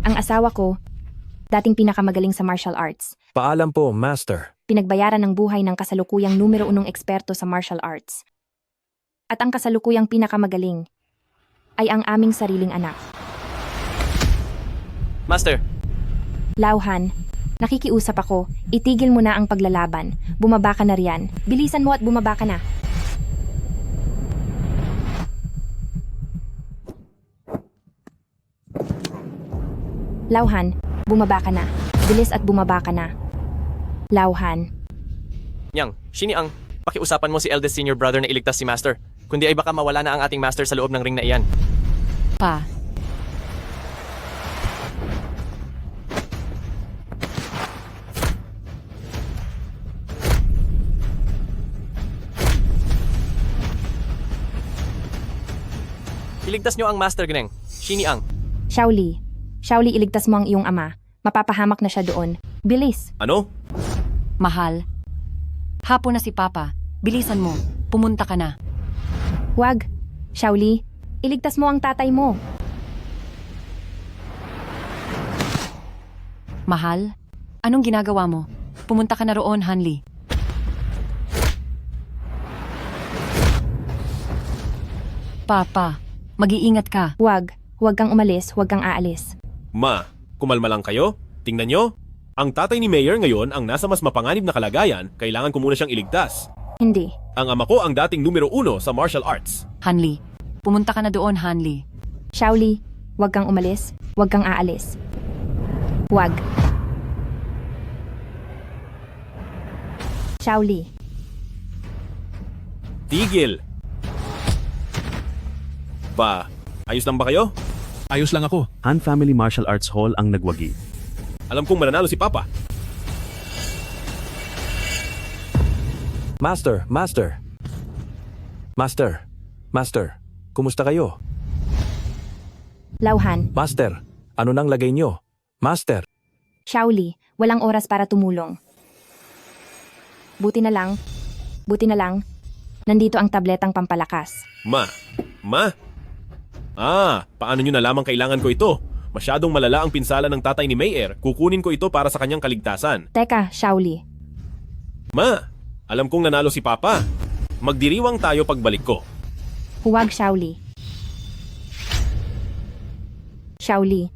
Ang asawa ko, dating pinakamagaling sa martial arts. Paalam po, Master. Pinagbayaran ng buhay ng kasalukuyang numero unong eksperto sa martial arts. At ang kasalukuyang pinakamagaling ay ang aming sariling anak. Master, Lauhan, nakikiusap ako, itigil mo na ang paglalaban. Bumaba ka na riyan. Bilisan mo at bumaba ka na. Lauhan, bumaba ka na. Bilis at bumaba ka na. Lauhan. Yang, Shiniang, pakiusapan mo si eldest senior brother na iligtas si Master. Kundi ay baka mawala na ang ating Master sa loob ng ring na iyan. Pa. Iligtas niyo ang Master, Gneng. Shiniang. Shaoli. Shaoli, iligtas mo ang iyong ama. Mapapahamak na siya doon. Bilis. Ano? Mahal. Hapon na si Papa. Bilisan mo. Pumunta ka na. Huwag. Shaoli, iligtas mo ang tatay mo. Mahal? Anong ginagawa mo? Pumunta ka na roon, Hanli. Papa, mag-iingat ka. Huwag. Huwag kang umalis, huwag kang aalis. Ma, kumalma lang kayo? Tingnan nyo. Ang tatay ni Mayor ngayon ang nasa mas mapanganib na kalagayan, kailangan ko muna siyang iligtas. Hindi. Ang ama ko ang dating numero 1 sa martial arts. Hanli, pumunta ka na doon, Hanli. Shaoli, huwag kang umalis, huwag kang aalis. Huwag. Shaoli. Tigil! Pa, ayos lang ba kayo? Ayos lang ako. Han Family Martial Arts Hall ang nagwagi. Alam kong mananalo si Papa. Master, Master. Master, Master. Kumusta kayo? Lauhan. Master, ano nang lagay nyo? Master. Shaoli, walang oras para tumulong. Buti na lang, nandito ang tabletang pampalakas. Ma, paano nyo nalaman kailangan ko ito? Masyadong malala ang pinsala ng tatay ni Mayor. Kukunin ko ito para sa kanyang kaligtasan. Teka, Shaoli. Ma, alam kong nanalo si Papa. Magdiriwang tayo pagbalik ko. Huwag, Shaoli. Shaoli.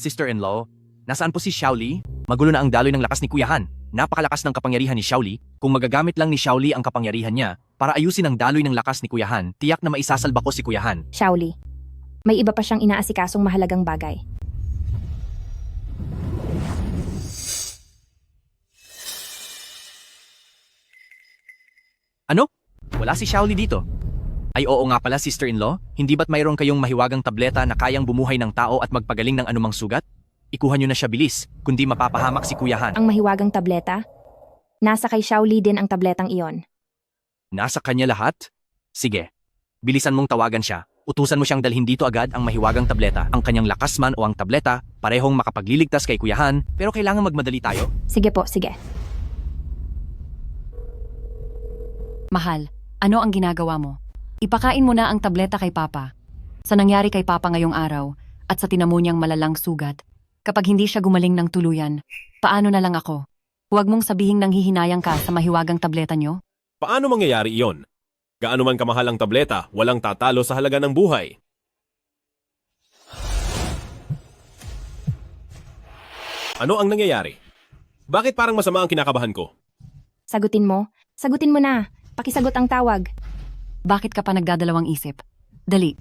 Sister-in-law, nasaan po si Shaoli? Magulo na ang daloy ng lakas ni Kuya Han. Napakalakas ng kapangyarihan ni Shaoli. Kung magagamit lang ni Shaoli ang kapangyarihan niya para ayusin ang daloy ng lakas ni Kuya Han, tiyak na maisasalba ko si Kuya Han. Shaoli. May iba pa siyang inaasikasong mahalagang bagay. Ano? Wala si Shaoli dito. Ay oo nga pala, sister-in-law. Hindi ba't mayroon kayong mahiwagang tableta na kayang bumuhay ng tao at magpagaling ng anumang sugat? Ikuha nyo na siya bilis, kundi mapapahamak si Kuya Han. Ang mahiwagang tableta? Nasa kay Shaoli din ang tabletang iyon. Nasa kanya lahat? Sige. Bilisan mong tawagan siya. Utusan mo siyang dalhin dito agad ang mahiwagang tableta. Ang kanyang lakas man o ang tableta, parehong makapagliligtas kay Kuya Han, pero kailangan magmadali tayo. Sige po, sige. Mahal, ano ang ginagawa mo? Ipakain mo na ang tableta kay Papa. Sa nangyari kay Papa ngayong araw at sa tinamo niyang malalang sugat, kapag hindi siya gumaling ng tuluyan, paano na lang ako? Huwag mong sabihing nanghihinayang ka sa mahiwagang tableta niyo. Paano mangyayari iyon? Gaano man kamahal ang tableta, walang tatalo sa halaga ng buhay. Ano ang nangyayari? Bakit parang masama ang kinakabahan ko? Sagutin mo? Sagutin mo na. Pakisagot ang tawag. Bakit ka pa nagdadalawang isip? Dali.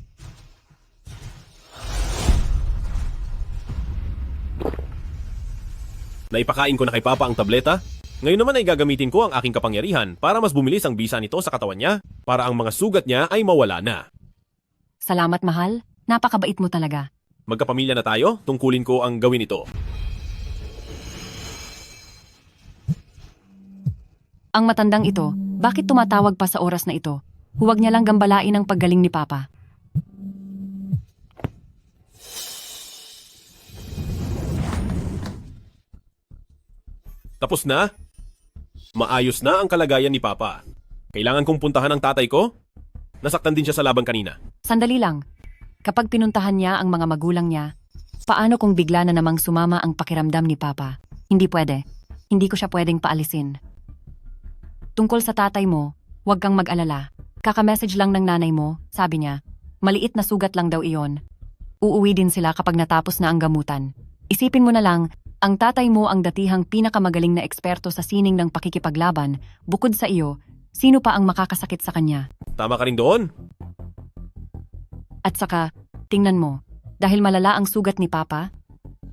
Naipakain ko na kay Papa ang tableta. Ngayon naman ay gagamitin ko ang aking kapangyarihan para mas bumilis ang bisa nito sa katawan niya, para ang mga sugat niya ay mawala na. Salamat, mahal. Napakabait mo talaga. Magkapamilya na tayo, tungkulin ko ang gawin ito. Ang matandang ito, bakit tumatawag pa sa oras na ito? Huwag niya lang gambalain ang paggaling ni Papa. Tapos na? Maayos na ang kalagayan ni Papa. Kailangan kong puntahan ang tatay ko? Nasaktan din siya sa laban kanina. Sandali lang. Kapag pinuntahan niya ang mga magulang niya, paano kung bigla na namang sumama ang pakiramdam ni Papa? Hindi pwede. Hindi ko siya pwedeng paalisin. Tungkol sa tatay mo, huwag kang mag-alala. Kaka-message lang ng nanay mo, sabi niya. Maliit na sugat lang daw iyon. Uuwi din sila kapag natapos na ang gamutan. Isipin mo na lang, ang tatay mo ang datihang pinakamagaling na eksperto sa sining ng pakikipaglaban, bukod sa iyo, sino pa ang makakasakit sa kanya? Tama ka rin doon? At saka, tingnan mo, dahil malala ang sugat ni Papa,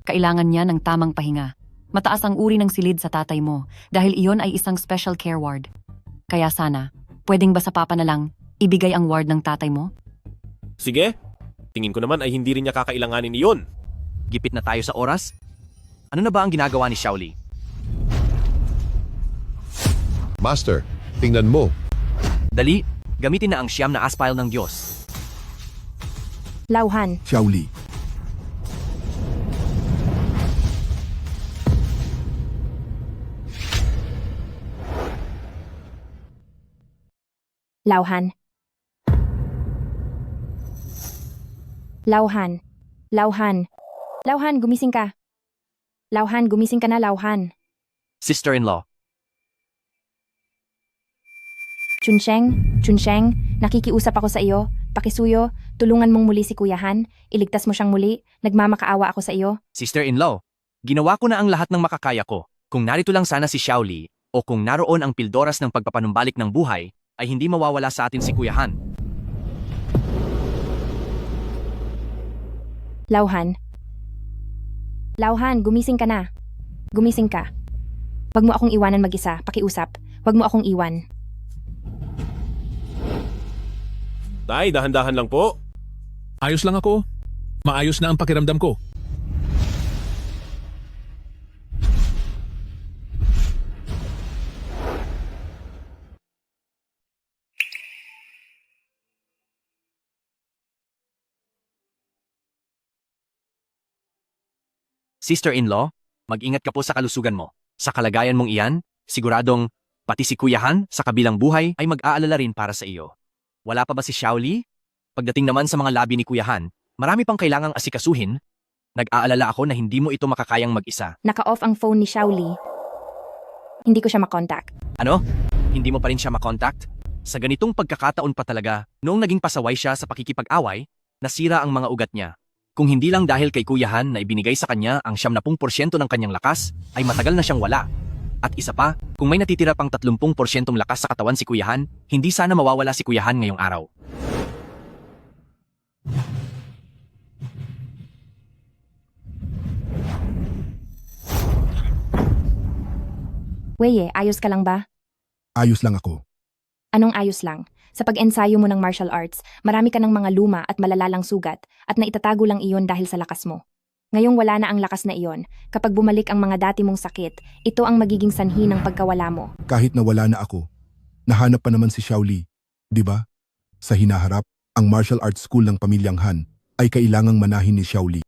kailangan niya ng tamang pahinga. Mataas ang uri ng silid sa tatay mo dahil iyon ay isang special care ward. Kaya sana, pwedeng ba sa Papa na lang ibigay ang ward ng tatay mo? Sige. Tingin ko naman ay hindi rin niya kakailanganin iyon. Gipit na tayo sa oras? Ano na ba ang ginagawa ni Xiaoli? Master, tingnan mo. Dali, gamitin na ang siyam na aspile ng Diyos. Lauhan, Xiaoli. Lauhan. Lauhan. Lauhan. Lauhan, gumising ka. Lauhan, gumising ka na, Lauhan. Sister-in-law, Chunsheng, nakikiusap ako sa iyo. Pakisuyo, tulungan mong muli si Kuya Han. Iligtas mo siyang muli. Nagmamakaawa ako sa iyo. sister-in-law, ginawa ko na ang lahat ng makakaya ko. Kung narito lang sana si Xiaoli, o kung naroon ang pildoras ng pagpapanumbalik ng buhay, ay hindi mawawala sa atin si Kuya Han. Lauhan. Lauhan, gumising ka na. Gumising ka. Huwag mo akong iwanan mag-isa. Pakiusap. Huwag mo akong iwan. Tay, dahan-dahan lang po. Ayos lang ako. Maayos na ang pakiramdam ko. Sister-in-law, mag-ingat ka po sa kalusugan mo. Sa kalagayan mong iyan, siguradong pati si Kuya Han sa kabilang buhay ay mag-aalala rin para sa iyo. Wala pa ba si Xiaoli? Pagdating naman sa mga labi ni Kuya Han, marami pang kailangang asikasuhin. Nag-aalala ako na hindi mo ito makakayang mag-isa. Naka-off ang phone ni Xiaoli. Hindi ko siya makontak. Ano? Hindi mo pa rin siya makontakt? Sa ganitong pagkakataon pa talaga, noong naging pasaway siya sa pakikipag-away, nasira ang mga ugat niya. Kung hindi lang dahil kay Kuya Han na ibinigay sa kanya ang 70% ng kanyang lakas, ay matagal na siyang wala. At isa pa, kung may natitira pang 30% lakas sa katawan si Kuya Han, hindi sana mawawala si Kuya Han ngayong araw. Weye, ayos ka lang ba? Ayos lang ako. Anong ayos lang? Sa pag-ensayo mo ng martial arts, marami ka ng mga luma at malalalang sugat at naitatago lang iyon dahil sa lakas mo. Ngayong wala na ang lakas na iyon, kapag bumalik ang mga dati mong sakit, ito ang magiging sanhi ng pagkawala mo. Kahit na wala na ako, nahanap pa naman si Xiaoli. Di ba? Sa hinaharap, ang martial arts school ng pamilyang Han ay kailangang manahin ni Xiaoli.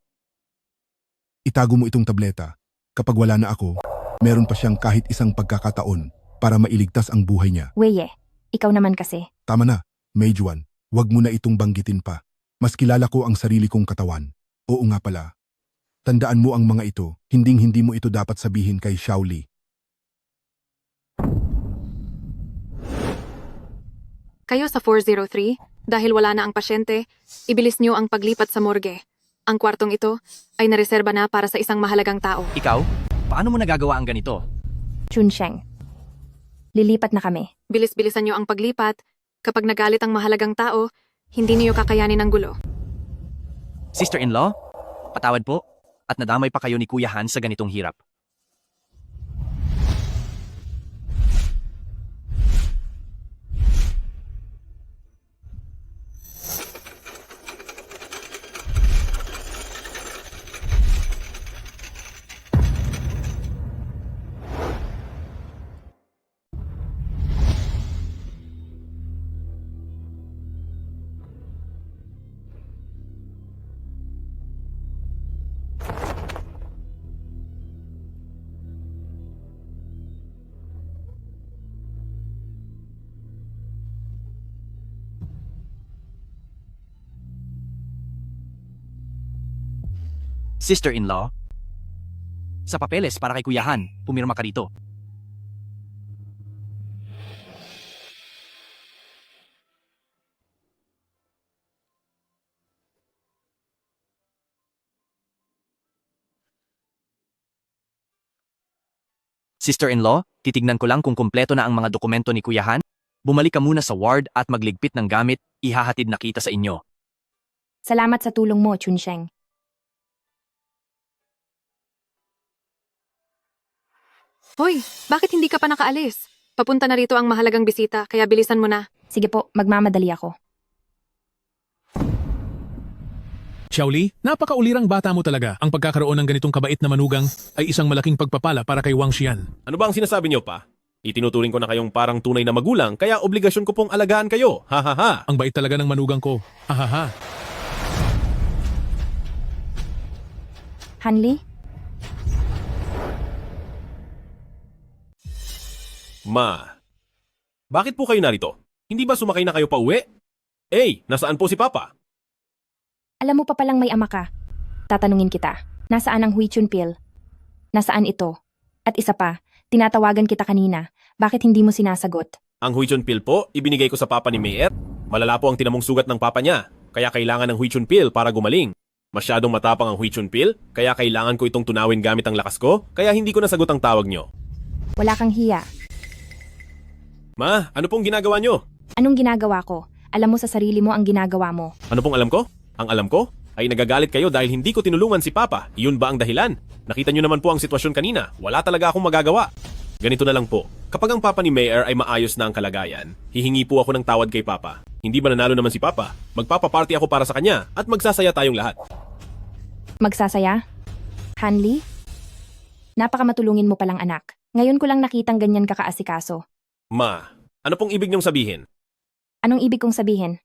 Itago mo itong tableta. Kapag wala na ako, meron pa siyang kahit isang pagkakataon para mailigtas ang buhay niya. Weye, ikaw naman kasi. Tama na, Meijuan. Huwag mo na itong banggitin pa. Mas kilala ko ang sarili kong katawan. Oo nga pala. Tandaan mo ang mga ito, hinding-hindi mo ito dapat sabihin kay Xiaoli. Kayo sa 403, dahil wala na ang pasyente, ibilis niyo ang paglipat sa morgue. Ang kwartong ito ay nareserba na para sa isang mahalagang tao. Ikaw, paano mo nagagawa ang ganito? Chunsheng. Lilipat na kami. Bilis-bilisan niyo ang paglipat. Kapag nagalit ang mahalagang tao, hindi niyo kakayanin ang gulo. Sister-in-law, patawad po, at nadamay pa kayo ni Kuya Han sa ganitong hirap. Sister-in-law? Sa papeles para kay Kuyahan, pumirma ka rito. Sister-in-law, titignan ko lang kung kumpleto na ang mga dokumento ni Kuyahan. Bumalik ka muna sa ward at magligpit ng gamit, ihahatid na kita sa inyo. Salamat sa tulong mo, Chunsheng. Hoy, bakit hindi ka pa nakaalis? Papunta na rito ang mahalagang bisita, kaya bilisan mo na. Sige po, magmamadali ako. Xiaoli, napakaulirang bata mo talaga. Ang pagkakaroon ng ganitong kabait na manugang ay isang malaking pagpapala para kay Wang Xian. Ano ba ang sinasabi niyo pa? Itinuturing ko na kayong parang tunay na magulang, kaya obligasyon ko pong alagaan kayo. Ha ha ha. Ang bait talaga ng manugang ko. Hahaha. Hanli? Ma, bakit po kayo narito? Hindi ba sumakay na kayo pa uwi? Nasaan po si Papa? Alam mo pa palang may ama ka. Tatanungin kita, nasaan ang Hui Chunpil? Nasaan ito? At isa pa, tinatawagan kita kanina, bakit hindi mo sinasagot? Ang Huichon Pill po, ibinigay ko sa Papa ni Mayer. Malala po ang tinamong sugat ng Papa niya, kaya kailangan ng Huichon Pill para gumaling. Masyadong matapang ang Huichon Pill, kaya kailangan ko itong tunawin gamit ang lakas ko, kaya hindi ko nasagot ang tawag niyo. Wala kang hiya. Ma, ano pong ginagawa niyo? Anong ginagawa ko? Alam mo sa sarili mo ang ginagawa mo. Ano pong alam ko? Ang alam ko ay nagagalit kayo dahil hindi ko tinulungan si Papa. Iyon ba ang dahilan? Nakita niyo naman po ang sitwasyon kanina. Wala talaga akong magagawa. Ganito na lang po. Kapag ang Papa ni Mayer ay maayos na ang kalagayan, hihingi po ako ng tawad kay Papa. Hindi ba nanalo naman si Papa? Magpapaparty ako para sa kanya at magsasaya tayong lahat. Magsasaya? Hanli? Napakamatulungin mo palang anak. Ngayon ko lang nakitang ganyan ka kaasikaso. Ma, ano pong ibig niyong sabihin? Anong ibig kong sabihin?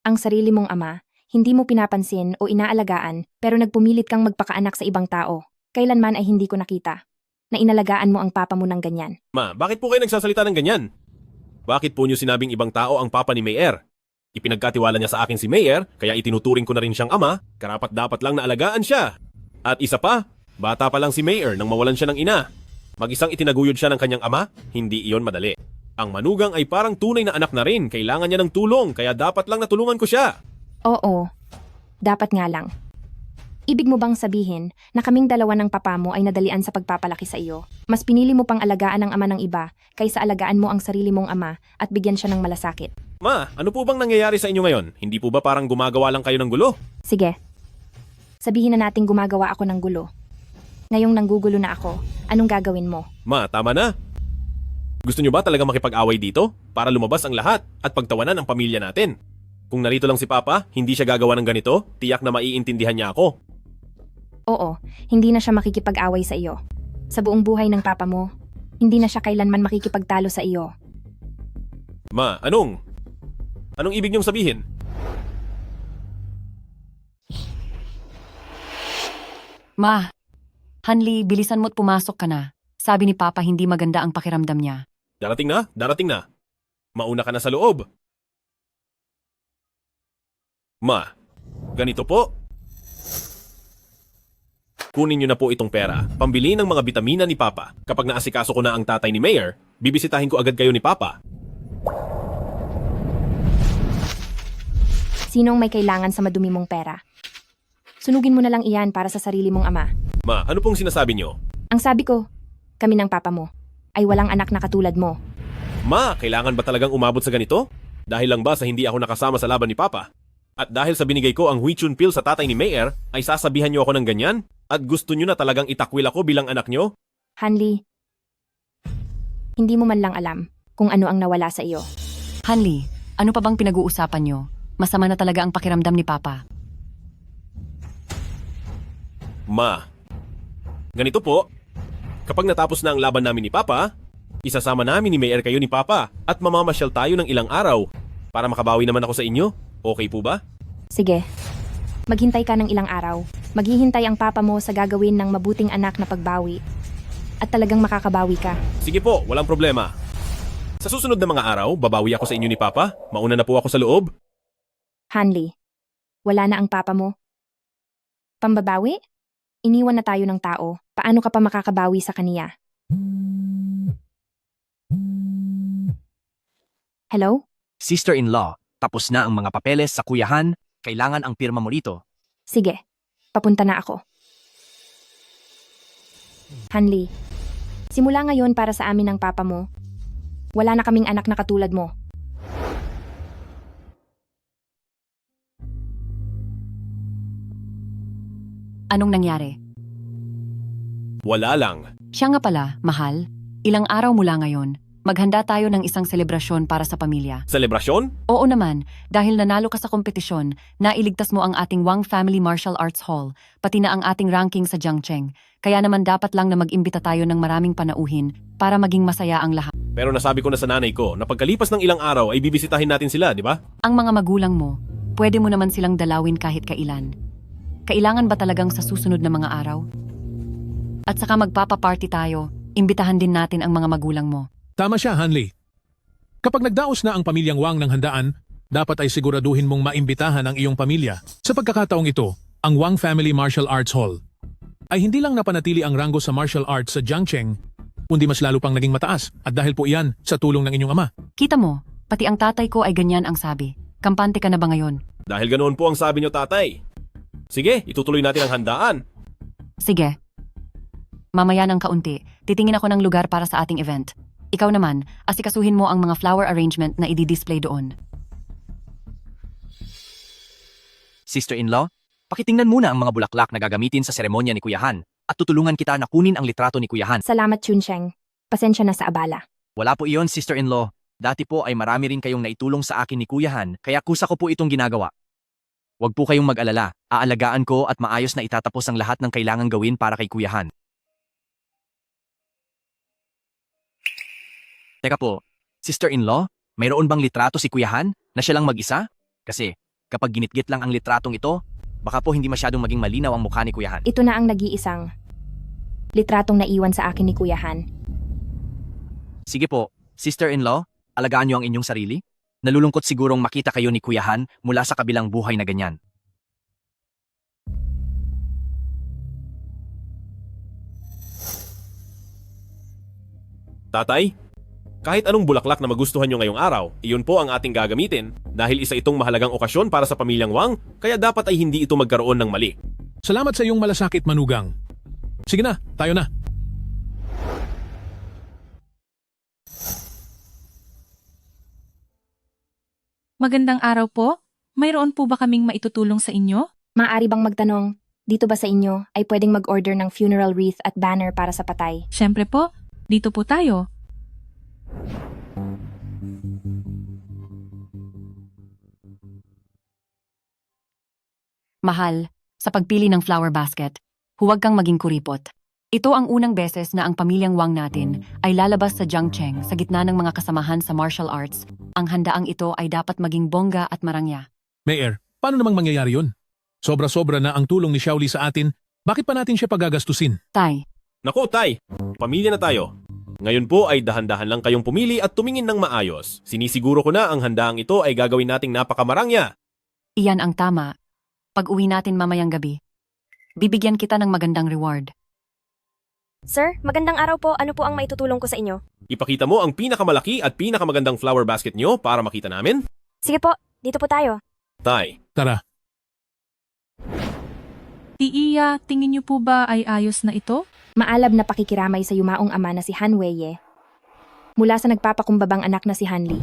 Ang sarili mong ama, hindi mo pinapansin o inaalagaan pero nagpumilit kang magpakaanak sa ibang tao. Kailanman ay hindi ko nakita na inalagaan mo ang papa mo ng ganyan. Ma, bakit po kayo nagsasalita ng ganyan? Bakit po niyo sinabing ibang tao ang Papa ni Mayer? Ipinagkatiwala niya sa akin si Mayer, kaya itinuturing ko na rin siyang ama, karapat dapat lang na alagaan siya. At isa pa, bata pa lang si Mayer nang mawalan siya ng ina. Mag-isang itinaguyod siya ng kanyang ama, hindi iyon madali. Ang manugang ay parang tunay na anak na rin, kailangan niya ng tulong, kaya dapat lang natulungan ko siya. Oo, dapat nga lang. Ibig mo bang sabihin na kaming dalawa ng papa mo ay nadalian sa pagpapalaki sa iyo? Mas pinili mo pang alagaan ang ama ng iba kaysa alagaan mo ang sarili mong ama at bigyan siya ng malasakit. Ma, ano po bang nangyayari sa inyo ngayon? Hindi po ba parang gumagawa lang kayo ng gulo? Sige, sabihin na nating gumagawa ako ng gulo. Ngayong nanggugulo na ako, anong gagawin mo? Ma, tama na. Gusto niyo ba talaga makipag-away dito? Para lumabas ang lahat at pagtawanan ang pamilya natin. Kung narito lang si Papa, hindi siya gagawa ng ganito, tiyak na maiintindihan niya ako. Oo, hindi na siya makikipag-away sa iyo. Sa buong buhay ng papa mo, hindi na siya kailanman makikipagtalo sa iyo. Ma, anong ibig niyong sabihin? Ma, Hanli, bilisan mo't pumasok ka na. Sabi ni Papa hindi maganda ang pakiramdam niya. Darating na, darating na. Mauna ka na sa loob. Ma, ganito po. Kunin niyo na po itong pera, pambili ng mga bitamina ni Papa. Kapag naasikaso ko na ang tatay ni Mayer, bibisitahin ko agad kayo ni Papa. Sinong may kailangan sa madumi mong pera? Sunugin mo na lang iyan para sa sarili mong ama. Ma, ano pong sinasabi niyo? Ang sabi ko, kami ng papa mo, ay walang anak na katulad mo. Ma, kailangan ba talagang umabot sa ganito? Dahil lang ba sa hindi ako nakasama sa laban ni Papa? At dahil sa binigay ko ang Huichun Pill sa tatay ni Mayer, ay sasabihan niyo ako ng ganyan? At gusto niyo na talagang itakwil ako bilang anak niyo? Hanli, hindi mo man lang alam kung ano ang nawala sa iyo. Hanli, ano pa bang pinag-uusapan niyo? Masama na talaga ang pakiramdam ni Papa. Ma, ganito po. Kapag natapos na ang laban namin ni Papa, isasama namin ni Mayer kayo ni Papa at mamamasyal tayo ng ilang araw para makabawi naman ako sa inyo. Okay po ba? Sige, maghintay ka ng ilang araw. Maghihintay ang papa mo sa gagawin ng mabuting anak na pagbawi. At talagang makakabawi ka. Sige po, walang problema. Sa susunod na mga araw, babawi ako sa inyo ni Papa. Mauna na po ako sa loob. Hanli, wala na ang papa mo. Pambabawi? iniwan na tayo ng tao. Paano ka pa makakabawi sa kaniya? Hello? Sister-in-law, tapos na ang mga papeles sa kuyahan, kailangan ang pirma mo rito. Sige, papunta na ako. Hanli, simula ngayon para sa amin ng papa mo. Wala na kaming anak na katulad mo. Anong nangyari? Wala lang. Siya nga pala, mahal. Ilang araw mula ngayon, maghanda tayo ng isang selebrasyon para sa pamilya. Selebrasyon? Oo naman, dahil nanalo ka sa kompetisyon, nailigtas mo ang ating Wang Family Martial Arts Hall, pati na ang ating ranking sa Jiangcheng. Kaya naman dapat lang na mag-imbita tayo ng maraming panauhin para maging masaya ang lahat. Pero nasabi ko na sa nanay ko na pagkalipas ng ilang araw ay bibisitahin natin sila, di ba? Ang mga magulang mo, pwede mo naman silang dalawin kahit kailan. Kailangan ba talagang sa susunod na mga araw? At saka magpapaparty tayo, imbitahan din natin ang mga magulang mo. Tama siya, Hanli. Kapag nagdaos na ang pamilyang Wang ng handaan, dapat ay siguraduhin mong maimbitahan ang iyong pamilya. Sa pagkakataong ito, ang Wang Family Martial Arts Hall ay hindi lang napanatili ang ranggo sa martial arts sa Jiangcheng, kundi mas lalo pang naging mataas at dahil po iyan sa tulong ng inyong ama. Kita mo, pati ang tatay ko ay ganyan ang sabi. Kampante ka na ba ngayon? Dahil ganoon po ang sabi niyo, tatay. Sige, itutuloy natin ang handaan. Sige. Mamaya ng kaunti, titingin ako ng lugar para sa ating event. Ikaw naman, asikasuhin mo ang mga flower arrangement na i-display doon. Sister-in-law, pakitingnan muna ang mga bulaklak na gagamitin sa seremonya ni Kuyahan at tutulungan kita na kunin ang litrato ni Kuyahan. Salamat, Chunsheng. Pasensya na sa abala. Wala po iyon, sister-in-law. Dati po ay marami rin kayong naitulong sa akin ni Kuyahan, kaya kusa ko po itong ginagawa. Huwag po kayong mag-alala, aalagaan ko at maayos na itatapos ang lahat ng kailangang gawin para kay Kuyahan. Teka po, sister-in-law, mayroon bang litrato si Kuyahan na siya lang mag-isa? Kasi kapag ginitgit lang ang litratong ito, baka po hindi masyadong maging malinaw ang mukha ni Kuyahan. Ito na ang nag-iisang litratong naiwan sa akin ni Kuya Han. Sige po, sister-in-law, alagaan niyo ang inyong sarili. Nalulungkot sigurong makita kayo ni Kuyahan mula sa kabilang buhay na ganyan. Tatay, kahit anong bulaklak na magustuhan nyo ngayong araw, iyon po ang ating gagamitin dahil isa itong mahalagang okasyon para sa pamilyang Wang, kaya dapat ay hindi ito magkaroon ng mali. Salamat sa iyong malasakit, Manugang. Sige na, tayo na. Magandang araw po. Mayroon po ba kaming maitutulong sa inyo? Maaari bang magtanong, dito ba sa inyo ay pwedeng mag-order ng funeral wreath at banner para sa patay? Siyempre po, dito po tayo. Mahal, sa pagpili ng flower basket, huwag kang maging kuripot. Ito ang unang beses na ang pamilyang Wang natin ay lalabas sa Jiangcheng sa gitna ng mga kasamahan sa martial arts. Ang handaang ito ay dapat maging bongga at marangya. Mayor, paano namang mangyayari yun? Sobra-sobra na ang tulong ni Xiaoli sa atin. Bakit pa natin siya pagagastusin? Tay, Naku, tay, pamilya na tayo. Ngayon po ay dahan-dahan lang kayong pumili at tumingin ng maayos. Sinisiguro ko na ang handaang ito ay gagawin nating napakamarangya. iyan ang tama. Pag uwi natin mamayang gabi, bibigyan kita ng magandang reward. Sir, magandang araw po. Ano po ang maitutulong ko sa inyo? Ipakita mo ang pinakamalaki at pinakamagandang flower basket nyo para makita namin. Sige po, dito po tayo. Tay, Tara, Tiiya, tingin niyo po ba ay ayos na ito? Maalab na pakikiramay sa yumaong ama na si Han Weye mula sa nagpapakumbabang anak na si Han Li.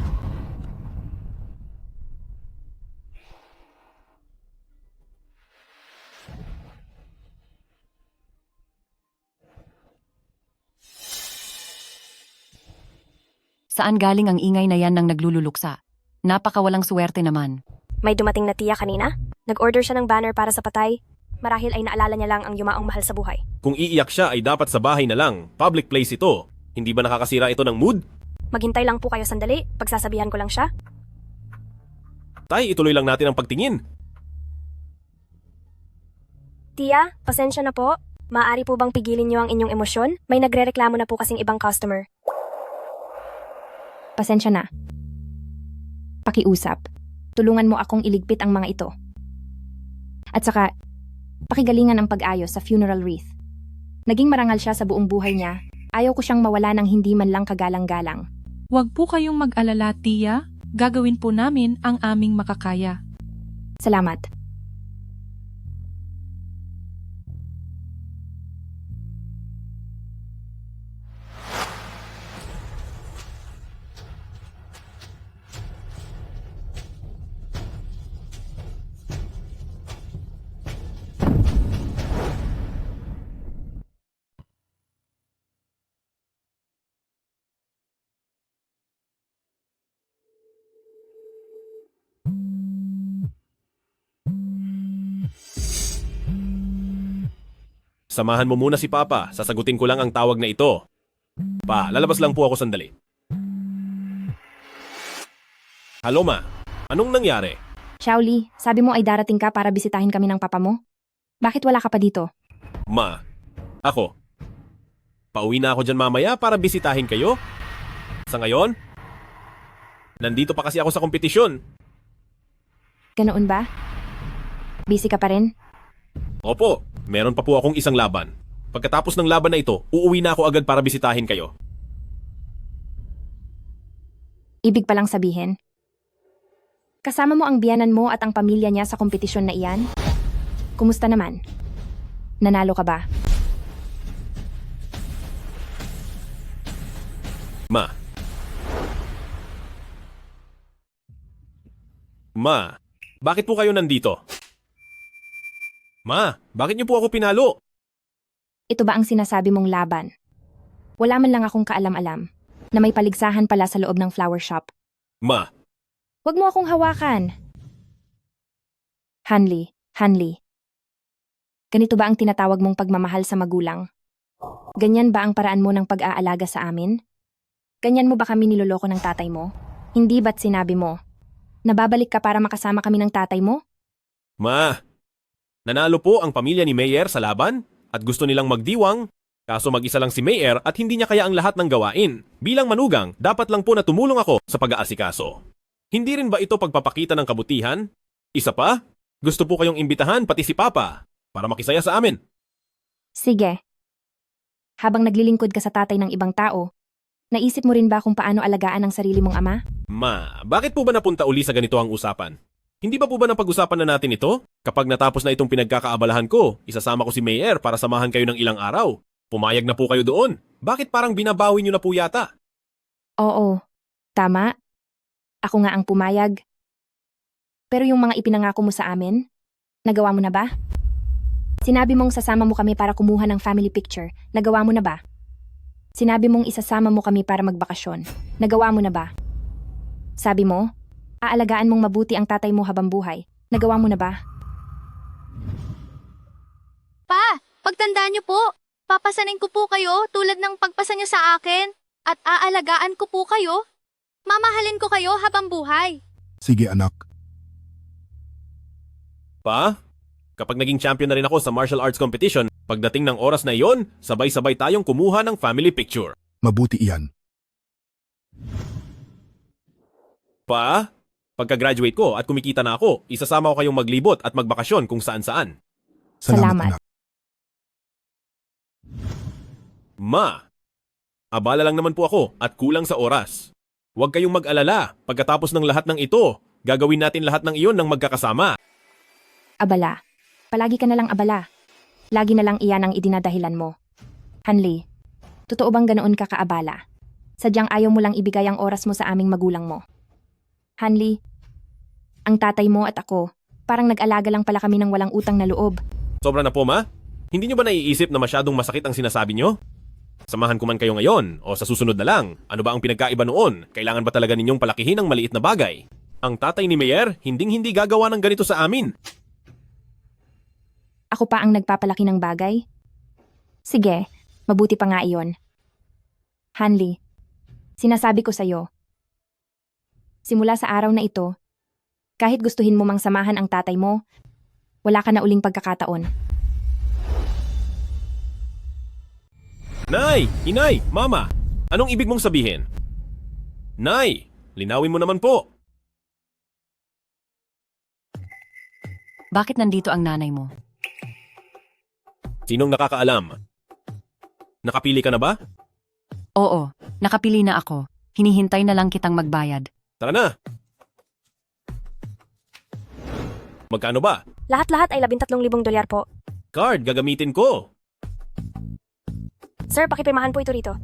Saan galing ang ingay na yan ng naglululuksa? Napakawalang swerte naman. May dumating na tiya kanina? Nag-order siya ng banner para sa patay? Marahil ay naalala niya lang ang yumaong mahal sa buhay. kung iiyak siya ay dapat sa bahay na lang. Public place ito. Hindi ba nakakasira ito ng mood? Maghintay lang po kayo sandali. Pagsasabihan ko lang siya. Tay, ituloy lang natin ang pagtingin. Tiya, pasensya na po. Maaari po bang pigilin niyo ang inyong emosyon? May nagrereklamo na po kasing ibang customer. Pasensya na. Pakiusap. Tulungan mo akong iligpit ang mga ito. At saka, Pakigalingan ang pag-ayos sa funeral wreath. Naging marangal siya sa buong buhay niya. Ayaw ko siyang mawala ng hindi man lang kagalang-galang. Huwag po kayong mag-alala, Tia. Gagawin po namin ang aming makakaya. Salamat. Samahan mo muna si Papa. Sasagutin ko lang ang tawag na ito. Pa, lalabas lang po ako sandali. Halo, Ma. Anong nangyari? Xiaoli, sabi mo ay darating ka para bisitahin kami ng papa mo? Bakit wala ka pa dito? Ma, ako. Pauwi na ako dyan mamaya para bisitahin kayo. Sa ngayon, nandito pa kasi ako sa kompetisyon. Ganoon ba? Busy ka pa rin? Opo, meron pa po akong isang laban. Pagkatapos ng laban na ito, uuwi na ako agad para bisitahin kayo. Ibig palang sabihin? Kasama mo ang biyanan mo at ang pamilya niya sa kompetisyon na iyan? Kumusta naman? Nanalo ka ba? Ma, bakit po kayo nandito? Ma, bakit niyo po ako pinalo? Ito ba ang sinasabi mong laban? Wala man lang akong kaalam-alam na may paligsahan pala sa loob ng flower shop. Ma, Huwag mo akong hawakan. Hanli. Ganito ba ang tinatawag mong pagmamahal sa magulang? Ganyan ba ang paraan mo ng pag-aalaga sa amin? Ganyan mo ba kami niloloko ng tatay mo? Hindi ba't sinabi mo? Nababalik ka para makasama kami ng tatay mo? Ma, nanalo po ang pamilya ni Mayer sa laban at gusto nilang magdiwang. Kaso mag-isa lang si Mayer at hindi niya kaya ang lahat ng gawain. Bilang manugang, dapat lang po na tumulong ako sa pag-aasikaso. Hindi rin ba ito pagpapakita ng kabutihan? Isa pa, gusto po kayong imbitahan pati si Papa para makisaya sa amin. Sige. Habang naglilingkod ka sa tatay ng ibang tao, naisip mo rin ba kung paano alagaan ang sarili mong ama? Ma, bakit po ba napunta uli sa ganito ang usapan? Hindi ba po ba napag-usapan na natin ito? Kapag natapos na itong pinagkakaabalahan ko, isasama ko si Mayer para samahan kayo ng ilang araw. Pumayag na po kayo doon. Bakit parang binabawi niyo na po yata? Oo. Tama. Ako nga ang pumayag. Pero yung mga ipinangako mo sa amin, nagawa mo na ba? Sinabi mong sasama mo kami para kumuha ng family picture, nagawa mo na ba? Sinabi mong isasama mo kami para magbakasyon, nagawa mo na ba? Sabi mo, aalagaan mong mabuti ang tatay mo habang buhay, nagawa mo na ba? Pa, pagtandaan niyo po, papasanin ko po kayo tulad ng pagpasa niyo sa akin at aalagaan ko po kayo. Mamahalin ko kayo habang buhay. Sige anak, Pa, kapag naging champion na rin ako sa martial arts competition, pagdating ng oras na iyon, sabay-sabay tayong kumuha ng family picture. mabuti iyan. Pa, pagka-graduate ko at kumikita na ako, isasama ko kayong maglibot at magbakasyon kung saan-saan. Salamat. Anak. Ma, abala lang naman po ako at kulang sa oras. Huwag kayong mag-alala, pagkatapos ng lahat ng ito, gagawin natin lahat ng iyon ng magkakasama. Abala. Palagi ka na lang abala. Lagi na lang iyan ang idinadahilan mo. Hanli, totoo bang ganoon ka kaabala? Sadyang ayaw mo lang ibigay ang oras mo sa aming magulang mo. Hanli, ang tatay mo at ako, parang nag-alaga lang pala kami ng walang utang na loob. Sobra na po, Ma? Hindi nyo ba naiisip na masyadong masakit ang sinasabi nyo? Samahan ko man kayo ngayon o sa susunod na lang. Ano ba ang pinagkaiba noon? Kailangan ba talaga ninyong palakihin ang maliit na bagay? Ang tatay ni Mayer, hinding-hindi gagawa ng ganito sa amin. Ako pa ang nagpapalaki ng bagay? Sige, mabuti pa nga iyon. Hanli, sinasabi ko sa'yo. Simula sa araw na ito, kahit gustuhin mo mang samahan ang tatay mo, wala ka na uling pagkakataon. Nay! Inay! Mama! Anong ibig mong sabihin? Nay! Linawin mo naman po! Bakit nandito ang nanay mo? Sinong nakakaalam? Nakapili ka na ba? Oo, nakapili na ako. Hinihintay na lang kitang magbayad. Tara na! Magkano ba? Lahat-lahat ay $13,000 po. Card, gagamitin ko. Sir, pakipirmahan po ito rito.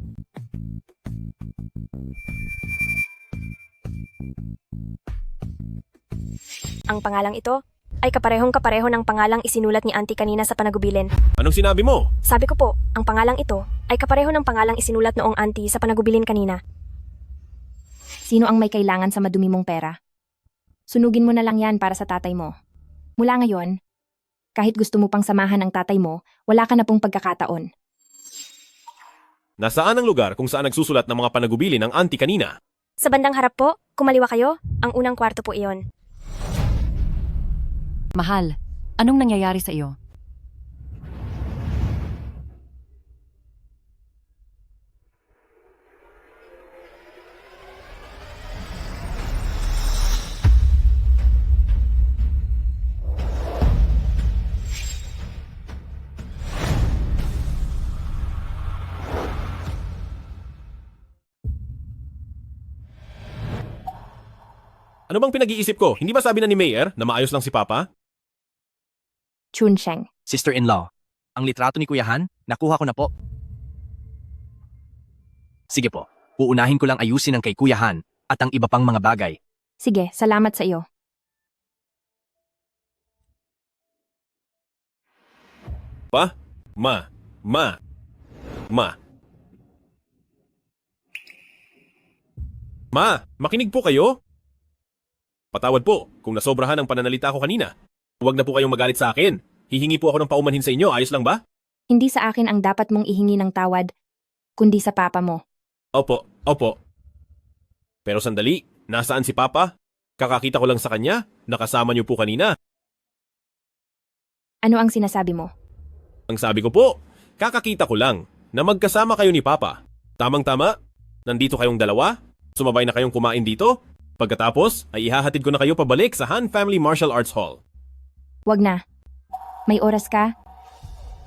Ang pangalang ito ay kaparehong-kapareho ng pangalang isinulat ni Auntie kanina sa panagubilin. Anong sinabi mo? Sabi ko po, ang pangalang ito ay kapareho ng pangalang isinulat noong Auntie sa panagubilin kanina. Sino ang may kailangan sa madumi mong pera? Sunugin mo na lang yan para sa tatay mo. Mula ngayon, kahit gusto mo pang samahan ang tatay mo, wala ka na pong pagkakataon. Nasaan ang lugar kung saan nagsusulat ng mga panagubili ng auntie kanina? Sa bandang harap po, kumaliwa kayo, ang unang kwarto po iyon. Mahal, anong nangyayari sa iyo? Ano bang pinag-iisip ko? Hindi ba sabi na ni Mayor na maayos lang si Papa? Chunsheng. Sister-in-law, ang litrato ni Kuya Han, nakuha ko na po. Sige po, uunahin ko lang ayusin ang kay Kuya Han at ang iba pang mga bagay. Sige, salamat sa iyo. Pa? Ma. Ma, makinig po kayo. Patawad po kung nasobrahan ang pananalita ko kanina. Huwag na po kayong magalit sa akin. Hihingi po ako ng paumanhin sa inyo, ayos lang ba? Hindi sa akin ang dapat mong ihingi ng tawad, kundi sa papa mo. Opo. Pero sandali, nasaan si Papa? Kakakita ko lang sa kanya, nakasama niyo po kanina. Ano ang sinasabi mo? Ang sabi ko po, kakakita ko lang na magkasama kayo ni Papa. Tamang-tama, nandito kayong dalawa, sumabay na kayong kumain dito. Pagkatapos, ay ihahatid ko na kayo pabalik sa Han Family Martial Arts Hall. Wag na. May oras ka,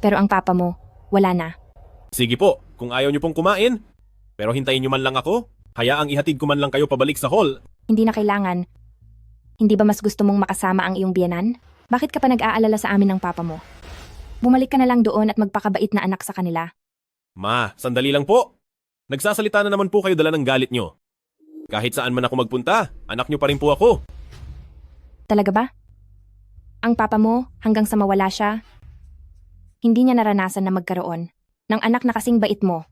pero ang papa mo, wala na. Sige po, kung ayaw niyo pong kumain, pero hintayin niyo man lang ako, hayaang ihatid ko man lang kayo pabalik sa hall. Hindi na kailangan. Hindi ba mas gusto mong makasama ang iyong biyenan? Bakit ka pa nag-aalala sa amin ng papa mo? Bumalik ka na lang doon at magpakabait na anak sa kanila. Ma, sandali lang po. Nagsasalita na naman po kayo dala ng galit niyo. Kahit saan man ako magpunta, anak niyo pa rin po ako. Talaga ba? Ang papa mo, hanggang sa mawala siya, hindi niya naranasan na magkaroon ng anak na kasing bait mo.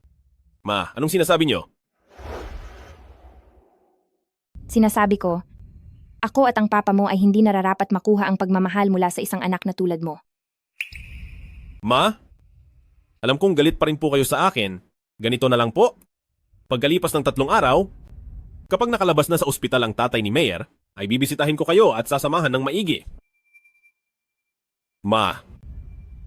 Ma, anong sinasabi niyo? Sinasabi ko, ako at ang papa mo ay hindi nararapat makuha ang pagmamahal mula sa isang anak na tulad mo. Ma, alam kong galit pa rin po kayo sa akin. Ganito na lang po. Pagkalipas ng 3 araw, kapag nakalabas na sa ospital ang tatay ni Mayor, ay bibisitahin ko kayo at sasamahan ng maigi. Ma,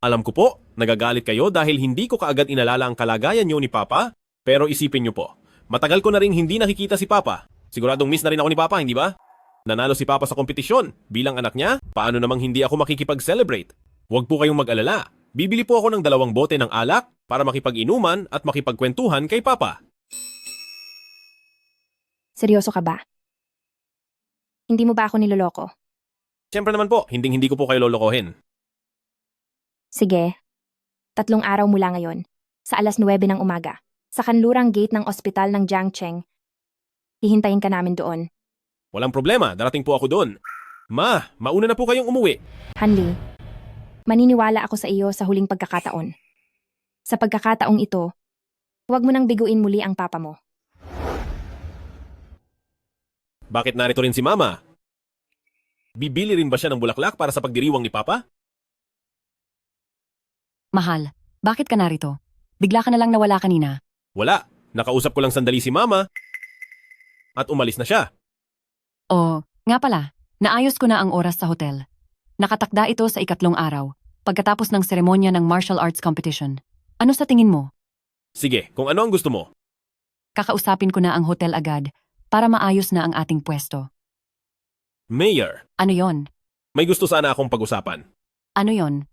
alam ko po, nagagalit kayo dahil hindi ko kaagad inalala ang kalagayan niyo ni Papa, pero isipin niyo po, matagal ko na rin hindi nakikita si Papa. Siguradong miss na rin ako ni Papa, hindi ba? Nanalo si Papa sa kompetisyon. Bilang anak niya, paano namang hindi ako makikipag-celebrate? Huwag po kayong mag-alala. Bibili po ako ng 2 bote ng alak para makipag-inuman at makipagkwentuhan kay Papa. Seryoso ka ba? Hindi mo ba ako niloloko? Siyempre naman po, hindi ko po kayo lolokohin. Sige. 3 araw mula ngayon, sa alas 9 ng umaga, sa kanlurang gate ng ospital ng Jiangcheng. Hihintayin ka namin doon. Walang problema, darating po ako doon. Ma, mauna na po kayong umuwi. Hanli, maniniwala ako sa iyo sa huling pagkakataon. Sa pagkakataong ito, huwag mo nang biguin muli ang papa mo. Bakit narito rin si Mama? Bibili rin ba siya ng bulaklak para sa pagdiriwang ni Papa? Mahal, bakit ka narito? Bigla ka na lang nawala kanina. Wala, nakausap ko lang sandali si Mama at umalis na siya. O, nga pala, naayos ko na ang oras sa hotel. Nakatakda ito sa 3 araw, pagkatapos ng seremonya ng martial arts competition. Ano sa tingin mo? Sige, kung ano ang gusto mo. Kakausapin ko na ang hotel agad para maayos na ang ating pwesto. Mayor, Ano yon? may gusto sana akong pag-usapan. Ano yon?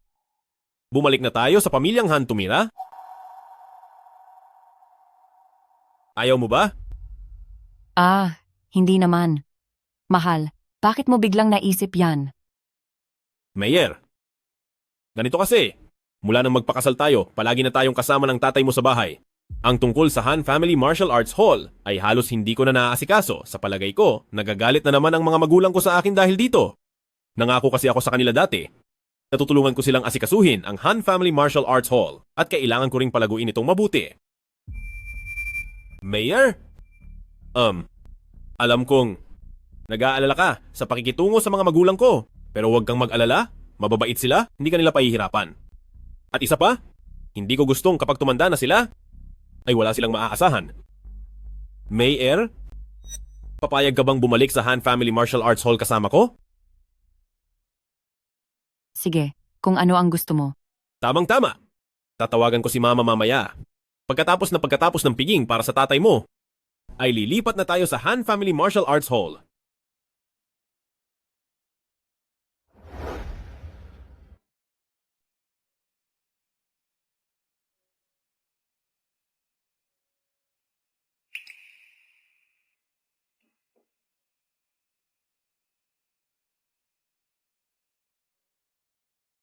Bumalik na tayo sa pamilyang Han tumira? Ayaw mo ba? Hindi naman. Mahal, bakit mo biglang naisip yan? Mayor, ganito kasi. Mula nang magpakasal tayo, palagi na tayong kasama ng tatay mo sa bahay. Ang tungkol sa Han Family Martial Arts Hall ay halos hindi ko na naaasikaso. Sa palagay ko, nagagalit na naman ang mga magulang ko sa akin dahil dito. Nangako kasi ako sa kanila dati. Natutulungan ko silang asikasuhin ang Han Family Martial Arts Hall at kailangan ko ring palaguin itong mabuti. Mayor? Alam kong nag-aalala ka sa pakikitungo sa mga magulang ko. Pero huwag kang mag-alala, mababait sila, hindi ka nila pahihirapan. At isa pa, hindi ko gustong kapag tumanda na sila, ay wala silang maaasahan. Mayor, papayag ka bang bumalik sa Han Family Martial Arts Hall kasama ko? Sige, kung ano ang gusto mo. Tamang-tama. Tatawagan ko si Mama mamaya. Pagkatapos ng piging para sa tatay mo, ay lilipat na tayo sa Han Family Martial Arts Hall.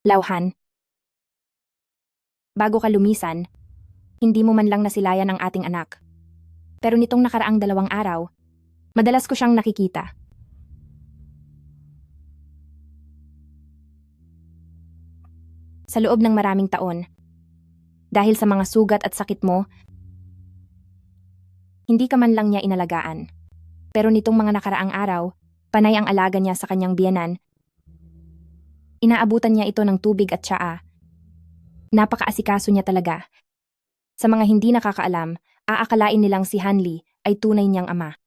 Lauhan. Bago ka lumisan, hindi mo man lang nasilayan ang ating anak. Pero nitong nakaraang 2 araw, madalas ko siyang nakikita. Sa loob ng maraming taon, dahil sa mga sugat at sakit mo, hindi ka man lang niya inalagaan. Pero nitong mga nakaraang araw, panay ang alaga niya sa kanyang biyenan. Inaabutan niya ito ng tubig at tsaa. Napakaasikaso niya talaga. Sa mga hindi nakakaalam, aakalain nilang si Hanli ay tunay niyang ama.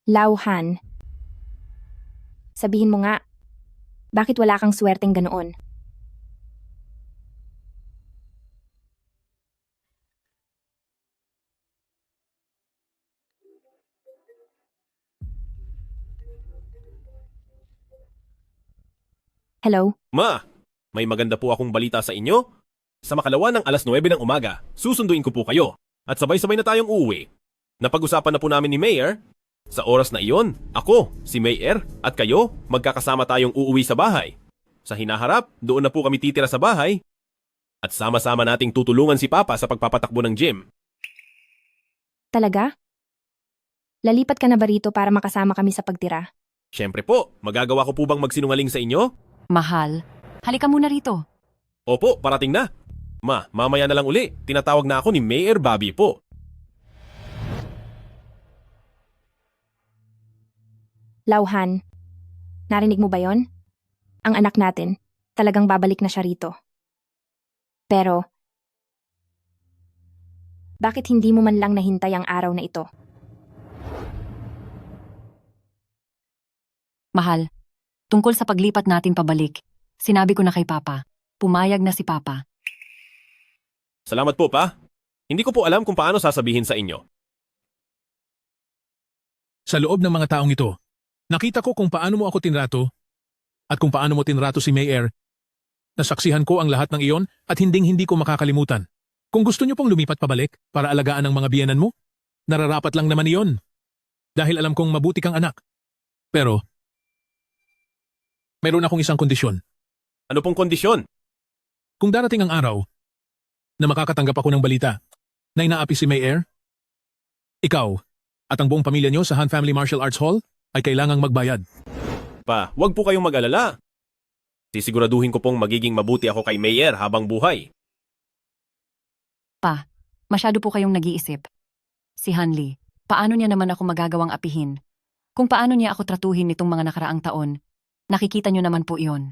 Lauhan. Sabihin mo nga, bakit wala kang swerteng ganoon? Hello? Ma, may maganda po akong balita sa inyo. Sa makalawa ng 9:00 ng umaga, susunduin ko po kayo at sabay-sabay na tayong uuwi. Napag-usapan na po namin ni Mayor. Sa oras na iyon, ako, si Mayor at kayo, magkakasama tayong uuwi sa bahay. Sa hinaharap, doon na po kami titira sa bahay. At sama-sama nating tutulungan si Papa sa pagpapatakbo ng gym. Talaga? Lalipat ka na ba rito para makasama kami sa pagtira? Siyempre po, magagawa ko po bang magsinungaling sa inyo? Mahal, halika muna rito. Opo, parating na. Ma, mamaya na lang uli. Tinatawag na ako ni Mayor Bobby po. Lauhan, narinig mo ba yon? Ang anak natin, talagang babalik na siya rito. Pero, bakit hindi mo man lang nahintay ang araw na ito? Mahal, tungkol sa paglipat natin pabalik, sinabi ko na kay Papa. Pumayag na si Papa. Salamat po, Pa. Hindi ko po alam kung paano sasabihin sa inyo. Sa loob ng mga taong ito, nakita ko kung paano mo ako tinrato at kung paano mo tinrato si Mayor. Nasaksihan ko ang lahat ng iyon at hinding-hindi ko makakalimutan. Kung gusto niyo pong lumipat pabalik para alagaan ang mga biyenan mo, nararapat lang naman iyon. Dahil alam kong mabuti kang anak. Pero, mayroon akong isang kondisyon. Ano pong kondisyon? Kung darating ang araw na makakatanggap ako ng balita na inaapi si Mayor, ikaw at ang buong pamilya niyo sa Han Family Martial Arts Hall ay kailangang magbayad. Pa, huwag po kayong mag-alala. Sisiguraduhin ko pong magiging mabuti ako kay Mayor habang buhay. Pa, masyado po kayong nag-iisip. Si Hanli, paano niya naman ako magagawang apihin? Kung paano niya ako tratuhin nitong mga nakaraang taon, nakikita niyo naman po iyon.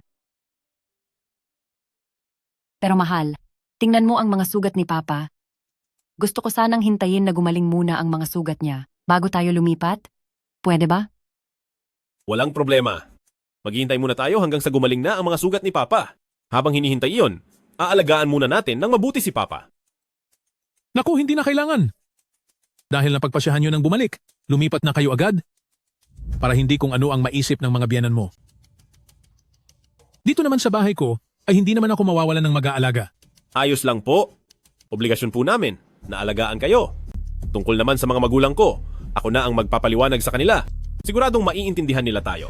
Pero mahal, tingnan mo ang mga sugat ni Papa. Gusto ko sanang hintayin na gumaling muna ang mga sugat niya bago tayo lumipat. Pwede ba? Walang problema. Maghihintay muna tayo hanggang sa gumaling na ang mga sugat ni Papa. Habang hinihintay iyon, aalagaan muna natin ng mabuti si Papa. Naku, hindi na kailangan. dahil napagpasyahan nyo ng bumalik. Lumipat na kayo agad para hindi kung ano ang maisip ng mga biyanan mo. Dito naman sa bahay ko ay hindi naman ako mawawalan ng mag-aalaga. Ayos lang po. Obligasyon po namin na alagaan kayo. Tungkol naman sa mga magulang ko, ako na ang magpapaliwanag sa kanila. Siguradong maiintindihan nila tayo.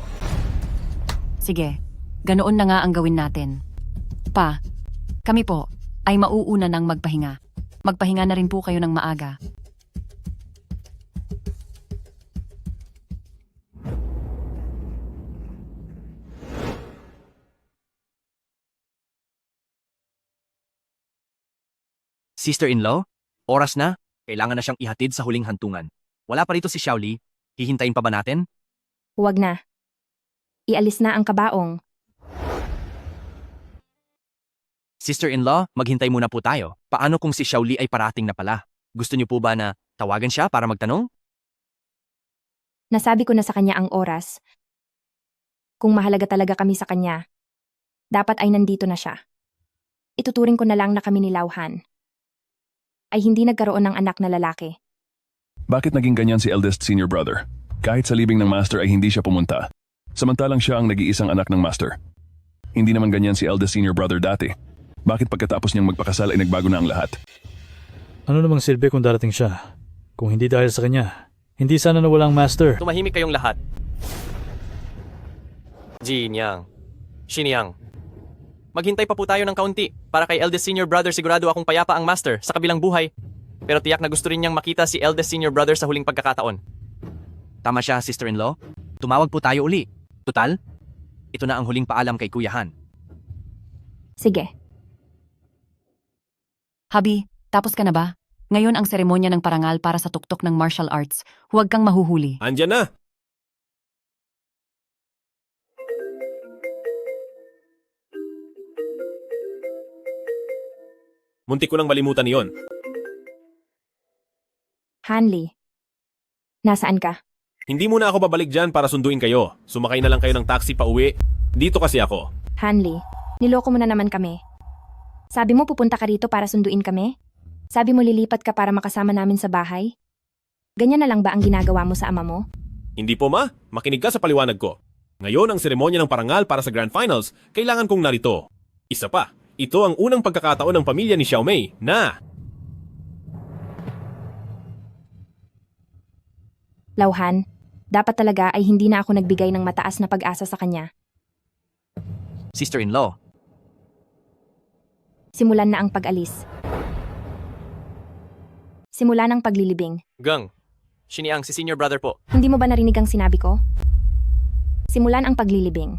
Sige, ganoon na nga ang gawin natin. Pa, kami po ay mauuna ng magpahinga. Magpahinga na rin po kayo ng maaga. Sister-in-law, oras na. Kailangan na siyang ihatid sa huling hantungan. Wala pa rito si Xiaoli. Hihintayin pa ba natin? Huwag na. Ialis na ang kabaong. Sister-in-law, maghintay muna po tayo. Paano kung si Xiaoli ay parating na pala? Gusto niyo po ba na tawagan siya para magtanong? Nasabi ko na sa kanya ang oras. Kung mahalaga talaga kami sa kanya, dapat ay nandito na siya. Ituturing ko na lang na kami ni Lauhan ay hindi nagkaroon ng anak na lalaki. Bakit naging ganyan si eldest senior brother? Kahit sa libing ng master ay hindi siya pumunta. Samantalang siya ang nag-iisang anak ng master. Hindi naman ganyan si eldest senior brother dati. Bakit pagkatapos niyang magpakasal ay nagbago na ang lahat? Ano namang silbi kung darating siya? Kung hindi dahil sa kanya, hindi sana nawalang master. Tumahimik kayong lahat. Jinyang. Shinyang. Maghintay pa po tayo ng kaunti. Para kay eldest senior brother sigurado akong payapa ang master sa kabilang buhay. Pero tiyak na gusto rin niyang makita si eldest senior brother sa huling pagkakataon. Tama siya, sister-in-law. Tumawag po tayo uli. Tutal, ito na ang huling paalam kay Kuya Han. Sige. Habi, tapos ka na ba? Ngayon ang seremonya ng parangal para sa tuktok ng martial arts. Huwag kang mahuhuli. Andyan na! Muntik ko nang malimutan yon. Hanli. Nasaan ka? Hindi muna ako babalik dyan para sunduin kayo. Sumakay na lang kayo ng taxi pa uwi. Dito kasi ako. Hanli, niloko mo na naman kami. Sabi mo pupunta ka rito para sunduin kami? Sabi mo lilipat ka para makasama namin sa bahay? Ganyan na lang ba ang ginagawa mo sa ama mo? Hindi po ma, makinig ka sa paliwanag ko. Ngayon ang seremonya ng parangal para sa Grand Finals, kailangan kong narito. Isa pa, ito ang unang pagkakataon ng pamilya ni Xiaomei na... Lauhan, dapat talaga ay hindi na ako nagbigay ng mataas na pag-asa sa kanya. Sister-in-law, Simulan na ang pag-alis. Simulan ang paglilibing. Gang, Shinyang si senior brother po. Hindi mo ba narinig ang sinabi ko? Simulan ang paglilibing.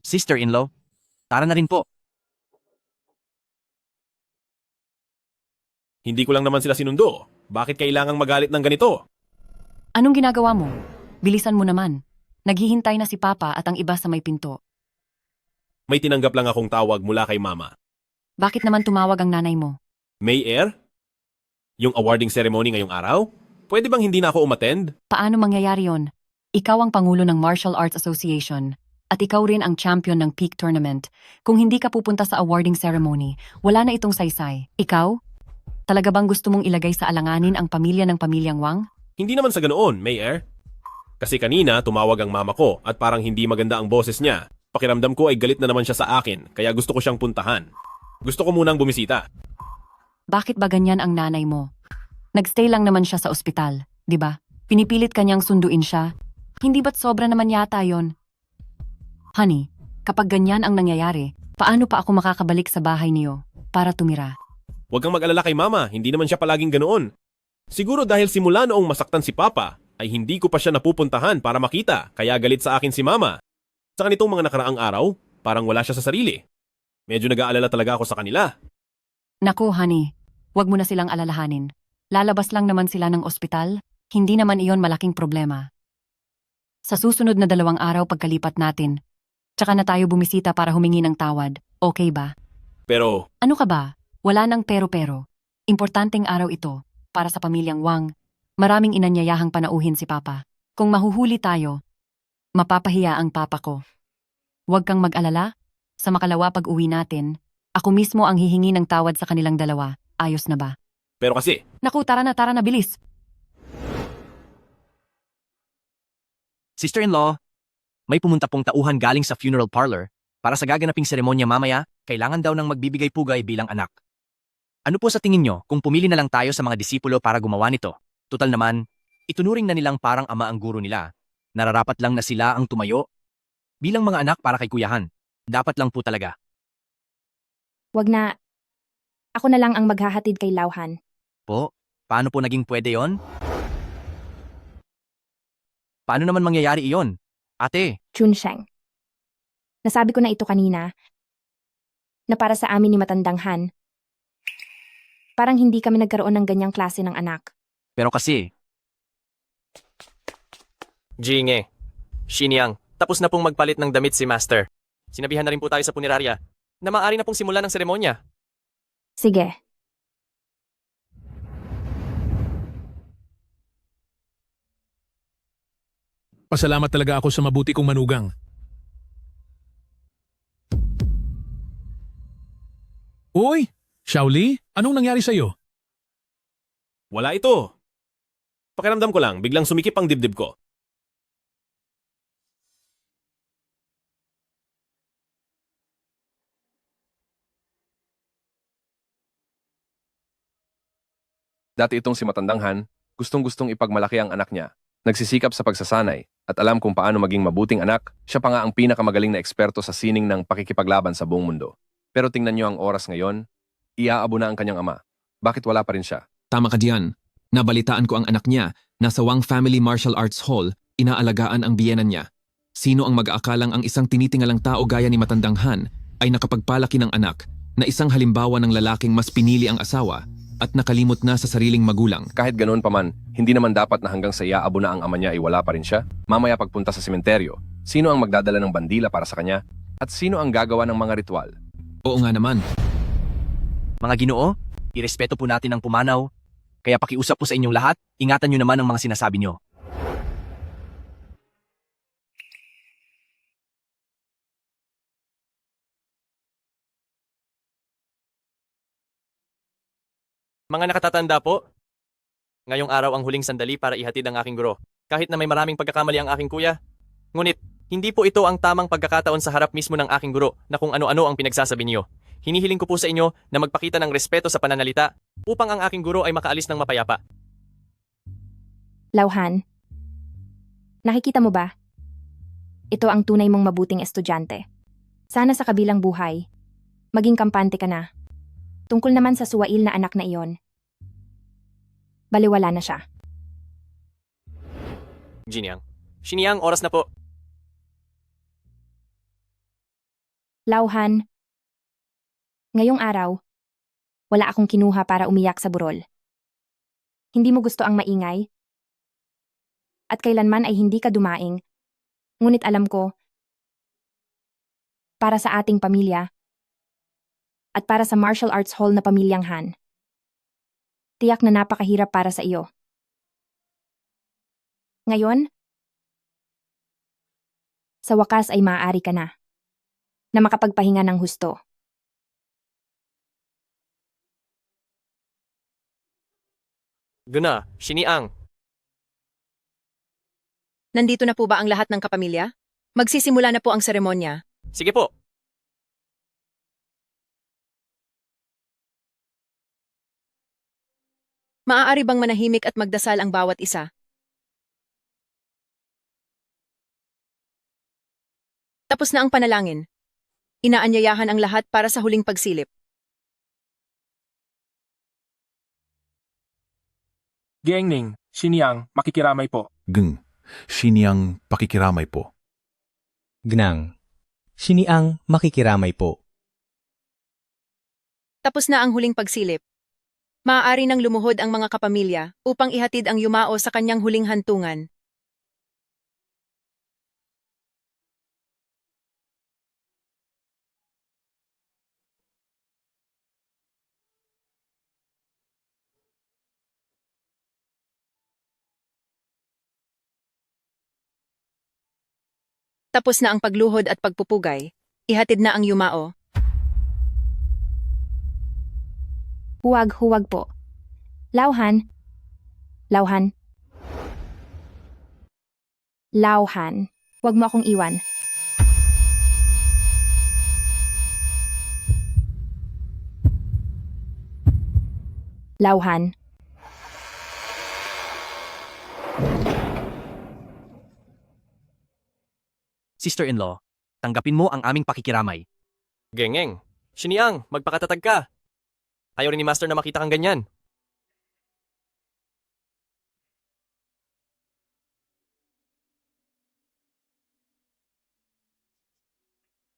Sister-in-law, tara na rin po. Hindi ko lang naman sila sinundo. Bakit kailangang magalit ng ganito? Anong ginagawa mo? Bilisan mo naman. Naghihintay na si Papa at ang iba sa may pinto. May tinanggap lang akong tawag mula kay Mama. Bakit naman tumawag ang nanay mo? May Air? Yung awarding ceremony ngayong araw? Pwede bang hindi na ako umattend? Paano mangyayari yon? Ikaw ang Pangulo ng Martial Arts Association at ikaw rin ang champion ng Peak Tournament. Kung hindi ka pupunta sa awarding ceremony, wala na itong saysay. Ikaw? Talaga bang gusto mong ilagay sa alanganin ang pamilya ng pamilyang Wang? Hindi naman sa ganoon, May Air. Kasi kanina tumawag ang mama ko at parang hindi maganda ang boses niya. Pakiramdam ko ay galit na naman siya sa akin, kaya gusto ko siyang puntahan. Gusto ko munang bumisita. Bakit ba ganyan ang nanay mo? Nagstay lang naman siya sa ospital, di ba? Pinipilit kanyang sunduin siya. Hindi ba't sobra naman yata yon? Honey, kapag ganyan ang nangyayari, paano pa ako makakabalik sa bahay niyo para tumira? Huwag kang mag-alala kay Mama, hindi naman siya palaging ganoon. Siguro dahil simula noong masaktan si Papa, ay hindi ko pa siya napupuntahan para makita, kaya galit sa akin si Mama. Sa kanitong mga nakaraang araw, parang wala siya sa sarili. Medyo nag-aalala talaga ako sa kanila. Naku, honey, wag mo na silang alalahanin. Lalabas lang naman sila ng ospital, hindi naman iyon malaking problema. Sa susunod na 2 araw pagkalipat natin, tsaka na tayo bumisita para humingi ng tawad, okay ba? Pero, Ano ka ba? Wala nang pero-pero. Importanteng araw ito para sa pamilyang Wang. Maraming inanyayahang panauhin si Papa. Kung mahuhuli tayo, mapapahiya ang Papa ko. Huwag kang mag-alala. Sa makalawa pag-uwi natin, ako mismo ang hihingi ng tawad sa kanilang dalawa. Ayos na ba? Pero kasi, Naku, tara na, bilis. Sister-in-law, may pumunta pong tauhan galing sa funeral parlor para sa gaganaping seremonya mamaya, kailangan daw ng magbibigay pugay bilang anak. Ano po sa tingin nyo kung pumili na lang tayo sa mga disipulo para gumawa nito? Tutal naman, itunuring na nilang parang ama ang guro nila. Nararapat lang na sila ang tumayo. Bilang mga anak para kay kuyahan, dapat lang po talaga. Wag na. Ako na lang ang maghahatid kay Lauhan. Po, paano po naging pwede yon? Paano naman mangyayari iyon? Ate, Chunsheng. Nasabi ko na ito kanina, na para sa amin ni Matandang Han, parang hindi kami nagkaroon ng ganyang klase ng anak. pero kasi... Jinge, Xiniang, tapos na pong magpalit ng damit si Master. Sinabihan na rin po tayo sa punerarya na maaari na pong simulan ng seremonya. Sige. Pasalamat talaga ako sa mabuti kong manugang. Uy, Shaoli, anong nangyari sa'yo? wala ito. Pakiramdam ko lang, biglang sumikip ang dibdib ko. Dati itong si Matandang Han, gustong-gustong ipagmalaki ang anak niya. Nagsisikap sa pagsasanay at alam kung paano maging mabuting anak, siya pa nga ang pinakamagaling na eksperto sa sining ng pakikipaglaban sa buong mundo. Pero tingnan niyo ang oras ngayon, iaabo na ang kanyang ama. Bakit wala pa rin siya? Tama ka diyan. Nabalitaan ko ang anak niya, nasa Wang Family Martial Arts Hall, inaalagaan ang biyenan niya. Sino ang mag-aakalang ang isang tinitingalang tao gaya ni Matandang Han ay nakapagpalaki ng anak na isang halimbawa ng lalaking mas pinili ang asawa at nakalimot na sa sariling magulang. Kahit ganoon pa man, hindi naman dapat na hanggang sa iaabo na ang ama niya ay wala pa rin siya. Mamaya pagpunta sa sementeryo, sino ang magdadala ng bandila para sa kanya? At sino ang gagawa ng mga ritual? Oo nga naman. Mga Ginoo, irespeto po natin ang pumanaw. Kaya pakiusap po sa inyong lahat, ingatan nyo naman ang mga sinasabi nyo. Mga nakatatanda po, ngayong araw ang huling sandali para ihatid ang aking guro. Kahit na may maraming pagkakamali ang aking kuya. Ngunit, hindi po ito ang tamang pagkakataon sa harap mismo ng aking guro na kung ano-ano ang pinagsasabi niyo. Hinihiling ko po sa inyo na magpakita ng respeto sa pananalita upang ang aking guro ay makaalis ng mapayapa. Lauhan, nakikita mo ba? Ito ang tunay mong mabuting estudyante. Sana sa kabilang buhay, maging kampante ka na. Tungkol naman sa suwail na anak na iyon, baliwala na siya. Jiniang. Xiniang, oras na po. Lauhan, ngayong araw, wala akong kinuha para umiyak sa burol. Hindi mo gusto ang maingay? At kailanman ay hindi ka dumaing. Ngunit alam ko, para sa ating pamilya, at para sa martial arts hall na pamilyang Han, tiyak na napakahirap para sa iyo. Ngayon, sa wakas ay maaari ka na makapagpahinga ng husto. Guna, Xiniang. Nandito na po ba ang lahat ng kapamilya? Magsisimula na po ang seremonya. Sige po. Maaari bang manahimik at magdasal ang bawat isa? Tapos na ang panalangin. Inaanyayahan ang lahat para sa huling pagsilip. Gengning, Xiniang, makikiramay po. Geng, Xiniang, pakikiramay po. Gnang, Xiniang, makikiramay po. Tapos na ang huling pagsilip. Maaari nang lumuhod ang mga kapamilya upang ihatid ang yumao sa kanyang huling hantungan. Tapos na ang pagluhod at pagpupugay. Ihatid na ang yumao. Huwag po. Lauhan. Lauhan. Lauhan. Huwag mo akong iwan. Lauhan. Sister-in-law, tanggapin mo ang aming pakikiramay. Gengeng, Xiniang, magpakatatag ka. Ayaw rin ni Master na makita kang ganyan.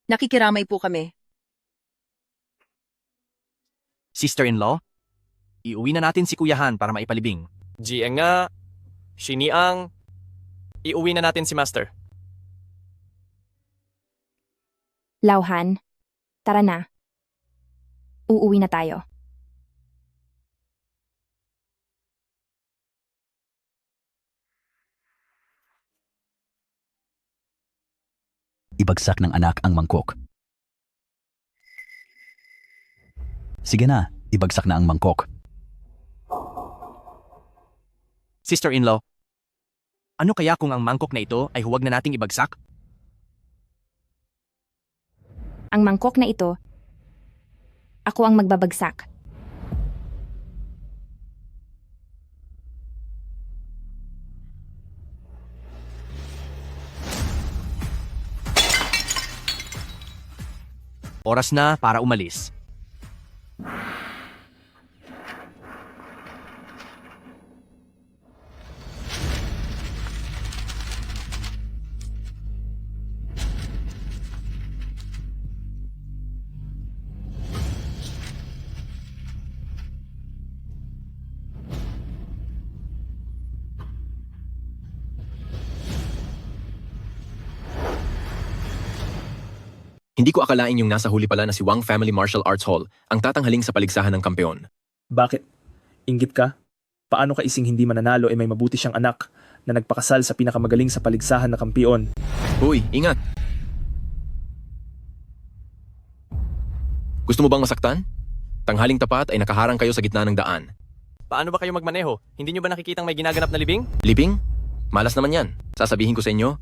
Nakikiramay po kami. Sister-in-law, iuwi na natin si Kuyahan para maipalibing. Jieng nga, Xiniang, iuwi na natin si Master. Lauhan. Tara na. Uuwi na tayo. Ibagsak ng anak ang mangkok. Sige na, ibagsak na ang mangkok. Sister-in-law, ano kaya kung ang mangkok na ito ay huwag na nating ibagsak? Ang mangkok na ito, ako ang magbabagsak. Oras na para umalis. Hindi ko akalain yung nasa huli pala na si Wang Family Martial Arts Hall ang tatanghaling sa paligsahan ng kampeon. Bakit? Inggit ka? Paano ka ising hindi mananalo may mabuti siyang anak na nagpakasal sa pinakamagaling sa paligsahan na kampiyon? Uy, ingat! Gusto mo bang masaktan? Tanghaling tapat ay nakaharang kayo sa gitna ng daan. Paano ba kayo magmaneho? Hindi nyo ba nakikitang may ginaganap na libing? Libing? Malas naman yan. Sasabihin ko sa inyo.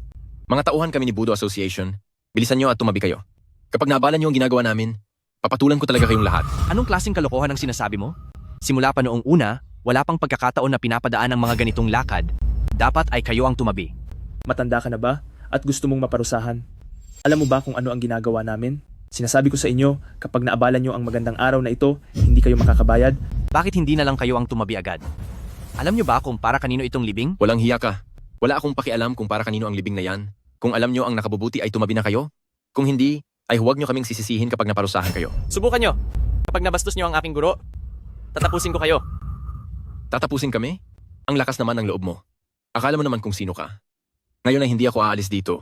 Mga tauhan kami ni Budo Association. Bilisan nyo at tumabi kayo. Kapag nabalan nyo ang ginagawa namin, papatulan ko talaga kayong lahat. Anong klaseng kalokohan ang sinasabi mo? Simula pa noong una, wala pang pagkakataon na pinapadaan ang mga ganitong lakad. Dapat ay kayo ang tumabi. Matanda ka na ba? At gusto mong maparusahan? Alam mo ba kung ano ang ginagawa namin? Sinasabi ko sa inyo, kapag naabalan nyo ang magandang araw na ito, hindi kayo makakabayad. Bakit hindi na lang kayo ang tumabi agad? Alam nyo ba kung para kanino itong libing? Walang hiya ka. Wala akong pakialam kung para kanino ang libing na yan. Kung alam nyo ang nakabubuti ay tumabi na kayo. Kung hindi, ay huwag nyo kaming sisisihin kapag naparusahan kayo. Subukan nyo. Kapag nabastos nyo ang aking guro, tatapusin ko kayo. Tatapusin kami? Ang lakas naman ng loob mo. Akala mo naman kung sino ka. Ngayon ay hindi ako aalis dito.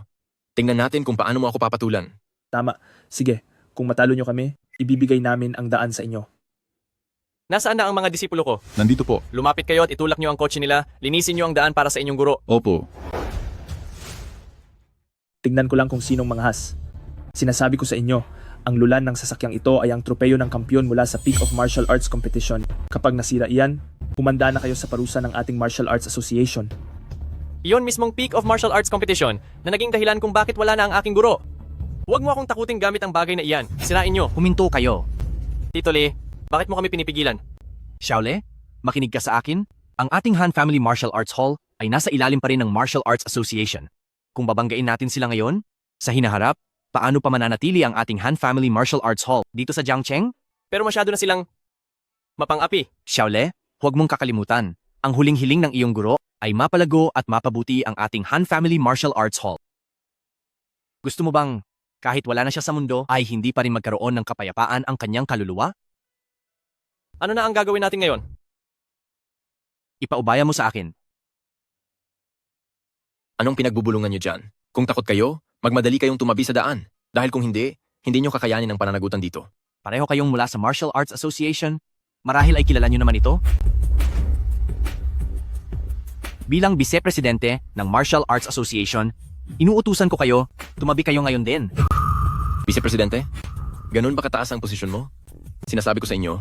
Tingnan natin kung paano mo ako papatulan. Tama. Sige, kung matalo nyo kami, ibibigay namin ang daan sa inyo. Nasaan na ang mga disipulo ko? Nandito po. Lumapit kayo at itulak nyo ang kotse nila. Linisin nyo ang daan para sa inyong guro. Opo. Tingnan ko lang kung sinong manghas. Sinasabi ko sa inyo, ang lulan ng sasakyang ito ay ang tropeyo ng kampiyon mula sa Peak of Martial Arts Competition. Kapag nasira iyan, humanda na kayo sa parusa ng ating Martial Arts Association. Iyon mismong Peak of Martial Arts Competition na naging dahilan kung bakit wala na ang aking guro. Huwag mo akong takuting gamit ang bagay na iyan. Sirain nyo. Huminto kayo. Tito Lee, bakit mo kami pinipigilan? Xiaole, makinig ka sa akin. Ang ating Han Family Martial Arts Hall ay nasa ilalim pa rin ng Martial Arts Association. Kung babanggain natin sila ngayon, sa hinaharap, paano pa mananatili ang ating Han Family Martial Arts Hall dito sa Jiangcheng? Pero masyado na silang mapang-api. Xiaole, huwag mong kakalimutan. Ang huling hiling ng iyong guro ay mapalago at mapabuti ang ating Han Family Martial Arts Hall. Gusto mo bang, kahit wala na siya sa mundo, ay hindi pa rin magkaroon ng kapayapaan ang kanyang kaluluwa? Ano na ang gagawin natin ngayon? Ipaubaya mo sa akin. Anong pinagbubulungan nyo dyan? Kung takot kayo, magmadali kayong tumabi sa daan. Dahil kung hindi nyo kakayanin ang pananagutan dito. Pareho kayong mula sa Martial Arts Association. Marahil ay kilala nyo naman ito? Bilang Vice-Presidente ng Martial Arts Association, Inuutusan ko kayo, tumabi kayo ngayon din. Vice Presidente, ganun ba kataas ang posisyon mo? Sinasabi ko sa inyo,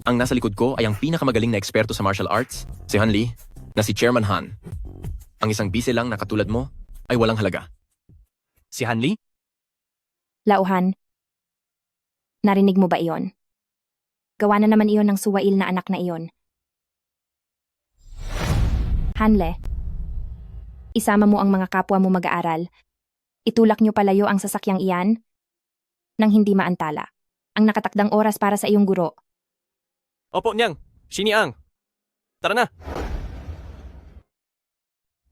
ang nasa likod ko ay ang pinakamagaling na eksperto sa martial arts, si Han Lee, na si Chairman Han. Ang isang bise lang na katulad mo ay walang halaga. Si Han Lee? Lauhan, narinig mo ba iyon? Gawa na naman iyon ng suwail na anak na iyon. Hanle, isama mo ang mga kapwa mo mag-aaral. Itulak niyo palayo ang sasakyang iyan nang hindi maantala. Ang nakatakdang oras para sa iyong guro. Opo, Nyang. Shiniang. Tara na.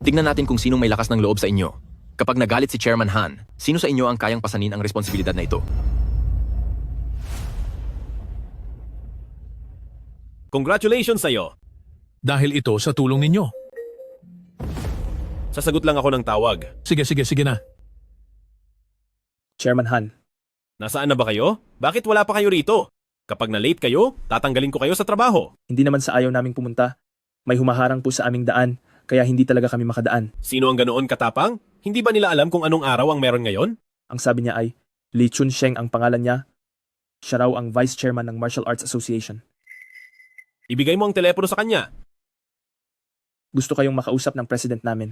Tignan natin kung sinong may lakas ng loob sa inyo. Kapag nagalit si Chairman Han, sino sa inyo ang kayang pasanin ang responsibilidad na ito? Congratulations sa'yo. Dahil ito sa tulong ninyo. Sasagot lang ako ng tawag. Sige na. Chairman Han, Nasaan na ba kayo? Bakit wala pa kayo rito? Kapag na-late kayo, tatanggalin ko kayo sa trabaho. hindi naman sa ayaw naming pumunta. May humaharang po sa aming daan, kaya hindi talaga kami makadaan. Sino ang ganoon katapang? Hindi ba nila alam kung anong araw ang meron ngayon? Ang sabi niya ay, Lee Chun Sheng ang pangalan niya. Siya raw ang Vice Chairman ng Martial Arts Association. Ibigay mo ang telepono sa kanya. Gusto kayong makausap ng president namin.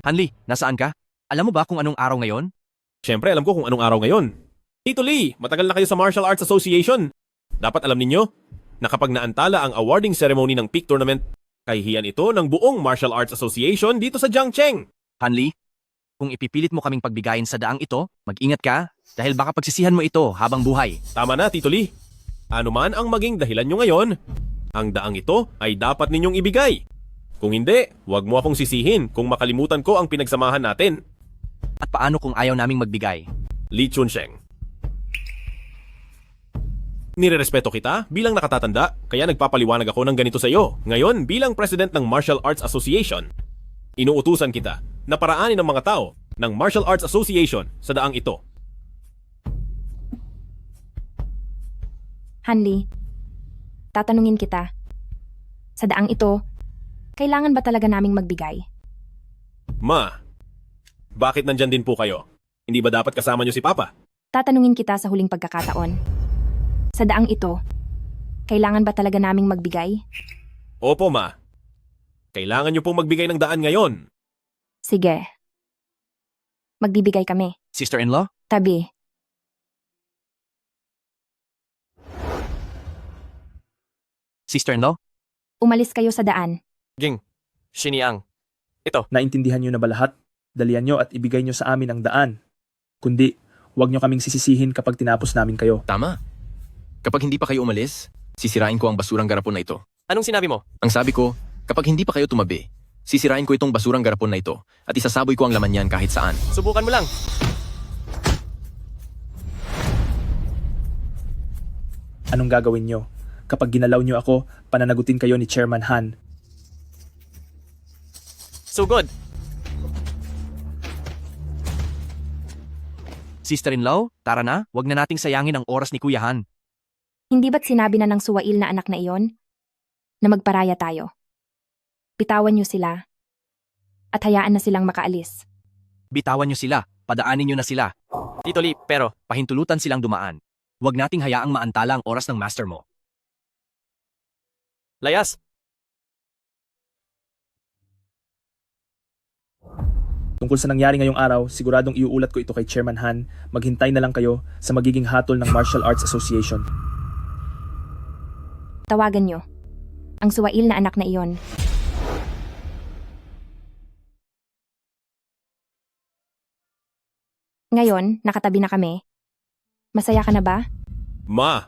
Hanli, nasaan ka? Alam mo ba kung anong araw ngayon? Siyempre, alam ko kung anong araw ngayon. Tito Lee, matagal na kayo sa Martial Arts Association. Dapat alam ninyo na kapag naantala ang awarding ceremony ng peak tournament, kahihiyan ito ng buong Martial Arts Association dito sa Jiangcheng. Hanli, kung ipipilit mo kaming pagbigayin sa daang ito, mag-ingat ka dahil baka pagsisihan mo ito habang buhay. Tama na, Tito Lee. Ano man ang maging dahilan nyo ngayon, ang daang ito ay dapat ninyong ibigay. Kung hindi, huwag mo akong sisihin kung makalimutan ko ang pinagsamahan natin. At paano kung ayaw naming magbigay? Lee Chun-sheng. Nirerespeto kita bilang nakatatanda, kaya nagpapaliwanag ako ng ganito sa iyo. Ngayon, bilang President ng Martial Arts Association, inuutusan kita na paraanin ng mga tao ng Martial Arts Association sa daang ito. Hanli, tatanungin kita. Sa daang ito, kailangan ba talaga naming magbigay? Ma, bakit nandyan din po kayo? Hindi ba dapat kasama niyo si Papa? Tatanungin kita sa huling pagkakataon. Sa daang ito, kailangan ba talaga naming magbigay? Opo, Ma. Kailangan niyo pong magbigay ng daan ngayon. Sige. Magbibigay kami. Sister-in-law? Tabi. Sister-in-law? Umalis kayo sa daan. Ging, Shiniang. Ito. Naintindihan niyo na ba lahat? Dalian niyo at ibigay niyo sa amin ang daan. Kundi, huwag niyo kaming sisisihin kapag tinapos namin kayo. Tama. Kapag hindi pa kayo umalis, sisirain ko ang basurang garapon na ito. Anong sinabi mo? Ang sabi ko, kapag hindi pa kayo tumabi, sisirain ko itong basurang garapon na ito at isasaboy ko ang laman niyan kahit saan. Subukan mo lang. Anong gagawin niyo? Kapag ginalaw niyo ako, pananagutin kayo ni Chairman Han. Sugod. Sister-in-law, tara na, wag na nating sayangin ang oras ni Kuya Han. Hindi ba't sinabi na ng suwail na anak na iyon? Na magparaya tayo. Bitawan niyo sila. At hayaan na silang makaalis. Bitawan niyo sila, padaanin niyo na sila. Tito Lee, pero Pahintulutan silang dumaan. Huwag nating hayaang maantala ang oras ng master mo. layas. Tungkol sa nangyari ngayong araw, siguradong iuulat ko ito kay Chairman Han. Maghintay na lang kayo sa magiging hatol ng Martial Arts Association. Tawagan niyo. Ang suwail na anak na iyon. Ngayon, nakatabi na kami. Masaya ka na ba? Ma,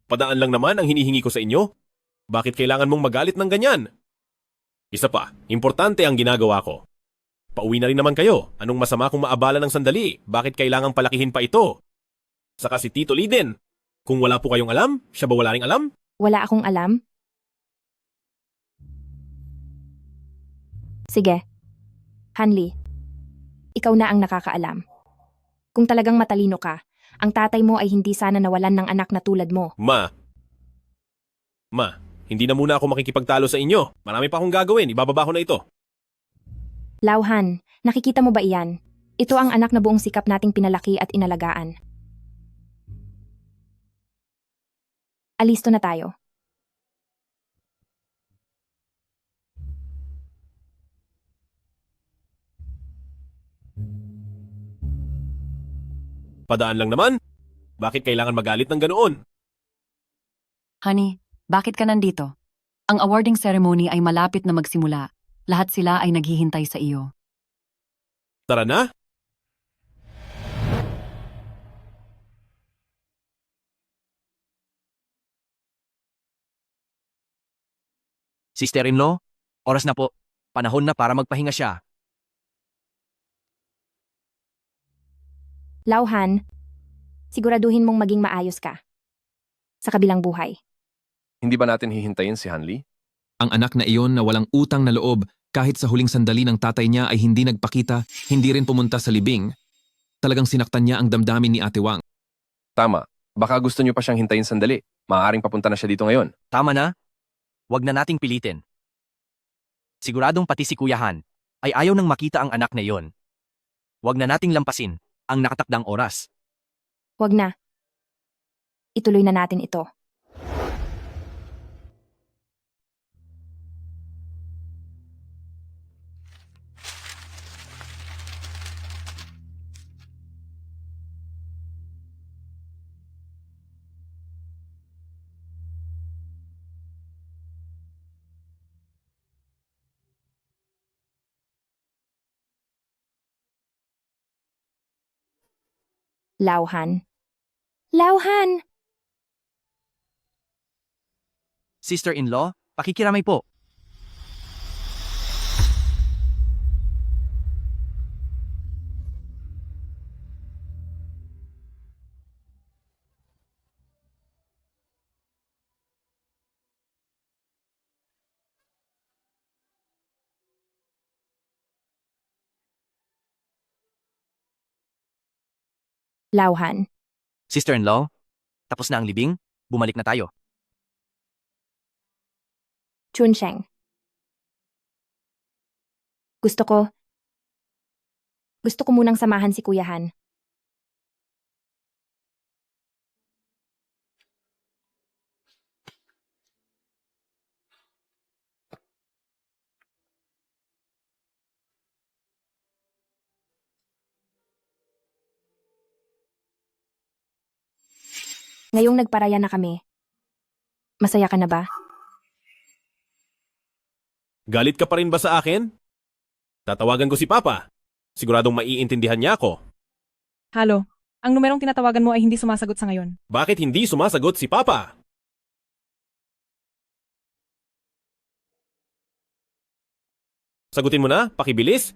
padaan lang naman ang hinihingi ko sa inyo. Bakit kailangan mong magalit ng ganyan? Isa pa, importante ang ginagawa ko. Pauwi na rin naman kayo. Anong masama kung maabala ng sandali? Bakit kailangang palakihin pa ito? Saka si Tito Lee din. Kung wala po kayong alam, siya ba wala ring alam? Wala akong alam. Sige. Hanli, ikaw na ang nakakaalam. Kung talagang matalino ka, ang tatay mo ay hindi sana nawalan ng anak na tulad mo. Ma, hindi na muna ako makikipagtalo sa inyo. Marami pa akong gagawin. Ibababa ko na ito. Lauhan, nakikita mo ba iyan? Ito ang anak na buong sikap nating pinalaki at inalagaan. Alisto na tayo. Padaan lang naman. Bakit kailangan magalit ng ganoon? Honey, bakit ka nandito? Ang awarding ceremony ay malapit na magsimula. Lahat sila ay naghihintay sa iyo. Tara na. Sister-in-law, oras na po. Panahon na para magpahinga siya. Lauhan, siguraduhin mong maging maayos ka. Sa kabilang buhay. Hindi ba natin hihintayin si Hanli? Ang anak na iyon na walang utang na loob kahit sa huling sandali ng tatay niya ay hindi nagpakita, hindi rin pumunta sa libing. Talagang sinaktan niya ang damdamin ni Ate Wang. Tama. Baka gusto niyo pa siyang hintayin sandali. Maaaring papunta na siya dito ngayon. Tama na. Huwag na nating pilitin. Siguradong pati si Kuya Han ay ayaw nang makita ang anak na iyon. Huwag na nating lampasin ang nakatakdang oras. Huwag na. Ituloy na natin ito. Lauhan. Lauhan! Sister-in-law, pakikiramay po. Lauhan. Sister-in-law, tapos na ang libing, bumalik na tayo. Chunsheng. Gusto ko munang samahan si Kuya Han. Ngayong nagparaya na kami. Masaya ka na ba? Galit ka pa rin ba sa akin? Tatawagan ko si Papa. Siguradong maiintindihan niya ako. Halo, ang numerong tinatawagan mo ay hindi sumasagot sa ngayon. Bakit hindi sumasagot si Papa? Sagutin mo na, pakibilis.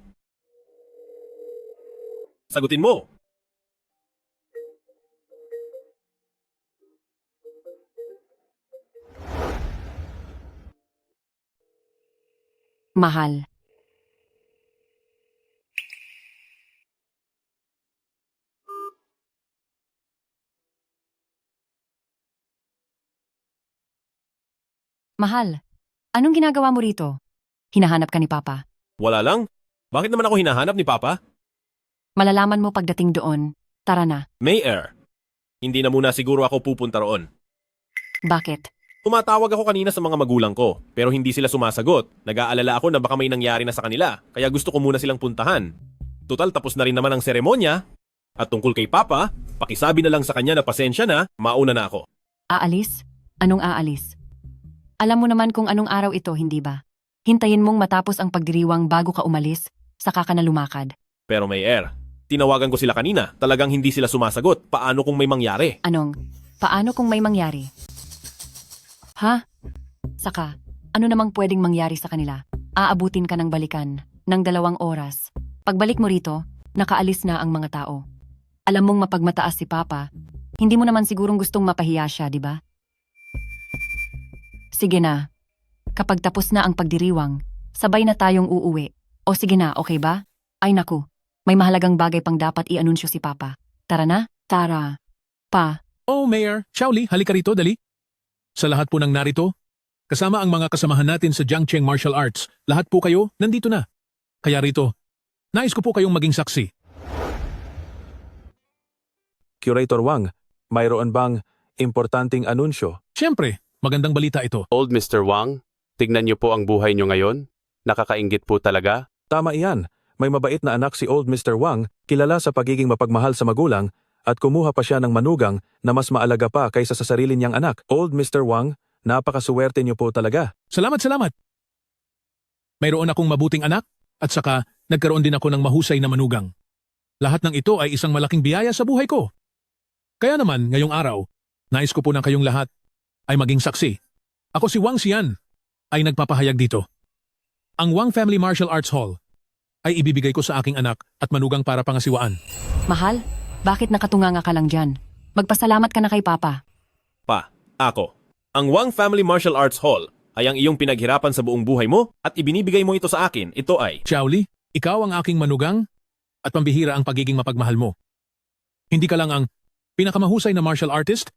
Sagutin mo. Mahal. Mahal, anong ginagawa mo rito? Hinahanap ka ni Papa. Wala lang. Bakit naman ako hinahanap ni Papa? Malalaman mo pagdating doon. Tara na. Mayor, hindi na muna siguro ako pupunta roon. Bakit? Tumatawag ako kanina sa mga magulang ko, pero hindi sila sumasagot. Nag-aalala ako na baka may nangyari na sa kanila, kaya gusto ko muna silang puntahan. Tutal, tapos na rin naman ang seremonya. At tungkol kay Papa, pakisabi na lang sa kanya na pasensya na, mauna na ako. Aalis? Anong aalis? Alam mo naman kung anong araw ito, hindi ba? Hintayin mong matapos ang pagdiriwang bago ka umalis, saka ka na lumakad. Pero Mayor, tinawagan ko sila kanina, talagang hindi sila sumasagot. Paano kung may mangyari? Paano kung may mangyari? Ha? Saka, ano namang pwedeng mangyari sa kanila? Aabutin ka ng balikan, ng 2 oras. Pagbalik mo rito, nakaalis na ang mga tao. Alam mong mapagmataas si Papa, hindi mo naman sigurong gustong mapahiya siya, di ba? Sige na. Kapag tapos na ang pagdiriwang, sabay na tayong uuwi. O sige na, okay ba? Ay naku, may mahalagang bagay pang dapat i-anunsyo si Papa. Tara na? Tara. Pa. Oh, Mayor, Shaoli, halika rito, dali. Sa lahat po ng narito, kasama ang mga kasamahan natin sa Jiangcheng Martial Arts, lahat po kayo nandito na. Kaya rito, nais ko po kayong maging saksi. Curator Wang, mayroon bang importanteng anunsyo? Siyempre, magandang balita ito. Old Mr. Wang, tignan niyo po ang buhay niyo ngayon. Nakakainggit po talaga. Tama iyan. May mabait na anak si Old Mr. Wang, kilala sa pagiging mapagmahal sa magulang, at kumuha pa siya ng manugang na mas maalaga pa kaysa sa sarili niyang anak. Old Mr. Wang, napakasuwerte niyo po talaga. Salamat, salamat. Mayroon akong mabuting anak at saka nagkaroon din ako ng mahusay na manugang. Lahat ng ito ay isang malaking biyaya sa buhay ko. Kaya naman, ngayong araw, nais ko po na kayong lahat ay maging saksi. Ako si Wang Xian ay nagpapahayag dito. Ang Wang Family Martial Arts Hall ay ibibigay ko sa aking anak at manugang para pangasiwaan. Mahal, bakit nakatunganga ka lang dyan? Magpasalamat ka na kay Papa. Pa, ako. Ang Wang Family Martial Arts Hall ay ang iyong pinaghirapan sa buong buhay mo at ibinibigay mo ito sa akin. Ito ay... Xiaoli, ikaw ang aking manugang at pambihira ang pagiging mapagmahal mo. Hindi ka lang ang pinakamahusay na martial artist,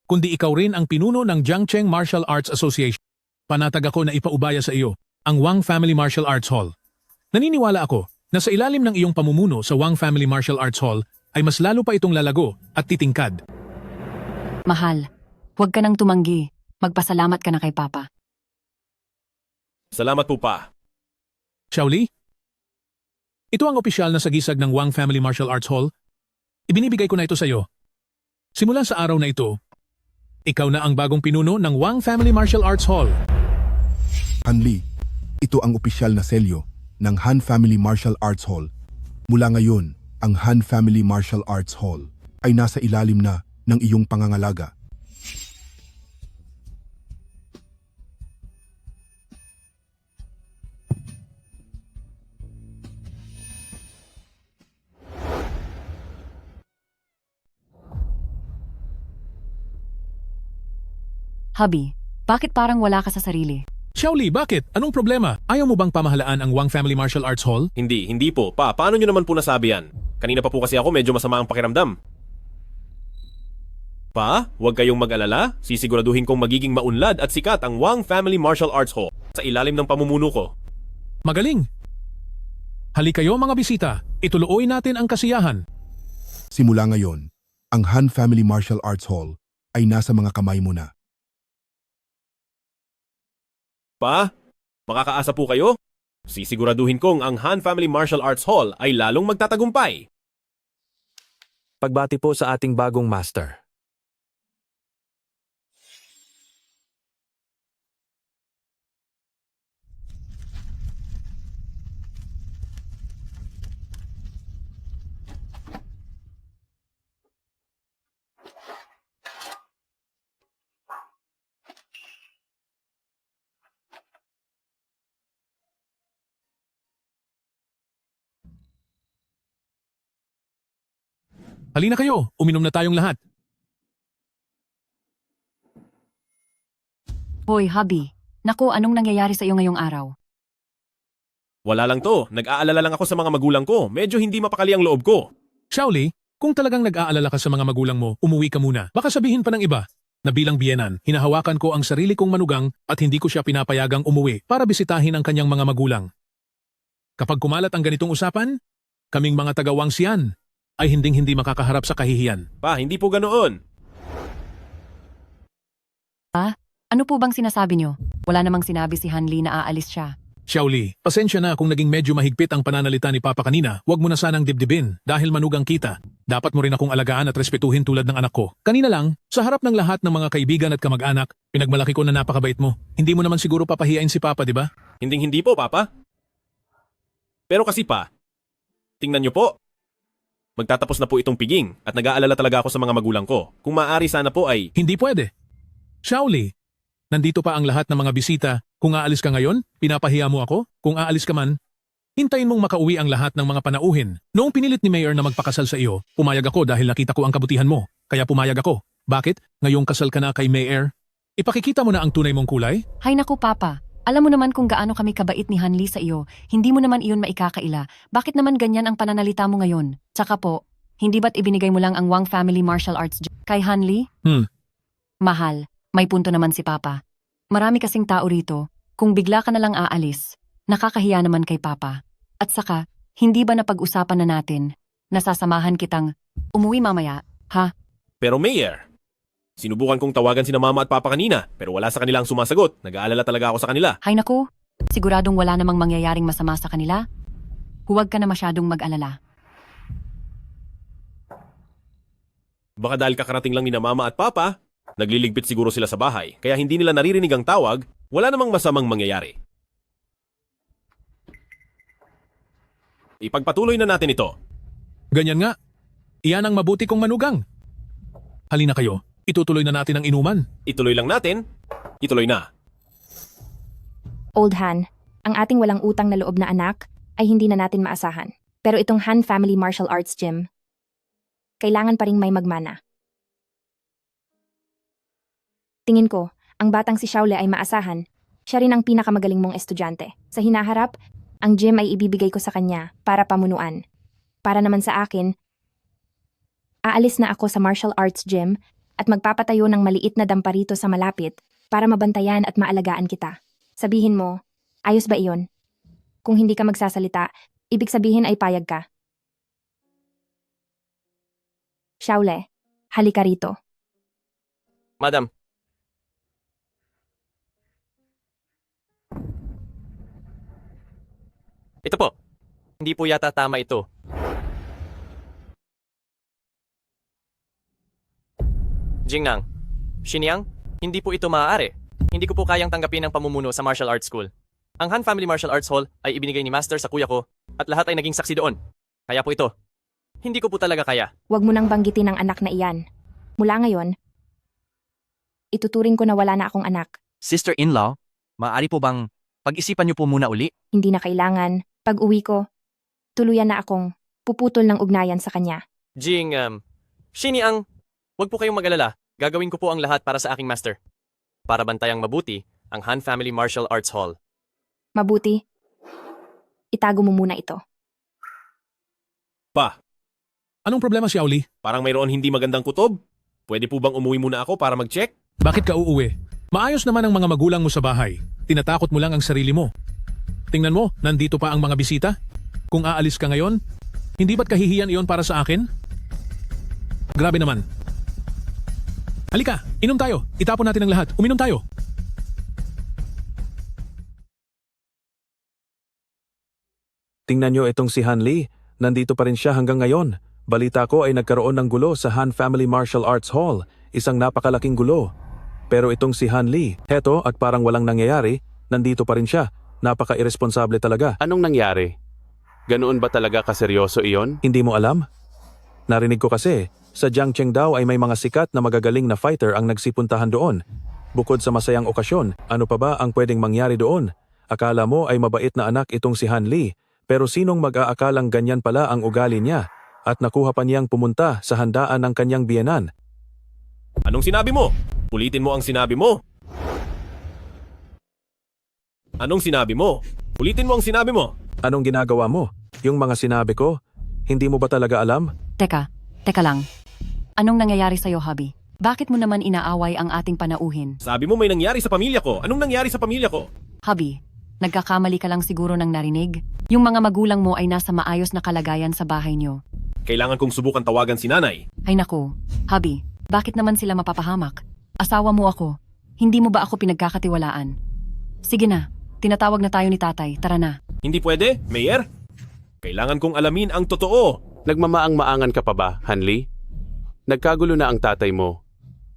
kundi ikaw rin ang pinuno ng Jiangcheng Martial Arts Association. Panatag ako na ipaubaya sa iyo ang Wang Family Martial Arts Hall. Naniniwala ako na sa ilalim ng iyong pamumuno sa Wang Family Martial Arts Hall ay mas lalo pa itong lalago at titingkad. Mahal, huwag ka nang tumanggi. Magpasalamat ka na kay Papa. Salamat po, Pa. Xiaoli, ito ang opisyal na sagisag ng Wang Family Martial Arts Hall. Ibinibigay ko na ito sa iyo. Simula sa araw na ito, ikaw na ang bagong pinuno ng Wang Family Martial Arts Hall. Hanli, ito ang opisyal na selyo ng Han Family Martial Arts Hall. Mula ngayon, ang Han Family Martial Arts Hall ay nasa ilalim na ng iyong pangangalaga. Hubby, bakit parang wala ka sa sarili? Xiaoli, bakit? Anong problema? Ayaw mo bang pamahalaan ang Wang Family Martial Arts Hall? Hindi po. Pa, paano nyo naman po nasabi yan? Kanina pa po kasi ako medyo masama ang pakiramdam. Pa, huwag kayong mag-alala. Sisiguraduhin kong magiging maunlad at sikat ang Wang Family Martial Arts Hall sa ilalim ng pamumuno ko. Magaling! Hali kayo mga bisita, ituloy natin ang kasiyahan. Simula ngayon, ang Han Family Martial Arts Hall ay nasa mga kamay mo na. Pa, makakaasa po kayo? Sisiguraduhin kong ang Han Family Martial Arts Hall ay lalong magtatagumpay. Pagbati po sa ating bagong master. Halina kayo, uminom na tayong lahat. Hoy, hubby. Naku, anong nangyayari sa iyo ngayong araw? Wala lang to, nag-aalala lang ako sa mga magulang ko. Medyo hindi mapakali ang loob ko. Xiaoli, kung talagang nag-aalala ka sa mga magulang mo, umuwi ka muna. Baka sabihin pa ng iba na bilang biyenan, hinahawakan ko ang sarili kong manugang at hindi ko siya pinapayagang umuwi para bisitahin ang kanyang mga magulang. Kapag kumalat ang ganitong usapan, kaming mga taga Wang Xian ay hinding-hindi makakaharap sa kahihiyan. Pa, hindi po ganoon. Ano po bang sinasabi niyo? Wala namang sinabi si Hanli na aalis siya. Xiaoli, pasensya na kung naging medyo mahigpit ang pananalita ni Papa kanina. Huwag mo na sanang dibdibin dahil manugang kita. Dapat mo rin akong alagaan at respetuhin tulad ng anak ko. Kanina lang, sa harap ng lahat ng mga kaibigan at kamag-anak, pinagmalaki ko na napakabait mo. Hindi mo naman siguro papahiyain si Papa, di ba? Hinding-hindi po, Papa. Pero kasi pa, tingnan niyo po. Magtatapos na po itong piging at nag-aalala talaga ako sa mga magulang ko. Kung maaari sana po ay... Hindi pwede. Xiaoli, nandito pa ang lahat ng mga bisita. Kung aalis ka ngayon, pinapahiya mo ako. Kung aalis ka man, hintayin mong makauwi ang lahat ng mga panauhin. Noong pinilit ni Mayor na magpakasal sa iyo, pumayag ako dahil nakita ko ang kabutihan mo. Kaya pumayag ako. Bakit? Ngayong kasal ka na kay Mayor? Ipakikita mo na ang tunay mong kulay? Hay naku, Papa. Alam mo naman kung gaano kami kabait ni Hanli sa iyo. Hindi mo naman iyon maikakaila. Bakit naman ganyan ang pananalita mo ngayon? Tsaka po, hindi ba't ibinigay mo lang ang Wang Family Martial Arts kay Hanli? Mahal, may punto naman si Papa. Marami kasing tao rito. Kung bigla ka na lang aalis, nakakahiya naman kay Papa. At saka, hindi ba napag-usapan na natin na sasamahan kitang umuwi mamaya, ha? Pero Mayor, sinubukan kong tawagan sina Mama at Papa kanina pero wala sa kanila ang sumasagot. Nag-aalala talaga ako sa kanila. Hay naku, siguradong wala namang mangyayaring masama sa kanila. Huwag ka na masyadong mag-alala. Baka dahil kakarating lang ni na Mama at Papa, nagliligpit siguro sila sa bahay kaya hindi nila naririnig ang tawag, wala namang masamang mangyayari. Ipagpatuloy na natin ito. Ganyan nga. Iyan ang mabuti kong manugang. Halina kayo, itutuloy na natin ang inuman. Ituloy lang natin. Ituloy na. Old Han, ang ating walang utang na loob na anak ay hindi na natin maasahan. Pero itong Han Family Martial Arts Gym, kailangan pa ring may magmana. Tingin ko, ang batang si Xiaole ay maasahan. Siya rin ang pinakamagaling mong estudyante. Sa hinaharap, ang gym ay ibibigay ko sa kanya para pamunuan. Para naman sa akin, aalis na ako sa martial arts gym at magpapatayo ng maliit na damparito sa malapit para mabantayan at maalagaan kita. Sabihin mo, ayos ba iyon? Kung hindi ka magsasalita, ibig sabihin ay payag ka. Xiaole, halika rito. Madam, ito po. Hindi po yata tama ito. Jingnang, Xiniang, hindi po ito maaari. Hindi ko po kayang tanggapin ang pamumuno sa martial arts school. Ang Han Family Martial Arts Hall ay ibinigay ni Master sa kuya ko at lahat ay naging saksi doon. Kaya po ito. Hindi ko po talaga kaya. Huwag mo nang banggitin ang anak na iyan. Mula ngayon, ituturing ko na wala na akong anak. Sister-in-law, maaari po bang pag-isipan niyo po muna uli? Hindi na kailangan. Pag uwi ko, tuluyan na akong puputol ng ugnayan sa kanya. Xiniang, wag po kayong mag-alala. Gagawin ko po ang lahat para sa aking master. Para bantayang mabuti ang Han Family Martial Arts Hall. Mabuti. Itago mo muna ito. Pa, Anong problema, Xiaoli? parang mayroon hindi magandang kutob. Pwede po bang umuwi muna ako para mag-check? Bakit ka uuwi? Maayos naman ang mga magulang mo sa bahay. Tinatakot mo lang ang sarili mo. Tingnan mo, nandito pa ang mga bisita. Kung aalis ka ngayon, hindi ba't kahihiyan iyon para sa akin? Grabe naman. Halika, inom tayo. Itapon natin ang lahat. Uminom tayo. Tingnan nyo itong si Han Lee. Nandito pa rin siya hanggang ngayon. Balita ko ay nagkaroon ng gulo sa Han Family Martial Arts Hall. Isang napakalaking gulo. Pero itong si Han Lee, heto at parang walang nangyayari, nandito pa rin siya. Napaka-irresponsable talaga. Anong nangyari? Ganoon ba talaga kaseryoso iyon? Hindi mo alam? Narinig ko kasi, sa Jiangcheng daw ay may mga sikat na magagaling na fighter ang nagsipuntahan doon. Bukod sa masayang okasyon, ano pa ba ang pwedeng mangyari doon? Akala mo ay mabait na anak itong si Han Lee, pero sinong mag-aakalang ganyan pala ang ugali niya at nakuha pa niyang pumunta sa handaan ng kanyang biyenan? Anong sinabi mo? Ulitin mo ang sinabi mo. Anong sinabi mo? Ulitin mo ang sinabi mo. Anong ginagawa mo? Yung mga sinabi ko, hindi mo ba talaga alam? Teka lang. Anong nangyayari sa'yo, Hubby? Bakit mo naman inaaway ang ating panauhin? Sabi mo may nangyari sa pamilya ko. Anong nangyari sa pamilya ko? Hubby, nagkakamali ka lang siguro ng narinig? Yung mga magulang mo ay nasa maayos na kalagayan sa bahay niyo. Kailangan kong subukan tawagan si nanay. Ay naku, Hubby, bakit naman sila mapapahamak? Asawa mo ako. Hindi mo ba ako pinagkakatiwalaan? Sige na, tinatawag na tayo ni tatay. Tara na. Hindi pwede, Mayor? Kailangan kong alamin ang totoo. Nagmamaang-maangan ka pa ba, Hanli? Nagkagulo na ang tatay mo.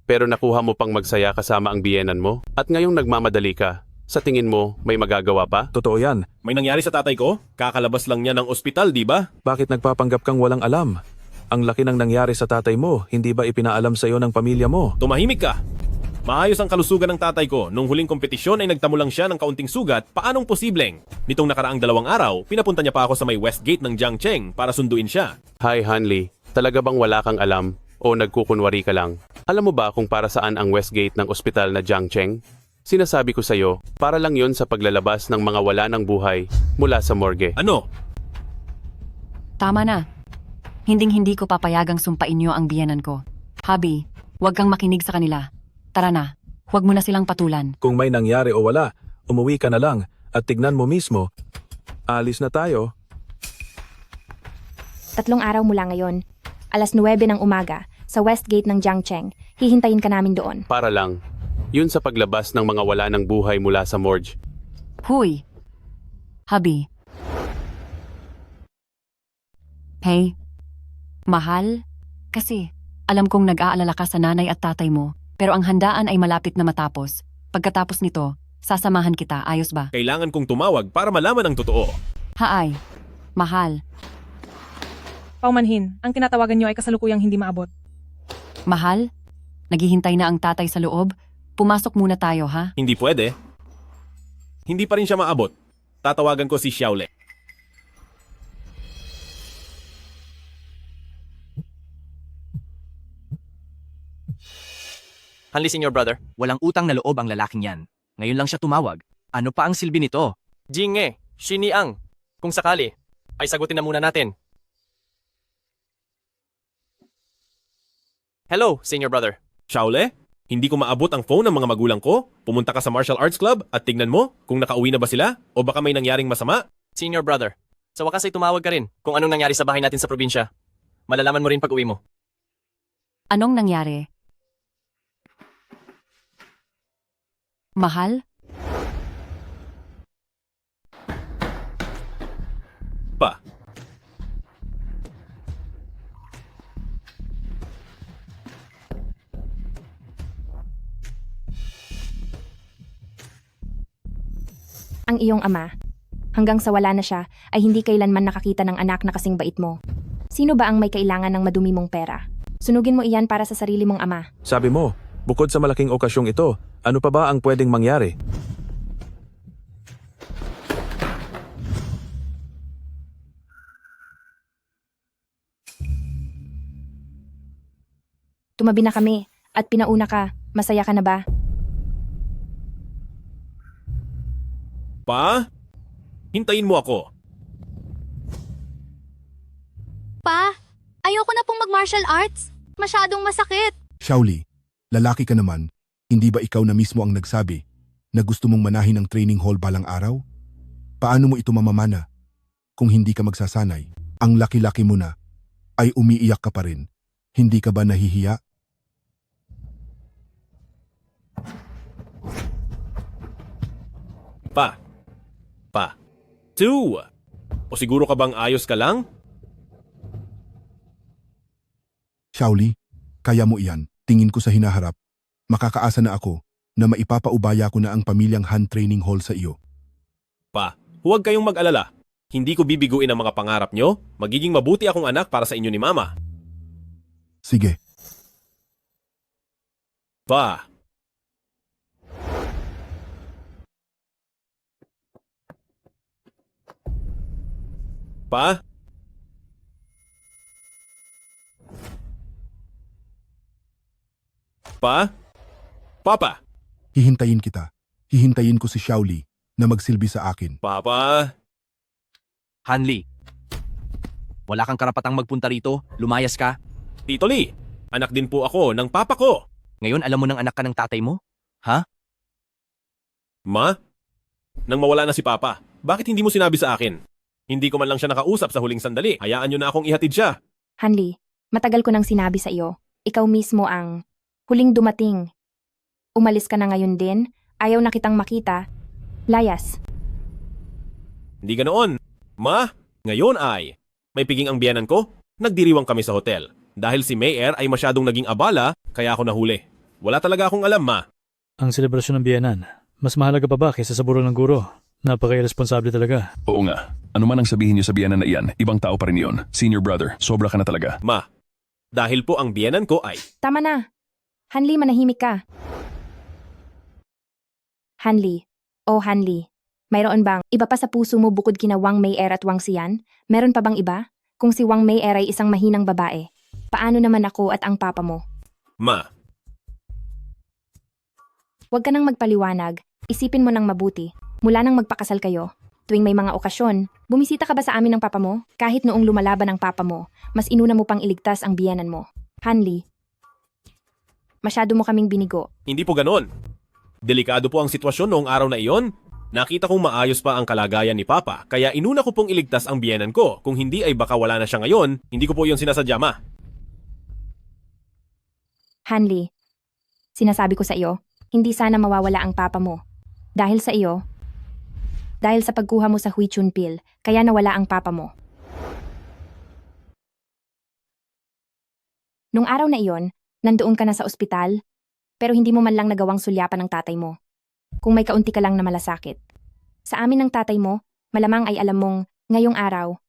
Pero nakuha mo pang magsaya kasama ang biyenan mo? At ngayong nagmamadali ka, sa tingin mo may magagawa pa? Totoo yan. May nangyari sa tatay ko? Kakalabas lang niya ng ospital, di ba? Bakit nagpapanggap kang walang alam? Ang laki ng nangyari sa tatay mo, hindi ba ipinaalam sa iyo ng pamilya mo? Tumahimik ka. Maayos ang kalusugan ng tatay ko. Nung huling kompetisyon ay nagtamo lang siya ng kaunting sugat. Paanong posibleng? Nitong nakaraang 2 araw, pinapunta niya pa ako sa may west gate ng Jiangcheng para sunduin siya. Hi Hanli, talaga bang wala kang alam o nagkukunwari ka lang? Alam mo ba kung para saan ang west gate ng ospital na Jiangcheng? Sinasabi ko sa'yo, para lang yon sa paglalabas ng mga wala ng buhay mula sa morgue. Ano? Tama na. Hinding-hindi ko papayagang sumpain niyo ang biyenan ko. Hubby, huwag kang makinig sa kanila. Tara na, huwag mo na silang patulan. Kung may nangyari o wala, umuwi ka na lang at tignan mo mismo. Alis na tayo. 3 araw mula ngayon. Alas 9 ng umaga, sa West Gate ng Jiangcheng. Hihintayin ka namin doon. Para lang. Yun sa paglabas ng mga wala ng buhay mula sa morgue. Huy! Habi. Hey, mahal? Kasi, alam kong nag-aalala ka sa nanay at tatay mo, pero ang handaan ay malapit na matapos. Pagkatapos nito, sasamahan kita, ayos ba? Kailangan kong tumawag para malaman ang totoo. Haay, mahal. Paumanhin, ang tinatawagan niyo ay kasalukuyang hindi maabot. Mahal? Naghihintay na ang tatay sa loob? Pumasok muna tayo, ha? Hindi pwede. Hindi pa rin siya maabot. Tatawagan ko si Xiaole. Hanli, senior brother. Walang utang na loob ang lalaking yan. Ngayon lang siya tumawag. Ano pa ang silbi nito? Jinge, Shiniang. Kung sakali, ay sagutin na muna natin. Hello, senior brother. Xiaole, hindi ko maabot ang phone ng mga magulang ko. Pumunta ka sa martial arts club at tignan mo kung nakauwi na ba sila o baka may nangyaring masama. Senior brother, sa wakas ay tumawag ka rin kung anong nangyari sa bahay natin sa probinsya. Malalaman mo rin pag uwi mo. Anong nangyari? Mahal? Pa. Ang iyong ama. Hanggang sa wala na siya, ay hindi kailanman nakakita ng anak na kasing bait mo. Sino ba ang may kailangan ng madumi mong pera? Sunugin mo iyan para sa sarili mong ama. Sabi mo, bukod sa malaking okasyong ito, ano pa ba ang pwedeng mangyari? Tumabi na kami at pinauna ka. Masaya ka na ba? Pa? Hintayin mo ako. Pa, ayoko na pong mag-martial arts. Masyadong masakit. Xiaoli, lalaki ka naman. Hindi ba ikaw na mismo ang nagsabi na gusto mong manahin ang training hall balang araw? Paano mo ito mamamana? Kung hindi ka magsasanay, ang laki-laki mo na, ay umiiyak ka pa rin. Hindi ka ba nahihiya? Pa. 2. O siguro ka bang ayos ka lang? Xiaoli, kaya mo iyan. Tingin ko sa hinaharap. Makakaasa na ako na maipapaubaya ko na ang pamilyang Han Training Hall sa iyo. Pa, huwag kayong mag-alala. Hindi ko bibiguin ang mga pangarap nyo. Magiging mabuti akong anak para sa inyo ni Mama. Sige. Pa. Pa? Pa? Papa? Hihintayin kita. Hihintayin ko si Xiaoli na magsilbi sa akin. Papa? Hanli, wala kang karapatang magpunta rito. Lumayas ka. Tito Lee, anak din po ako ng papa ko. Ngayon alam mo ng anak ka ng tatay mo? Ha? Ma? Nang mawala na si Papa, bakit hindi mo sinabi sa akin? Hindi ko man lang siya nakausap sa huling sandali. Hayaan niyo na akong ihatid siya. Hanli, matagal ko nang sinabi sa iyo. Ikaw mismo ang huling dumating. Umalis ka na ngayon din. Ayaw na kitang makita. Layas. Hindi ganoon. Ma, ngayon ay may piging ang biyanan ko. Nagdiriwang kami sa hotel. Dahil si Mayer ay masyadong naging abala, kaya ako nahuli. Wala talaga akong alam, Ma. Ang selebrasyon ng biyenan, mas mahalaga pa ba kaysa sa burol ng guro? Napaka-irresponsable talaga. Oo nga. Ano man ang sabihin niyo sa biyanan na iyan, ibang tao pa rin iyon. Senior brother, sobra ka na talaga. Ma, dahil po ang biyanan ko ay... Tama na. Hanli, manahimik ka. Hanli. Oh, Hanli. Mayroon bang iba pa sa puso mo bukod kina Wang Mayer at Wang Xian? Meron pa bang iba? Kung si Wang Mayer ay isang mahinang babae, paano naman ako at ang papa mo? Ma. Huwag ka nang magpaliwanag. Isipin mo nang mabuti. Mula nang magpakasal kayo, tuwing may mga okasyon, bumisita ka ba sa amin ng papa mo? Kahit noong lumalaban ang papa mo, mas inuna mo pang iligtas ang biyanan mo. Hanli, masyado mo kaming binigo. Hindi po ganon. Delikado po ang sitwasyon noong araw na iyon. Nakita kong maayos pa ang kalagayan ni Papa, kaya inuna ko pong iligtas ang biyenan ko. Kung hindi ay baka wala na siya ngayon, hindi ko po yon sinasadya, Ma. Hanley, sinasabi ko sa iyo, hindi sana mawawala ang papa mo. Dahil sa iyo, dahil sa pagkuha mo sa Huichun pill, kaya nawala ang papa mo. Nung araw na iyon, nandoon ka na sa ospital, pero hindi mo man lang nagawang sulyapan ng tatay mo. Kung may kaunti ka lang na malasakit. Sa amin ng tatay mo, malamang ay alam mong ngayong araw,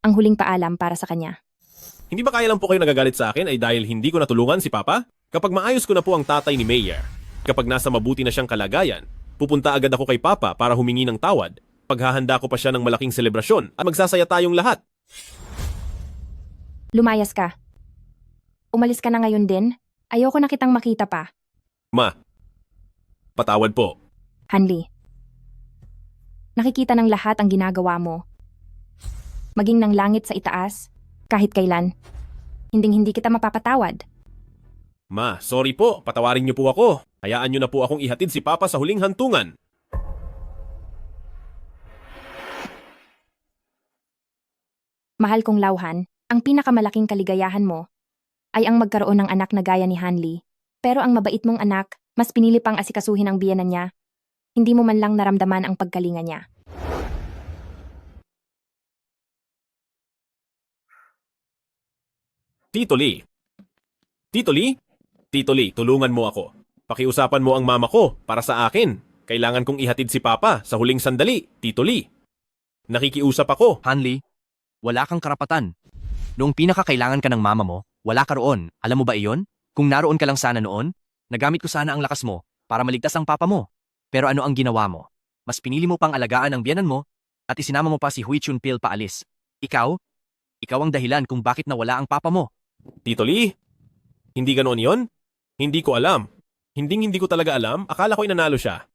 ang huling paalam para sa kanya. Hindi ba kaya lang po kayo nagagalit sa akin ay dahil hindi ko natulungan si Papa? Kapag maayos ko na po ang tatay ni Mayor, kapag nasa mabuti na siyang kalagayan, pupunta agad ako kay Papa para humingi ng tawad. Paghahanda ko pa siya ng malaking selebrasyon at magsasaya tayong lahat. Lumayas ka. Umalis ka na ngayon din? Ayoko na kitang makita pa. Ma, patawad po. Hanley, nakikita ng lahat ang ginagawa mo. Maging ng langit sa itaas, kahit kailan. Hinding-hindi kita mapapatawad. Ma, sorry po. Patawarin niyo po ako. Hayaan niyo na po akong ihatid si Papa sa huling hantungan. Mahal kong Lauhan, ang pinakamalaking kaligayahan mo ay ang magkaroon ng anak na gaya ni Hanley. Pero ang mabait mong anak, mas pinili pang asikasuhin ang biyenan niya. Hindi mo man lang naramdaman ang pagkalinga niya. Tito Lee. Tito Lee? Tito Lee, tulungan mo ako. Pakiusapan mo ang mama ko para sa akin. Kailangan kong ihatid si Papa sa huling sandali, Tito Lee. Nakikiusap ako. Hanley, wala kang karapatan. Noong pinakakailangan ka ng mama mo, wala ka roon. Alam mo ba iyon? Kung naroon ka lang sana noon, nagamit ko sana ang lakas mo para maligtas ang papa mo. Pero ano ang ginawa mo? Mas pinili mo pang alagaan ang biyanan mo at isinama mo pa si Hui Chun Pil paalis. Ikaw ang dahilan kung bakit nawala ang papa mo. Tito Lee, hindi ganoon yon? Hindi ko alam. Hindi ko talaga alam. Akala ko inanalo siya.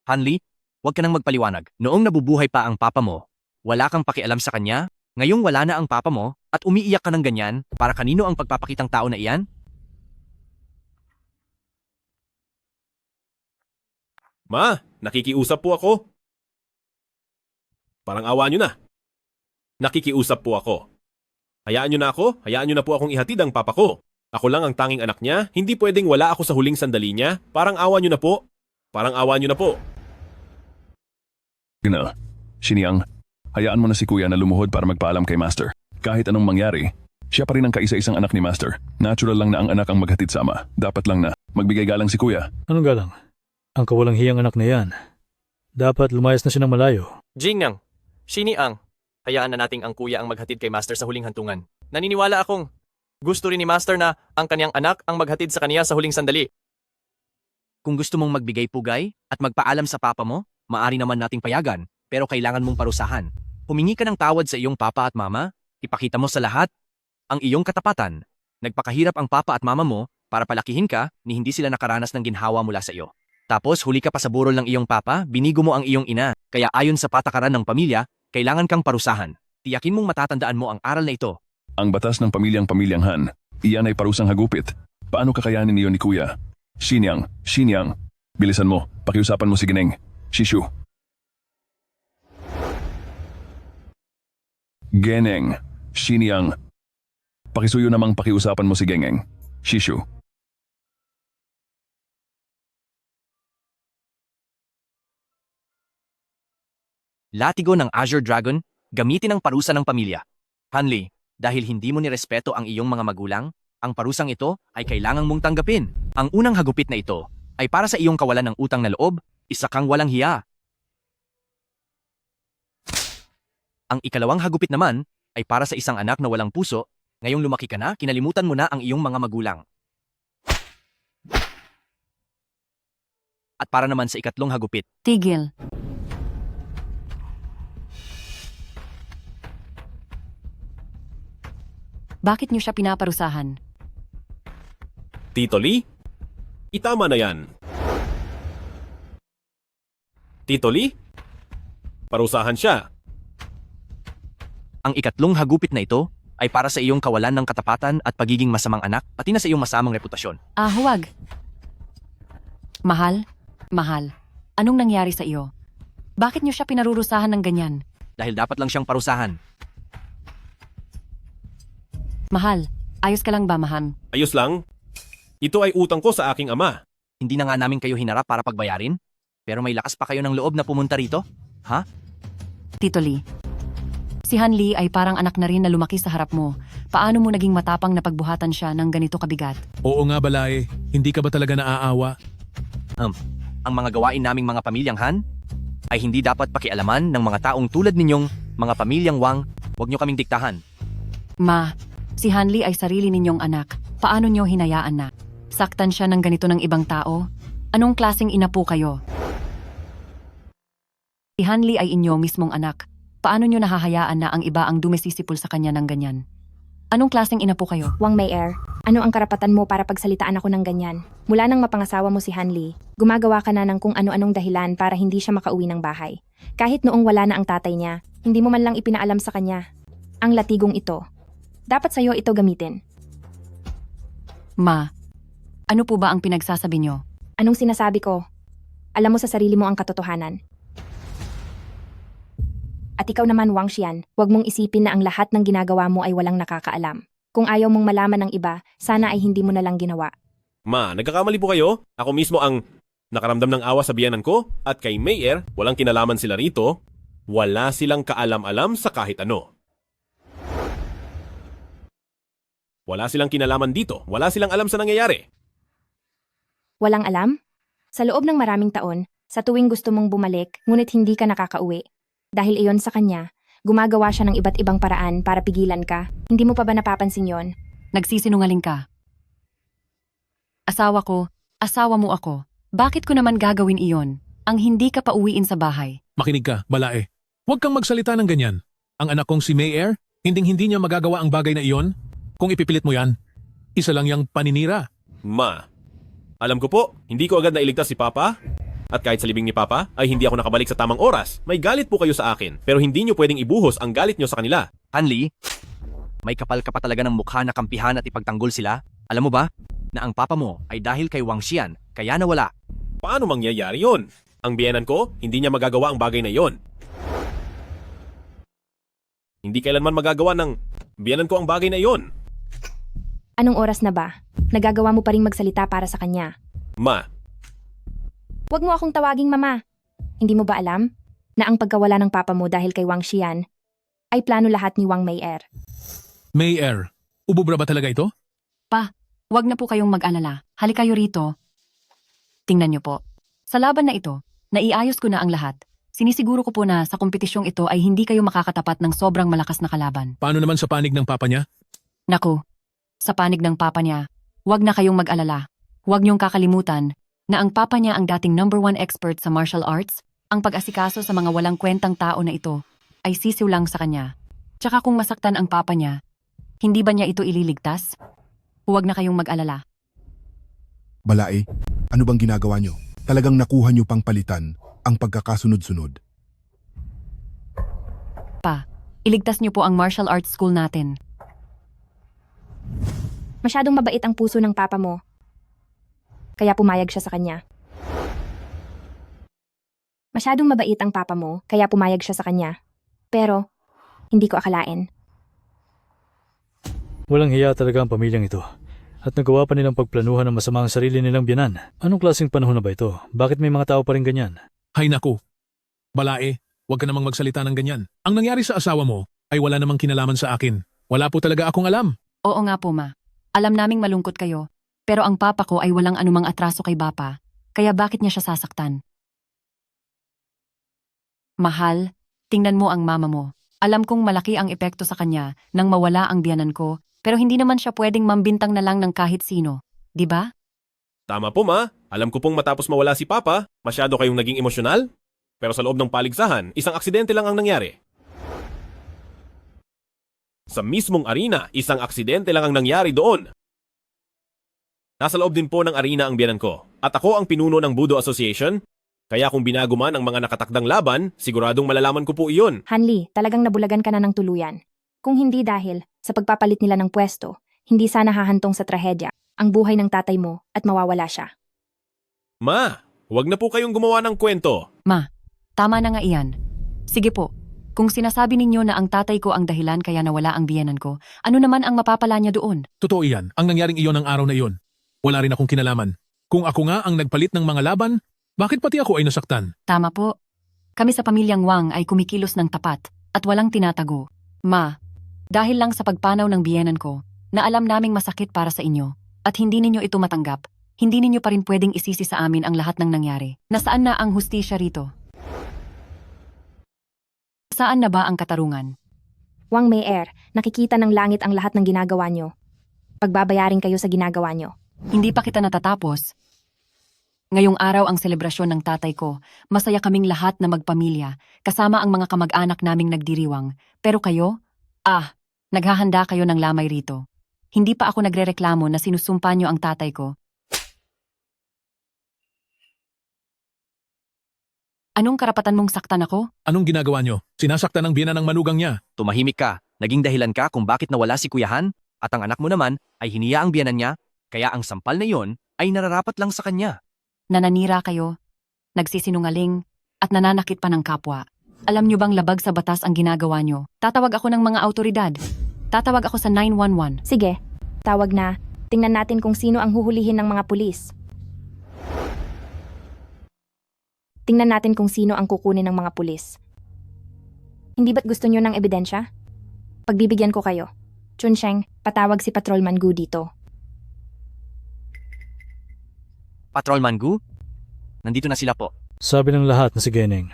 Hanley, huwag ka nang magpaliwanag. Noong nabubuhay pa ang papa mo, wala kang pakialam sa kanya. Ngayong wala na ang papa mo at umiiyak ka ng ganyan, para kanino ang pagpapakitang tao na iyan? Ma, nakikiusap po ako. Parang awa nyo na. Nakikiusap po ako. Hayaan nyo na ako, hayaan nyo na po akong ihatid ang papa ko. Ako lang ang tanging anak niya, hindi pwedeng wala ako sa huling sandali niya. Parang awa nyo na po. Parang awa nyo na po. Gina, Xiniang, hayaan mo na si Kuya na lumuhod para magpaalam kay Master. Kahit anong mangyari, siya pa rin ang kaisa-isang anak ni Master. Natural lang na ang anak ang maghatid sa ama. Dapat lang na magbigay galang si Kuya. Anong galang? Ang kawalang hiyang anak na yan. Dapat lumayas na siya ng malayo. Jingnang, Xiniang, hayaan na nating ang kuya ang maghatid kay Master sa huling hantungan. Naniniwala akong gusto rin ni Master na ang kanyang anak ang maghatid sa kaniya sa huling sandali. Kung gusto mong magbigay pugay at magpaalam sa papa mo, maari naman nating payagan, pero kailangan mong parusahan. Humingi ka ng tawad sa iyong papa at mama, ipakita mo sa lahat ang iyong katapatan. Nagpakahirap ang papa at mama mo para palakihin ka ni hindi sila nakaranas ng ginhawa mula sa iyo. Tapos huli ka pa sa burol ng iyong papa, binigo mo ang iyong ina. Kaya ayon sa patakaran ng pamilya, kailangan kang parusahan. Tiyakin mong matatandaan mo ang aral na ito. Ang batas ng pamilyang Han, iyan ay parusang hagupit. Paano kakayanin niyo ni Kuya? Xiniang, bilisan mo, pakiusapan mo si Gineng. Shishu. Geneng, Xiniang. Pakisuyo namang pakiusapan mo si Gengeng. Shishu. Latigo ng Azure Dragon, gamitin ang parusa ng pamilya. Hanley, dahil hindi mo nirespeto ang iyong mga magulang, ang parusang ito ay kailangang mong tanggapin. Ang unang hagupit na ito ay para sa iyong kawalan ng utang na loob, isa kang walang hiya. Ang ikalawang hagupit naman ay para sa isang anak na walang puso, ngayong lumaki ka na, kinalimutan mo na ang iyong mga magulang. At para naman sa ikatlong hagupit, Tigil. Bakit niyo siya pinaparusahan? Tito Lee? Itama na yan. Tito Lee? Parusahan siya. Ang ikatlong hagupit na ito ay para sa iyong kawalan ng katapatan at pagiging masamang anak, pati na sa iyong masamang reputasyon. Huwag. Mahal, Anong nangyari sa iyo? Bakit niyo siya pinarurusahan ng ganyan? Dahil dapat lang siyang parusahan. Mahal, ayos ka lang ba, Mahan? Ayos lang. Ito ay utang ko sa aking ama. Hindi na nga namin kayo hinarap para pagbayarin? Pero may lakas pa kayo ng loob na pumunta rito? Ha? Tito Lee, si Han Lee ay parang anak na rin na lumaki sa harap mo. Paano mo naging matapang na pagbuhatan siya ng ganito kabigat? Oo nga Balae, hindi ka ba talaga naaawa? Ang mga gawain naming mga pamilyang Han ay hindi dapat pakialaman ng mga taong tulad ninyong mga pamilyang Wang. Huwag nyo kaming diktahan. Ma, si Han Lee ay sarili ninyong anak. Paano niyo hinayaan na? Saktan siya ng ganito ng ibang tao? Anong klaseng ina po kayo? Si Han Lee ay inyo mismong anak. Paano niyo nahahayaan na ang iba ang dumesisipol sa kanya ng ganyan? Anong klaseng ina po kayo? Wang Mei-er, ano ang karapatan mo para pagsalitaan ako ng ganyan? Mula nang mapangasawa mo si Han Lee, gumagawa ka na ng kung ano-anong dahilan para hindi siya makauwi ng bahay. Kahit noong wala na ang tatay niya, hindi mo man lang ipinaalam sa kanya. Ang latigong ito. Dapat sa'yo ito gamitin. Ma, ano po ba ang pinagsasabi niyo? Anong sinasabi ko? Alam mo sa sarili mo ang katotohanan. At ikaw naman, Wang Xian, huwag mong isipin na ang lahat ng ginagawa mo ay walang nakakaalam. Kung ayaw mong malaman ng iba, sana ay hindi mo na lang ginawa. Ma, nagkakamali po kayo. Ako mismo ang nakaramdam ng awa sa biyanan ko at kay Mei-er, walang kinalaman sila rito. Wala silang kaalam-alam sa kahit ano. Wala silang kinalaman dito. Wala silang alam sa nangyayari. Walang alam? Sa loob ng maraming taon, sa tuwing gusto mong bumalik, ngunit hindi ka nakakauwi. Dahil iyon sa kanya, gumagawa siya ng iba't ibang paraan para pigilan ka. Hindi mo pa ba napapansin yon? Nagsisinungaling ka. Asawa ko, asawa mo ako. Bakit ko naman gagawin iyon? Ang hindi ka pa uwiin sa bahay. Makinig ka, Balae. Huwag kang magsalita ng ganyan. Ang anak kong si Mei-er, hindi niya magagawa ang bagay na iyon. Kung ipipilit mo yan, isa lang yang paninira. Ma, alam ko po, hindi ko agad nailigtas si Papa. At kahit sa libing ni Papa, ay hindi ako nakabalik sa tamang oras. May galit po kayo sa akin, pero hindi nyo pwedeng ibuhos ang galit nyo sa kanila. Han Lee, may kapal ka pa talaga ng mukha na kampihan at ipagtanggol sila. Alam mo ba, na ang papa mo ay dahil kay Wang Xian, kaya nawala. Paano mangyayari yon? Ang biyenan ko, hindi niya magagawa ang bagay na yon. Hindi kailanman magagawa ng biyenan ko ang bagay na yon. Anong oras na ba? Nagagawa mo pa ring magsalita para sa kanya. Ma, Huwag mo akong tawaging mama. Hindi mo ba alam na ang pagkawala ng papa mo dahil kay Wang Xian ay plano lahat ni Wang Mei-er? Mei-er, ububra ba talaga ito? Pa, wag na po kayong mag-alala. Halika kayo rito. Tingnan niyo po. Sa laban na ito, naiayos ko na ang lahat. Sinisiguro ko po na sa kompetisyong ito ay hindi kayo makakatapat ng sobrang malakas na kalaban. Paano naman sa panig ng papa niya? Naku, sa panig ng papa niya, wag na kayong mag-alala. Huwag niyong kakalimutan na ang papa niya ang dating #1 expert sa martial arts. Ang pag-asikaso sa mga walang kwentang tao na ito ay sisiw lang sa kanya. Tsaka kung masaktan ang papa niya, hindi ba niya ito ililigtas? Huwag na kayong mag-alala. Balae, ano bang ginagawa nyo? Talagang nakuha nyo pang palitan ang pagkakasunod-sunod. Pa, iligtas niyo po ang martial arts school natin. Masyadong mabait ang puso ng papa mo. Kaya pumayag siya sa kanya. Masyadong mabait ang papa mo, kaya pumayag siya sa kanya. Pero, hindi ko akalain. Walang hiya talaga ang pamilyang ito. At nagawa pa nilang pagplanuhan ng masama ang sarili nilang biyanan. Anong klaseng panahon na ba ito? Bakit may mga tao pa rin ganyan? Hay naku. Balae, huwag ka namang magsalita ng ganyan. Ang nangyari sa asawa mo ay wala namang kinalaman sa akin. Wala po talaga akong alam. Oo nga po, ma. Alam naming malungkot kayo. Pero ang papa ko ay walang anumang atraso kay Papa. Kaya bakit niya siya sasaktan? Mahal, tingnan mo ang mama mo. Alam kong malaki ang epekto sa kanya nang mawala ang biyanan ko, pero hindi naman siya pwedeng mambintang na lang ng kahit sino. Di ba? tama po ma. Alam ko pong matapos mawala si Papa, masyado kayong naging emosyonal. Pero sa loob ng paligsahan, isang aksidente lang ang nangyari. Sa mismong arena, isang aksidente lang ang nangyari doon. Nasa loob din po ng arena ang biyanan ko. At ako ang pinuno ng Budo Association. Kaya kung binago man ang mga nakatakdang laban, siguradong malalaman ko po iyon. Hanli, talagang nabulagan ka na ng tuluyan. Kung hindi dahil sa pagpapalit nila ng pwesto, hindi sana hahantong sa trahedya ang buhay ng tatay mo at mawawala siya. Ma, Huwag na po kayong gumawa ng kwento. Ma, tama na nga iyan. Sige po, kung sinasabi ninyo na ang tatay ko ang dahilan kaya nawala ang biyenan ko, ano naman ang mapapala niya doon? Totoo iyan, ang nangyaring iyon ng araw na iyon. Wala rin akong kinalaman. Kung ako nga ang nagpalit ng mga laban, bakit pati ako ay nasaktan? Tama po. Kami sa pamilyang Wang ay kumikilos ng tapat at walang tinatago. Ma, dahil lang sa pagpanaw ng biyenan ko, na alam naming masakit para sa inyo, at hindi ninyo ito matanggap, hindi ninyo pa rin pwedeng isisi sa amin ang lahat ng nangyari. Nasaan na ang hustisya rito? Saan na ba ang katarungan? Wang Mei-er, nakikita ng langit ang lahat ng ginagawa nyo. Pagbabayarin kayo sa ginagawa nyo. Hindi pa kita natatapos. Ngayong araw ang selebrasyon ng tatay ko. Masaya kaming lahat na magpamilya, kasama ang mga kamag-anak naming nagdiriwang. Pero kayo? Naghahanda kayo ng lamay rito. Hindi pa ako nagrereklamo na sinusumpa nyo ang tatay ko. Anong karapatan mong saktan ako? Anong ginagawa nyo? Sinasaktan ang biyenan ng manugang niya. Tumahimik ka. Naging dahilan ka kung bakit nawala si Kuyahan at ang anak mo naman ay hiniya ang biyenan niya, kaya ang sampal na iyon ay nararapat lang sa kanya. Nananira kayo, nagsisinungaling, at nananakit pa ng kapwa. Alam nyo bang labag sa batas ang ginagawa nyo? Tatawag ako ng mga autoridad. Tatawag ako sa 911. Sige, tawag na. Tingnan natin kung sino ang huhulihin ng mga pulis. Tingnan natin kung sino ang kukunin ng mga pulis. Hindi ba't gusto nyo ng ebidensya? Pagbibigyan ko kayo. Chunsheng, patawag si Patrolman Gu dito. Patrolman Gu? Nandito na sila po. Sabi ng lahat na si Geneng,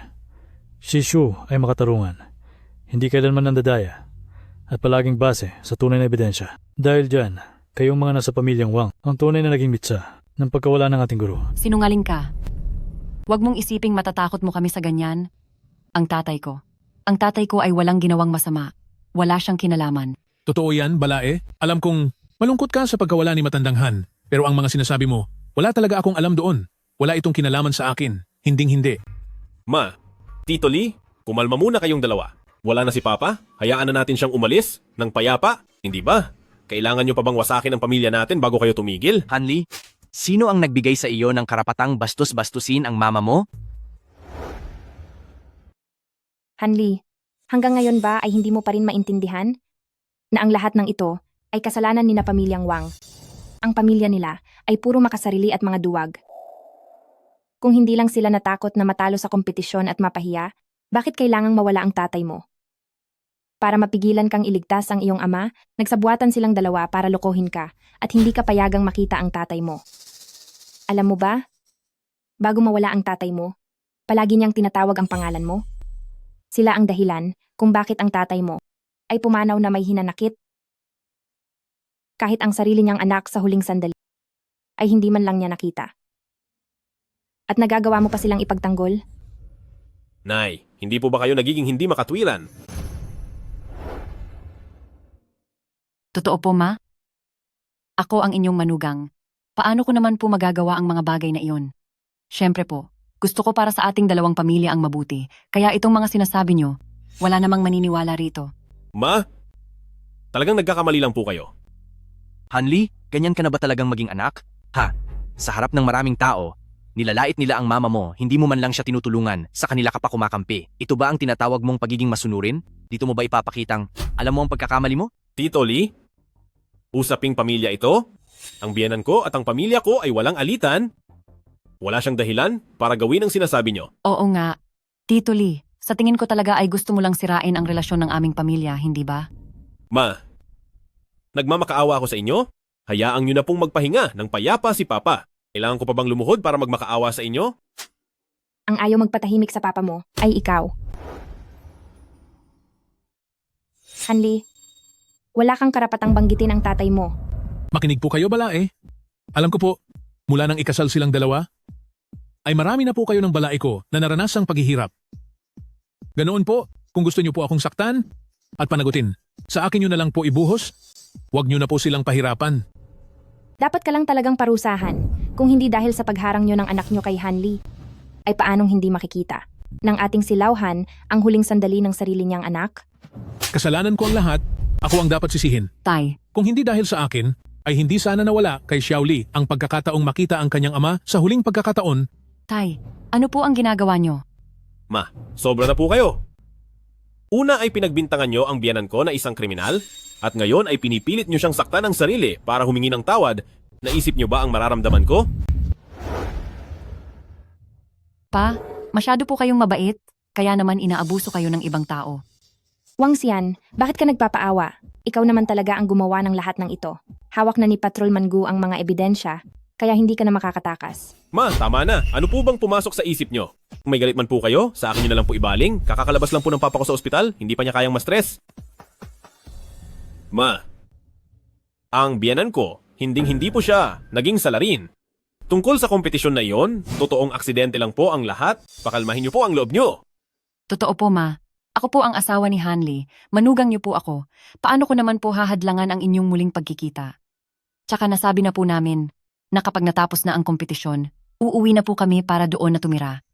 si Shu ay makatarungan. Hindi kailanman nandadaya at palaging base sa tunay na ebidensya. Dahil dyan, kayong mga nasa pamilyang Wang ang tunay na naging mitsa ng pagkawala ng ating guro. Sinungaling ka. Huwag mong isiping matatakot mo kami sa ganyan. Ang tatay ko. Ang tatay ko ay walang ginawang masama. Wala siyang kinalaman. Totoo yan, Balae. Alam kong malungkot ka sa pagkawala ni Matandang Han. Pero ang mga sinasabi mo, wala talaga akong alam doon. Wala itong kinalaman sa akin. Hinding-hindi. Ma, Tito Lee, kumalma muna kayong dalawa. Wala na si Papa? Hayaan na natin siyang umalis ng payapa? Hindi ba? Kailangan nyo pa bang wasakin ang pamilya natin bago kayo tumigil? Hanli, sino ang nagbigay sa iyo ng karapatang bastos-bastusin ang mama mo? Hanli, hanggang ngayon ba ay hindi mo pa rin maintindihan na ang lahat ng ito ay kasalanan ni na pamilyang Wang? Ang pamilya nila ay puro makasarili at mga duwag. Kung hindi lang sila natakot na matalo sa kompetisyon at mapahiya, bakit kailangang mawala ang tatay mo? Para mapigilan kang iligtas ang iyong ama, nagsabuatan silang dalawa para lokohin ka at hindi ka payagang makita ang tatay mo. Alam mo ba? Bago mawala ang tatay mo, palagi niyang tinatawag ang pangalan mo. Sila ang dahilan kung bakit ang tatay mo ay pumanaw na may hinanakit. Kahit ang sarili niyang anak sa huling sandali ay hindi man lang niya nakita. At nagagawa mo pa silang ipagtanggol? Nay, hindi po ba kayo nagiging hindi makatwiran? Totoo po, Ma? Ako ang inyong manugang. Paano ko naman po magagawa ang mga bagay na iyon? Siyempre po, gusto ko para sa ating dalawang pamilya ang mabuti. Kaya itong mga sinasabi nyo, wala namang maniniwala rito. Ma, talagang nagkakamali lang po kayo. Hanli, ganyan ka na ba talagang maging anak? Ha? Sa harap ng maraming tao, nilalait nila ang mama mo, hindi mo man lang siya tinutulungan, sa kanila ka pa kumakampi. Ito ba ang tinatawag mong pagiging masunurin? Dito mo ba ipapakitang, alam mo ang pagkakamali mo? Tito Lee, usaping pamilya ito? Ang biyenan ko at ang pamilya ko ay walang alitan. Wala siyang dahilan para gawin ang sinasabi nyo. Oo nga. Tito Lee, sa tingin ko talaga ay gusto mo lang sirain ang relasyon ng aming pamilya, hindi ba? Ma, nagmamakaawa ako sa inyo? Hayaan nyo na pong magpahinga ng payapa si Papa. Kailangan ko pa bang lumuhod para magmakaawa sa inyo? Ang ayaw magpatahimik sa papa mo ay ikaw. Hanli, wala kang karapatang banggitin ang tatay mo. Makinig po kayo, Balae. Alam ko po, mula nang ikasal silang dalawa, ay marami na po kayo ng balae ko na naranasang paghihirap. Ganoon po, kung gusto niyo po akong saktan at panagutin, sa akin nyo na lang po ibuhos, huwag nyo na po silang pahirapan. Dapat ka lang talagang parusahan, kung hindi dahil sa pagharang nyo ng anak nyo kay Hanli, ay paanong hindi makikita ng ating silawhan ang huling sandali ng sarili niyang anak? Kasalanan ko ang lahat, ako ang dapat sisihin. Tay. Kung hindi dahil sa akin, ay hindi sana nawala kay Xiaoli ang pagkakataong makita ang kanyang ama sa huling pagkakataon Tay, ano po ang ginagawa nyo? Ma, sobra na po kayo. Una ay pinagbintangan nyo ang biyanan ko na isang kriminal, at ngayon ay pinipilit nyo siyang saktan ng sarili para humingi ng tawad. Naisip nyo ba ang mararamdaman ko? Pa, masyado po kayong mabait, kaya naman inaabuso kayo ng ibang tao. Wang Xian, bakit ka nagpapaawa? Ikaw naman talaga ang gumawa ng lahat ng ito. Hawak na ni Patrolman Gu ang mga ebidensya, kaya hindi ka na makakatakas. Ma, tama na. Ano po bang pumasok sa isip nyo? Kung may galit man po kayo, sa akin nyo na lang po ibaling. Kakakalabas lang po ng papa ko sa ospital, hindi pa niya kayang ma-stress. Ma, ang biyanan ko, hinding-hindi po siya naging salarin. Tungkol sa kompetisyon na iyon, totoong aksidente lang po ang lahat. Pakalmahin niyo po ang loob niyo. Totoo po, Ma. Ako po ang asawa ni Hanley. Manugang niyo po ako. Paano ko naman po hahadlangan ang inyong muling pagkikita? Tsaka nasabi na po namin na kapag natapos na ang kompetisyon, uuwi na po kami para doon na tumira.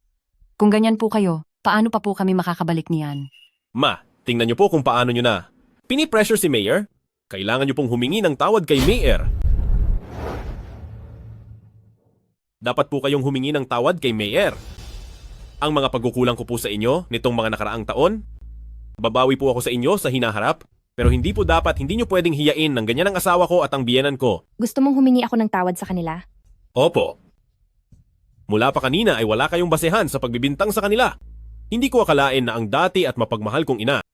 Kung ganyan po kayo, paano pa po kami makakabalik niyan? Ma, tingnan niyo po kung paano niyo na. Pinipressure si Mayor? Kailangan niyo pong humingi ng tawad kay Mayor. Dapat po kayong humingi ng tawad kay Mayor. Ang mga pagkukulang ko po sa inyo nitong mga nakaraang taon, babawi po ako sa inyo sa hinaharap, pero hindi po dapat, hindi niyo pwedeng hiyain ng ganyan ang asawa ko at ang biyenan ko. Gusto mong humingi ako ng tawad sa kanila? Opo. Mula pa kanina ay wala kayong basehan sa pagbibintang sa kanila. Hindi ko akalain na ang dati at mapagmahal kong ina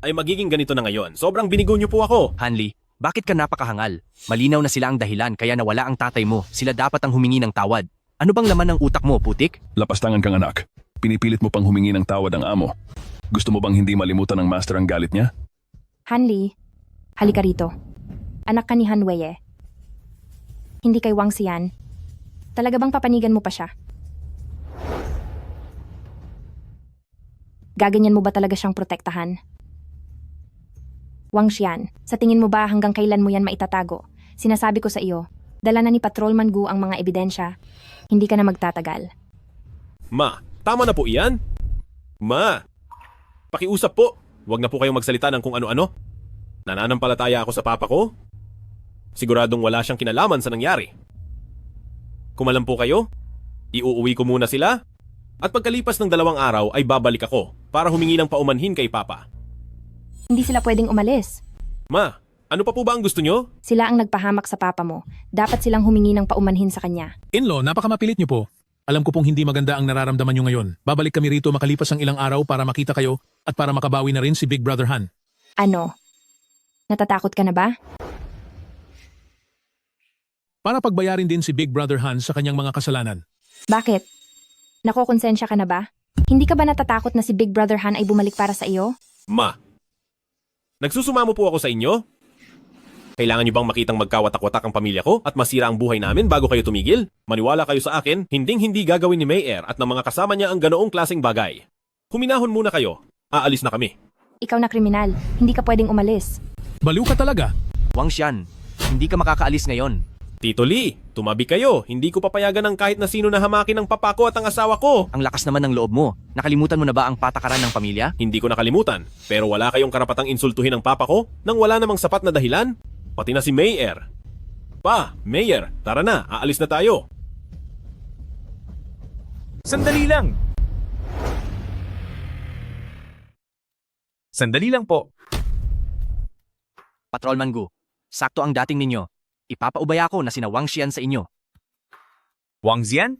ay magiging ganito na ngayon. Sobrang binigo niyo po ako. Hanley, bakit ka napakahangal? Malinaw na sila ang dahilan kaya nawala ang tatay mo. Sila dapat ang humingi ng tawad. Ano bang laman ng utak mo, putik? Lapastangan kang anak. Pinipilit mo pang humingi ng tawad ang amo. Gusto mo bang hindi malimutan ng master ang galit niya? Hanley, halika rito. Anak ka ni Han Wei. Hindi kay Wang Xian. Talaga bang papanigan mo pa siya? Gaganyan mo ba talaga siyang protektahan? Wang Xian, sa tingin mo ba hanggang kailan mo yan maitatago? Sinasabi ko sa iyo, dala na ni Patrolman Gu ang mga ebidensya. Hindi ka na magtatagal. Ma, tama na po iyan. Ma, pakiusap po. Huwag na po kayong magsalita ng kung ano-ano. Nananampalataya ako sa papa ko. Siguradong wala siyang kinalaman sa nangyari. Kumalam po kayo, iuuwi ko muna sila. At pagkalipas ng 2 araw ay babalik ako para humingi ng paumanhin kay papa. Hindi sila pwedeng umalis. Ma, ano pa po ba ang gusto nyo? Sila ang nagpahamak sa papa mo. Dapat silang humingi ng paumanhin sa kanya. In-law, napakamapilit niyo po. Alam ko pong hindi maganda ang nararamdaman niyo ngayon. Babalik kami rito makalipas ang ilang araw para makita kayo at para makabawi na rin si Big Brother Han. Ano? Natatakot ka na ba? Para pagbayarin din si Big Brother Han sa kanyang mga kasalanan. Bakit? Nakokonsensya ka na ba? Hindi ka ba natatakot na si Big Brother Han ay bumalik para sa iyo? Ma, nagsusumamo po ako sa inyo? Kailangan niyo bang makitang magkawatak-watak ang pamilya ko at masira ang buhay namin bago kayo tumigil? Maniwala kayo sa akin, hinding-hindi gagawin ni Mayor at ng mga kasama niya ang ganoong klaseng bagay. Huminahon muna kayo. Aalis na kami. Ikaw na kriminal. Hindi ka pwedeng umalis. Baliw ka talaga. Wang Xian, hindi ka makakaalis ngayon. Tito Lee, tumabi kayo. Hindi ko papayagan ng kahit na sino na hamakin ng papa ko at ang asawa ko. Ang lakas naman ng loob mo. Nakalimutan mo na ba ang patakaran ng pamilya? Hindi ko nakalimutan. Pero wala kayong karapatang insultuhin ang papa ko nang wala namang sapat na dahilan. Pati na si Mayor. Pa, Mayor, tara na. Aalis na tayo. Sandali lang! Sandali lang po. Patrolman Gu, sakto ang dating ninyo. Ipapaubaya ko na sina Wang Xian sa inyo. Wang Xian?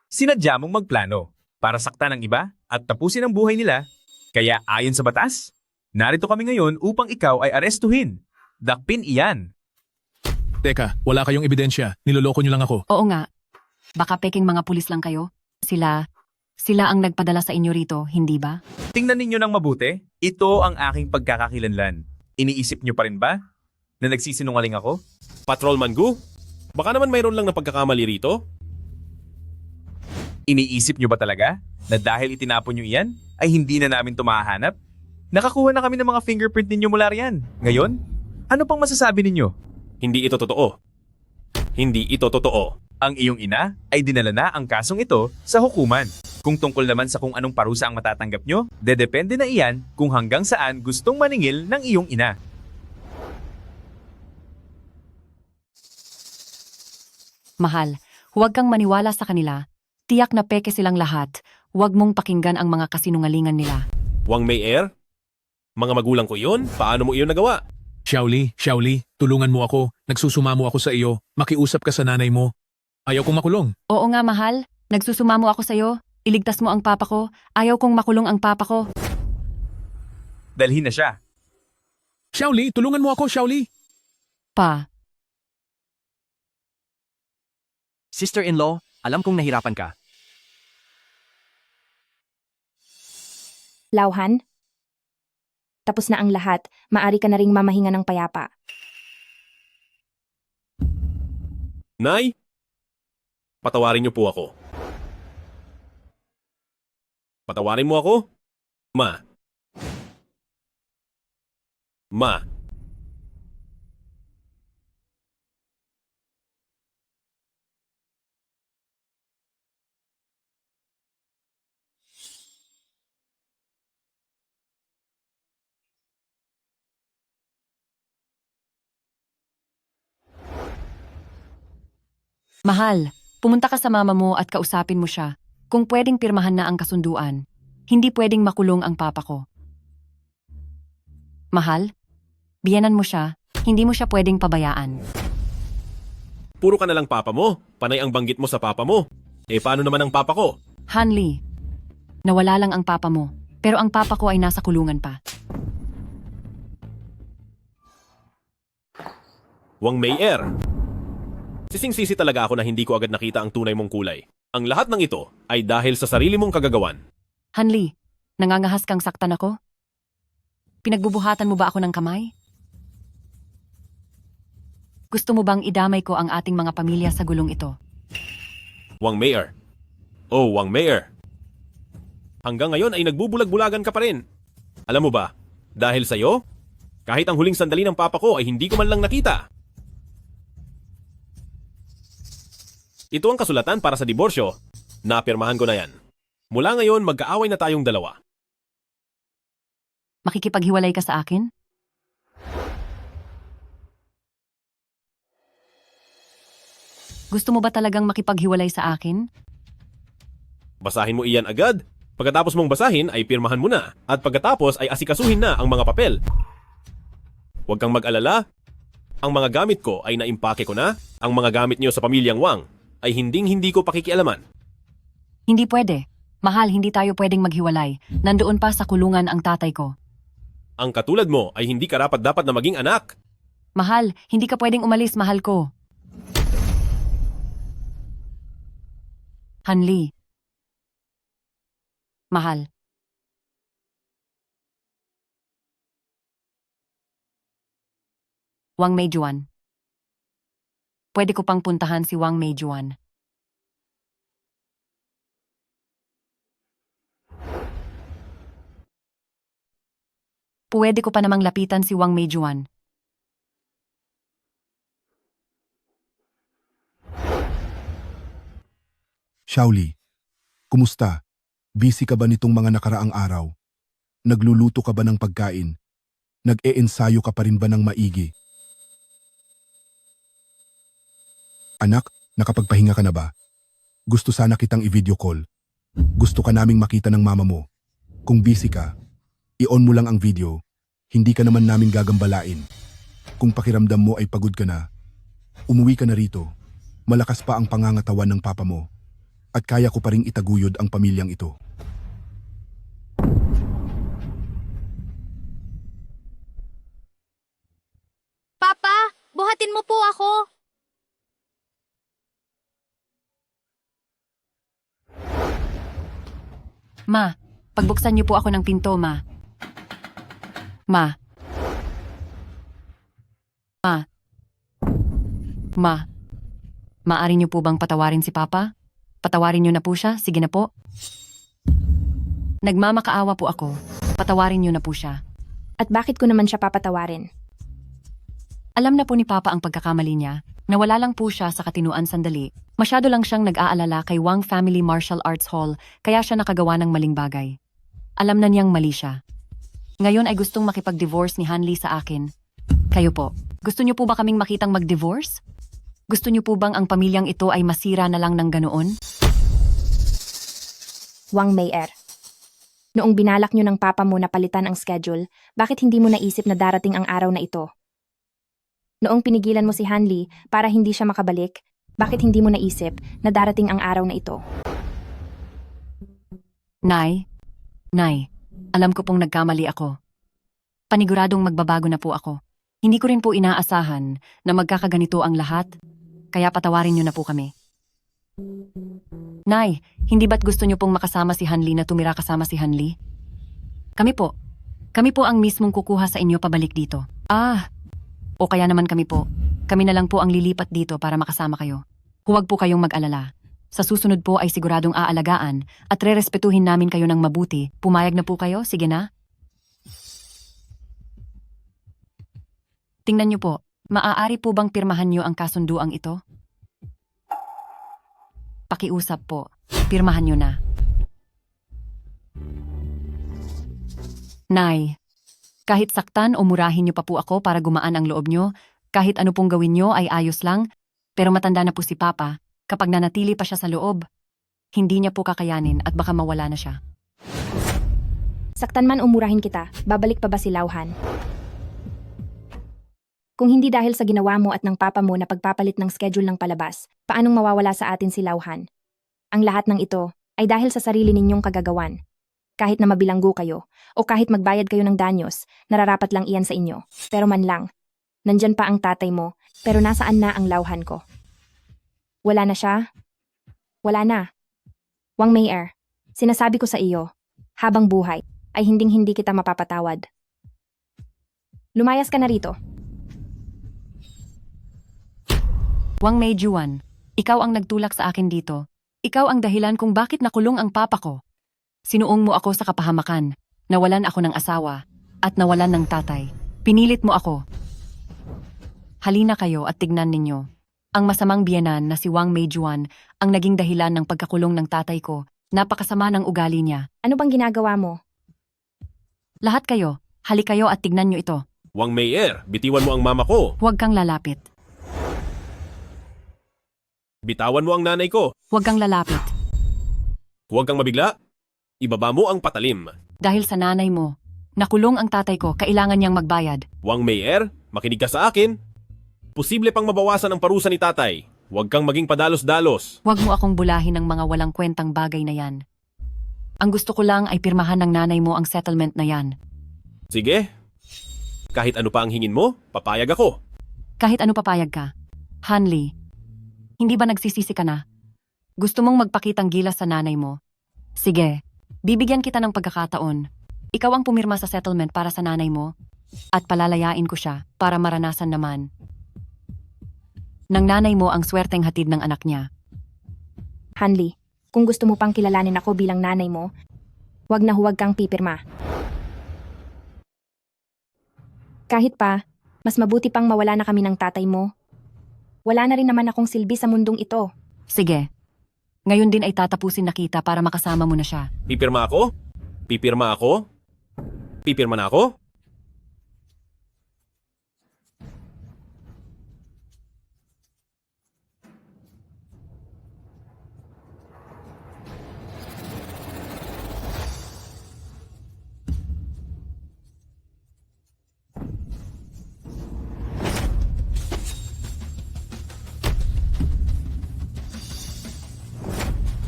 Sinadya mong magplano para saktan ang iba at tapusin ang buhay nila. Kaya ayon sa batas, narito kami ngayon upang ikaw ay arestuhin. Dakpin iyan. Teka, wala kayong ebidensya. Niloloko niyo lang ako. Oo nga. Baka peking mga pulis lang kayo. Sila ang nagpadala sa inyo rito, hindi ba? Tingnan ninyo ng mabuti. Ito ang aking pagkakakilanlan. Iniisip nyo pa rin ba na nagsisinungaling ako? Patrolman Gu, baka naman mayroon lang na pagkakamali rito? Iniisip nyo ba talaga na dahil itinapon nyo iyan, ay hindi na namin tumahanap? Nakakuha na kami ng mga fingerprint ninyo mula riyan. Ngayon, ano pang masasabi ninyo? Hindi ito totoo. Hindi ito totoo. Ang iyong ina ay dinala na ang kasong ito sa hukuman. Kung tungkol naman sa kung anong parusa ang matatanggap nyo, dedepende na iyan kung hanggang saan gustong maningil ng iyong ina. Mahal, huwag kang maniwala sa kanila. Tiyak na peke silang lahat. Huwag mong pakinggan ang mga kasinungalingan nila. Wang Mei-er? Mga magulang ko iyon? Paano mo iyon nagawa? Xiaoli, tulungan mo ako. Nagsusumamo ako sa iyo. Makiusap ka sa nanay mo. Ayaw kong makulong. Oo nga, mahal. Nagsusumamo ako sa'yo. Iligtas mo ang papa ko. Ayaw kong makulong ang papa ko. Dalhin na siya. Xiaoli, tulungan mo ako, Xiaoli. Pa, Sister-in-law, alam kong nahirapan ka. Lauhan? Tapos na ang lahat, maari ka na ring mamahinga ng payapa. Nay? Patawarin niyo po ako. Patawarin mo ako? Ma. Ma. mahal, pumunta ka sa mama mo at kausapin mo siya. Kung pwedeng pirmahan na ang kasunduan, hindi pwedeng makulong ang papa ko. Mahal, biyanan mo siya, hindi mo siya pwedeng pabayaan. Puro ka na lang papa mo. Panay ang banggit mo sa papa mo. Eh paano naman ang papa ko? Hanli, nawala lang ang papa mo, pero ang papa ko ay nasa kulungan pa. Wang Mei-er. Sising-sisi talaga ako na hindi ko agad nakita ang tunay mong kulay. Ang lahat ng ito ay dahil sa sarili mong kagagawan. Hanli, nangangahas kang saktan ako? Pinagbubuhatan mo ba ako ng kamay? Gusto mo bang idamay ko ang ating mga pamilya sa gulong ito? Wang Mei-er. Oh, Wang Mei-er. Hanggang ngayon ay nagbubulag-bulagan ka pa rin. Alam mo ba, dahil sa'yo, kahit ang huling sandali ng papa ko ay hindi ko man lang nakita. Ito ang kasulatan para sa diborsyo. Napirmahan ko na yan. Mula ngayon, magkaaway na tayong dalawa. Makikipaghiwalay ka sa akin? Gusto mo ba talagang makipaghiwalay sa akin? Basahin mo iyan agad. Pagkatapos mong basahin ay pirmahan mo na. At pagkatapos ay asikasuhin na ang mga papel. Huwag kang mag-alala. Ang mga gamit ko ay naimpake ko na. Ang mga gamit niyo sa pamilyang Wang ay hinding-hindi ko pakikialaman. Hindi pwede. Mahal, hindi tayo pwedeng maghiwalay. Nandoon pa sa kulungan ang tatay ko. Ang katulad mo ay hindi karapat-dapat na maging anak. Mahal, hindi ka pwedeng umalis, mahal ko. Hanli. Mahal. Wang Meijuan. Pwede ko pang puntahan si Wang Meijuan. Pwede ko pa namang lapitan si Wang Meijuan. Xiaoli, kumusta? Busy ka ba nitong mga nakaraang araw? Nagluluto ka ba ng pagkain? Nag-e-ensayo ka pa rin ba ng maigi? Anak, nakapagpahinga ka na ba? Gusto sana kitang i-video call. Gusto ka naming makita ng mama mo. Kung busy ka, i-on mo lang ang video. Hindi ka naman namin gagambalain. Kung pakiramdam mo ay pagod ka na, umuwi ka na rito. Malakas pa ang pangangatawan ng papa mo. At kaya ko pa ring itaguyod ang pamilyang ito. Papa, buhatin mo po ako. Ma, pagbuksan niyo po ako ng pinto, Ma. Ma. Ma. Ma. Maari niyo po bang patawarin si Papa? Patawarin niyo na po siya? Sige na po. Nagmamakaawa po ako. Patawarin niyo na po siya. At bakit ko naman siya papatawarin? Alam na po ni Papa ang pagkakamali niya. Nawala lang po siya sa katinuan sandali. Masyado lang siyang nag-aalala kay Wang Family Martial Arts Hall kaya siya nakagawa ng maling bagay. Alam na niyang mali siya. Ngayon ay gustong makipag-divorce ni Hanli sa akin. Kayo po, gusto niyo po ba kaming makitang mag-divorce? Gusto niyo po bang ang pamilyang ito ay masira na lang ng ganoon? Wang Meier. Noong binalak nyo ng papa mo na palitan ang schedule, bakit hindi mo naisip na darating ang araw na ito? Noong pinigilan mo si Hanli para hindi siya makabalik, bakit hindi mo naisip na darating ang araw na ito? Nay, alam ko pong nagkamali ako. Paniguradong magbabago na po ako. Hindi ko rin po inaasahan na magkakaganito ang lahat, kaya patawarin niyo na po kami. Nay, hindi ba't gusto niyo pong makasama si Hanli na tumira kasama si Hanli? Kami po ang mismong kukuha sa inyo pabalik dito. O kaya naman kami na lang po ang lilipat dito para makasama kayo. Huwag po kayong mag-alala. Sa susunod po ay siguradong aalagaan at rerespetuhin namin kayo ng mabuti. Pumayag na po kayo? Sige na. Tingnan niyo po, maaari po bang pirmahan niyo ang kasunduang ito? Pakiusap po, pirmahan niyo na. Nay, kahit saktan o murahin niyo pa po ako para gumaan ang loob niyo, kahit ano pong gawin niyo ay ayos lang, pero matanda na po si Papa, kapag nanatili pa siya sa loob, hindi niya po kakayanin at baka mawala na siya. Saktan man o murahin kita, babalik pa ba si Lauhan? Kung hindi dahil sa ginawa mo at ng papa mo na pagpapalit ng schedule ng palabas, paanong mawawala sa atin si Lauhan? Ang lahat ng ito ay dahil sa sarili ninyong kagagawan. Kahit na mabilanggo kayo, o kahit magbayad kayo ng danyos, nararapat lang iyan sa inyo. Pero man lang, nandyan pa ang tatay mo, pero nasaan na ang Lauhan ko? Wala na siya? Wala na. Wang Meier, sinasabi ko sa iyo, habang buhay, ay hinding-hindi kita mapapatawad. Lumayas ka na rito. Wang Meijuan, ikaw ang nagtulak sa akin dito. Ikaw ang dahilan kung bakit nakulong ang papa ko. Sinuong mo ako sa kapahamakan, nawalan ako ng asawa, at nawalan ng tatay. Pinilit mo ako. Halina kayo at tignan ninyo. Ang masamang biyenan na si Wang Meijuan ang naging dahilan ng pagkakulong ng tatay ko. Napakasama ng ugali niya. Ano bang ginagawa mo? Lahat kayo, hali kayo at tignan nyo ito. Wang Meier, bitiwan mo ang mama ko. Huwag kang lalapit. Bitawan mo ang nanay ko. Huwag kang lalapit. Huwag kang mabigla. Ibaba mo ang patalim. Dahil sa nanay mo, nakulong ang tatay ko, kailangan niyang magbayad. Wang Meier, makinig ka sa akin. Posible pang mabawasan ang parusa ni tatay. Huwag kang maging padalos-dalos. Huwag mo akong bulahin ng mga walang kwentang bagay na yan. Ang gusto ko lang ay pirmahan ng nanay mo ang settlement na yan. Sige. Kahit ano pa ang hingin mo, papayag ako. Kahit ano papayag ka. Hanli, hindi ba nagsisisi ka na? Gusto mong magpakitang gilas sa nanay mo? Sige, bibigyan kita ng pagkakataon. Ikaw ang pumirma sa settlement para sa nanay mo at palalayain ko siya para maranasan naman ng nanay mo ang swerteng hatid ng anak niya. Hanli, kung gusto mo pang kilalanin ako bilang nanay mo, huwag na huwag kang pipirma. Kahit pa, mas mabuti pang mawala na kami ng tatay mo. Wala na rin naman akong silbi sa mundong ito. Sige, ngayon din ay tatapusin na kita para makasama mo na siya. Pipirma ako? Pipirma ako? Pipirma na ako?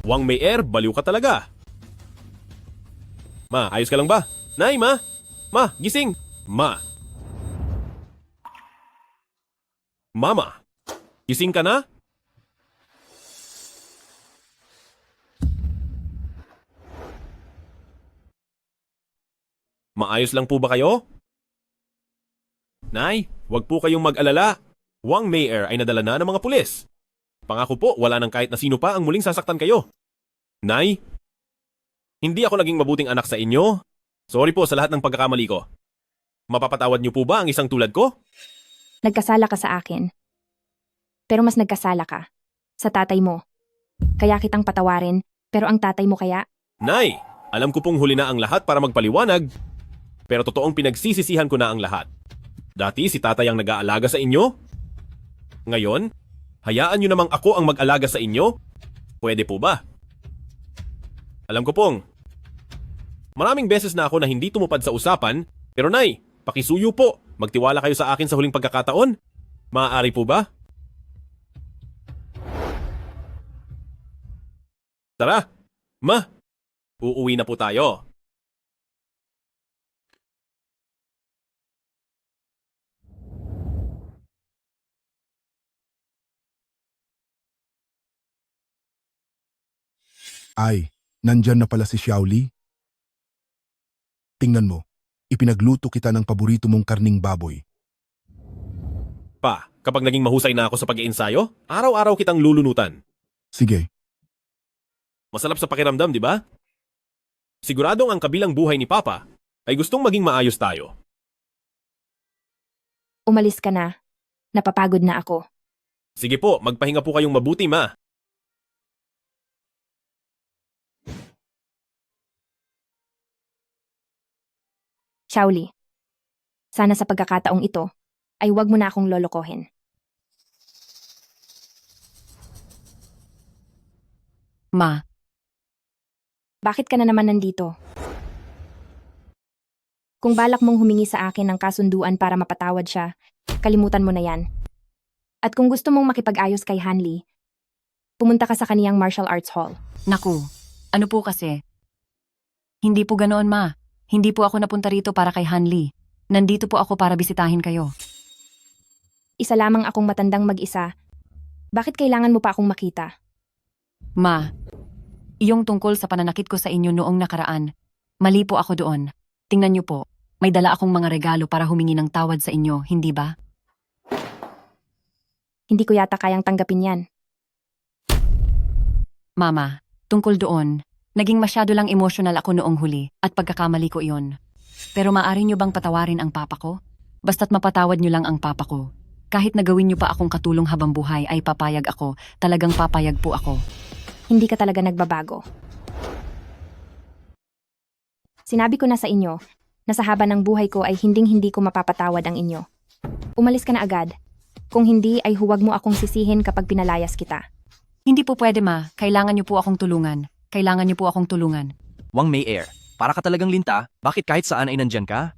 Wang Meier, baliw ka talaga. Ma, ayos ka lang ba? Nay, ma! Ma, gising! Ma! Mama! Gising ka na? Maayos lang po ba kayo? Nay, wag po kayong mag-alala. Wang Meier ay nadala na ng mga pulis. Pangako po, wala nang kahit na sino pa ang muling sasaktan kayo. Nay, hindi ako naging mabuting anak sa inyo. Sorry po sa lahat ng pagkakamali ko. Mapapatawad niyo po ba ang isang tulad ko? Nagkasala ka sa akin. Pero mas nagkasala ka sa tatay mo. Kaya kitang patawarin, pero ang tatay mo kaya? Nay, alam ko pong huli na ang lahat para magpaliwanag. Pero totoong pinagsisisihan ko na ang lahat. Dati si tatay ang nag-aalaga sa inyo. Ngayon, hayaan niyo namang ako ang mag-alaga sa inyo? Pwede po ba? Alam ko pong. Maraming beses na ako na hindi tumupad sa usapan, pero Nay, pakisuyo po. Magtiwala kayo sa akin sa huling pagkakataon. Maaari po ba? Tara, Ma. Uuwi na po tayo. Ay, nandyan na pala si Xiaoli. Tingnan mo, ipinagluto kita ng paborito mong karning baboy. Pa, kapag naging mahusay na ako sa pag-iensayo, araw-araw kitang lulunutan. Sige, Masarap sa pakiramdam, di ba? Siguradong ang kabilang buhay ni Papa ay gustong maging maayos tayo. Umalis ka na. Napapagod na ako. Sige po, magpahinga po kayong mabuti, Ma. Xiaoli, sana sa pagkakataong ito ay huwag mo na akong lolokohin. Ma, Bakit ka na naman nandito? Kung balak mong humingi sa akin ng kasunduan para mapatawad siya, kalimutan mo na yan. At kung gusto mong makipag-ayos kay Hanli, pumunta ka sa kaniyang martial arts hall. naku, ano po kasi? Hindi po ganoon, Ma. Hindi po ako napunta rito para kay Hanli. Nandito po ako para bisitahin kayo. Isa lamang akong matandang mag-isa. Bakit kailangan mo pa akong makita? Ma, iyong tungkol sa pananakit ko sa inyo noong nakaraan, mali po ako doon. Tingnan niyo po, may dala akong mga regalo para humingi ng tawad sa inyo, hindi ba? Hindi ko yata kayang tanggapin yan. Mama, tungkol doon, naging masyado lang emotional ako noong huli at pagkakamali ko iyon. Pero maaari niyo bang patawarin ang papa ko? Basta't mapatawad niyo lang ang papa ko. Kahit nagawin niyo pa akong katulong habang buhay ay papayag ako, talagang papayag po ako. Hindi ka talaga nagbabago. Sinabi ko na sa inyo na sa haba ng buhay ko ay hinding-hindi ko mapapatawad ang inyo. Umalis ka na agad. Kung hindi ay huwag mo akong sisihin kapag pinalayas kita. Hindi po pwede, Ma. Kailangan niyo po akong tulungan. Kailangan niyo po akong tulungan. Wang May Air, para ka talagang linta, bakit kahit saan ay nandyan ka?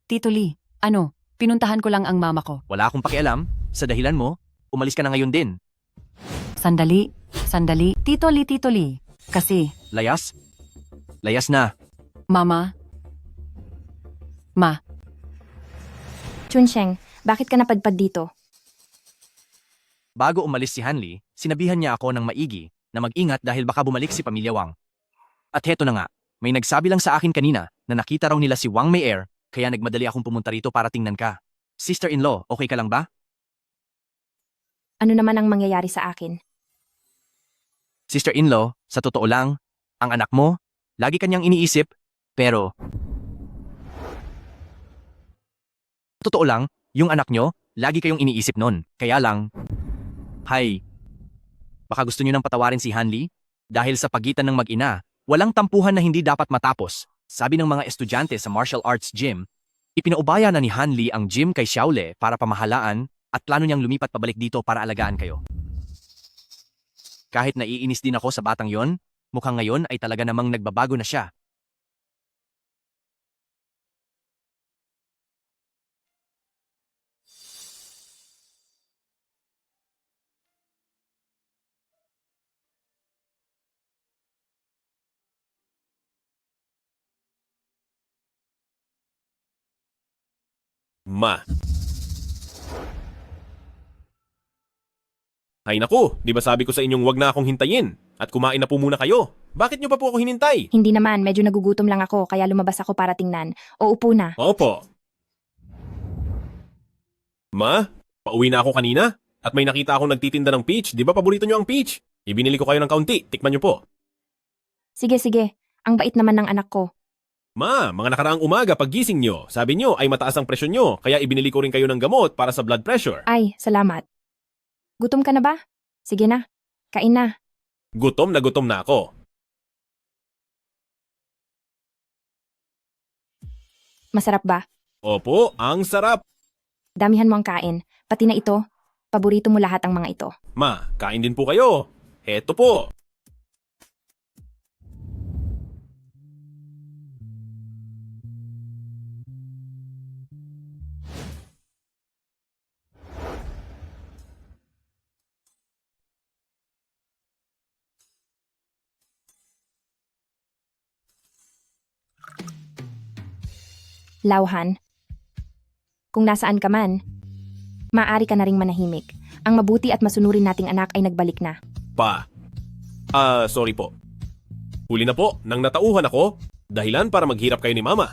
Tito Lee, ano? Pinuntahan ko lang ang mama ko. Wala akong pakialam. Sa dahilan mo, umalis ka na ngayon din. Sandali. Tito Lee. Kasi, Layas? Layas na. Mama. Ma, Chunsheng, bakit ka napadpad dito? Bago umalis si Hanli, sinabihan niya ako ng maigi na mag-ingat dahil baka bumalik si Pamilya Wang. At heto na nga, may nagsabi lang sa akin kanina na nakita raw nila si Wang May Air, kaya nagmadali akong pumunta rito para tingnan ka. Sister-in-law, okay ka lang ba? Ano naman ang mangyayari sa akin? Sister-in-law, sa totoo lang, ang anak mo, lagi kanyang iniisip, pero... Totoo lang, yung anak nyo, lagi kayong iniisip nun. Kaya lang... Hay, baka gusto nyo nang patawarin si Hanli? Dahil sa pagitan ng mag-ina, walang tampuhan na hindi dapat matapos. Sabi ng mga estudyante sa martial arts gym, ipinaubaya na ni Hanli ang gym kay Xiaole para pamahalaan at plano niyang lumipat pabalik dito para alagaan kayo. Kahit naiinis din ako sa batang yon, mukhang ngayon ay talaga namang nagbabago na siya. Ma. Ay naku, di ba sabi ko sa inyong wag na akong hintayin at kumain na po muna kayo? Bakit nyo pa po ako hinintay? Hindi naman, medyo nagugutom lang ako kaya lumabas ako para tingnan. O upo na. Opo. Ma, pauwi na ako kanina at may nakita akong nagtitinda ng peach. Di ba paborito nyo ang peach? Ibinili ko kayo ng kaunti, tikman nyo po. Sige. Ang bait naman ng anak ko. Ma, mga nakaraang umaga paggising nyo, sabi nyo ay mataas ang presyon nyo, kaya ibinili ko rin kayo ng gamot para sa blood pressure. Ay, salamat. Gutom ka na ba? Sige na. Kain na. Gutom na ako. Masarap ba? Opo, ang sarap. Damihan mo ang kain. Pati na ito. Paborito mo lahat ang mga ito. Ma, kain din po kayo. Heto po. Lauhan. Kung nasaan ka man, maaari ka na ring manahimik. Ang mabuti at masunurin nating anak ay nagbalik na. Pa. Sorry po. Huli na po nang natauhan ako. Dahilan para maghirap kayo ni Mama.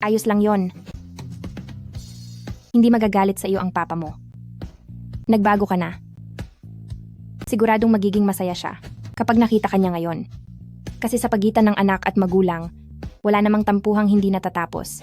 Ayos lang yon. Hindi magagalit sa iyo ang papa mo. Nagbago ka na. Siguradong magiging masaya siya kapag nakita ka niya ngayon. Kasi sa pagitan ng anak at magulang, wala namang tampuhang hindi natatapos.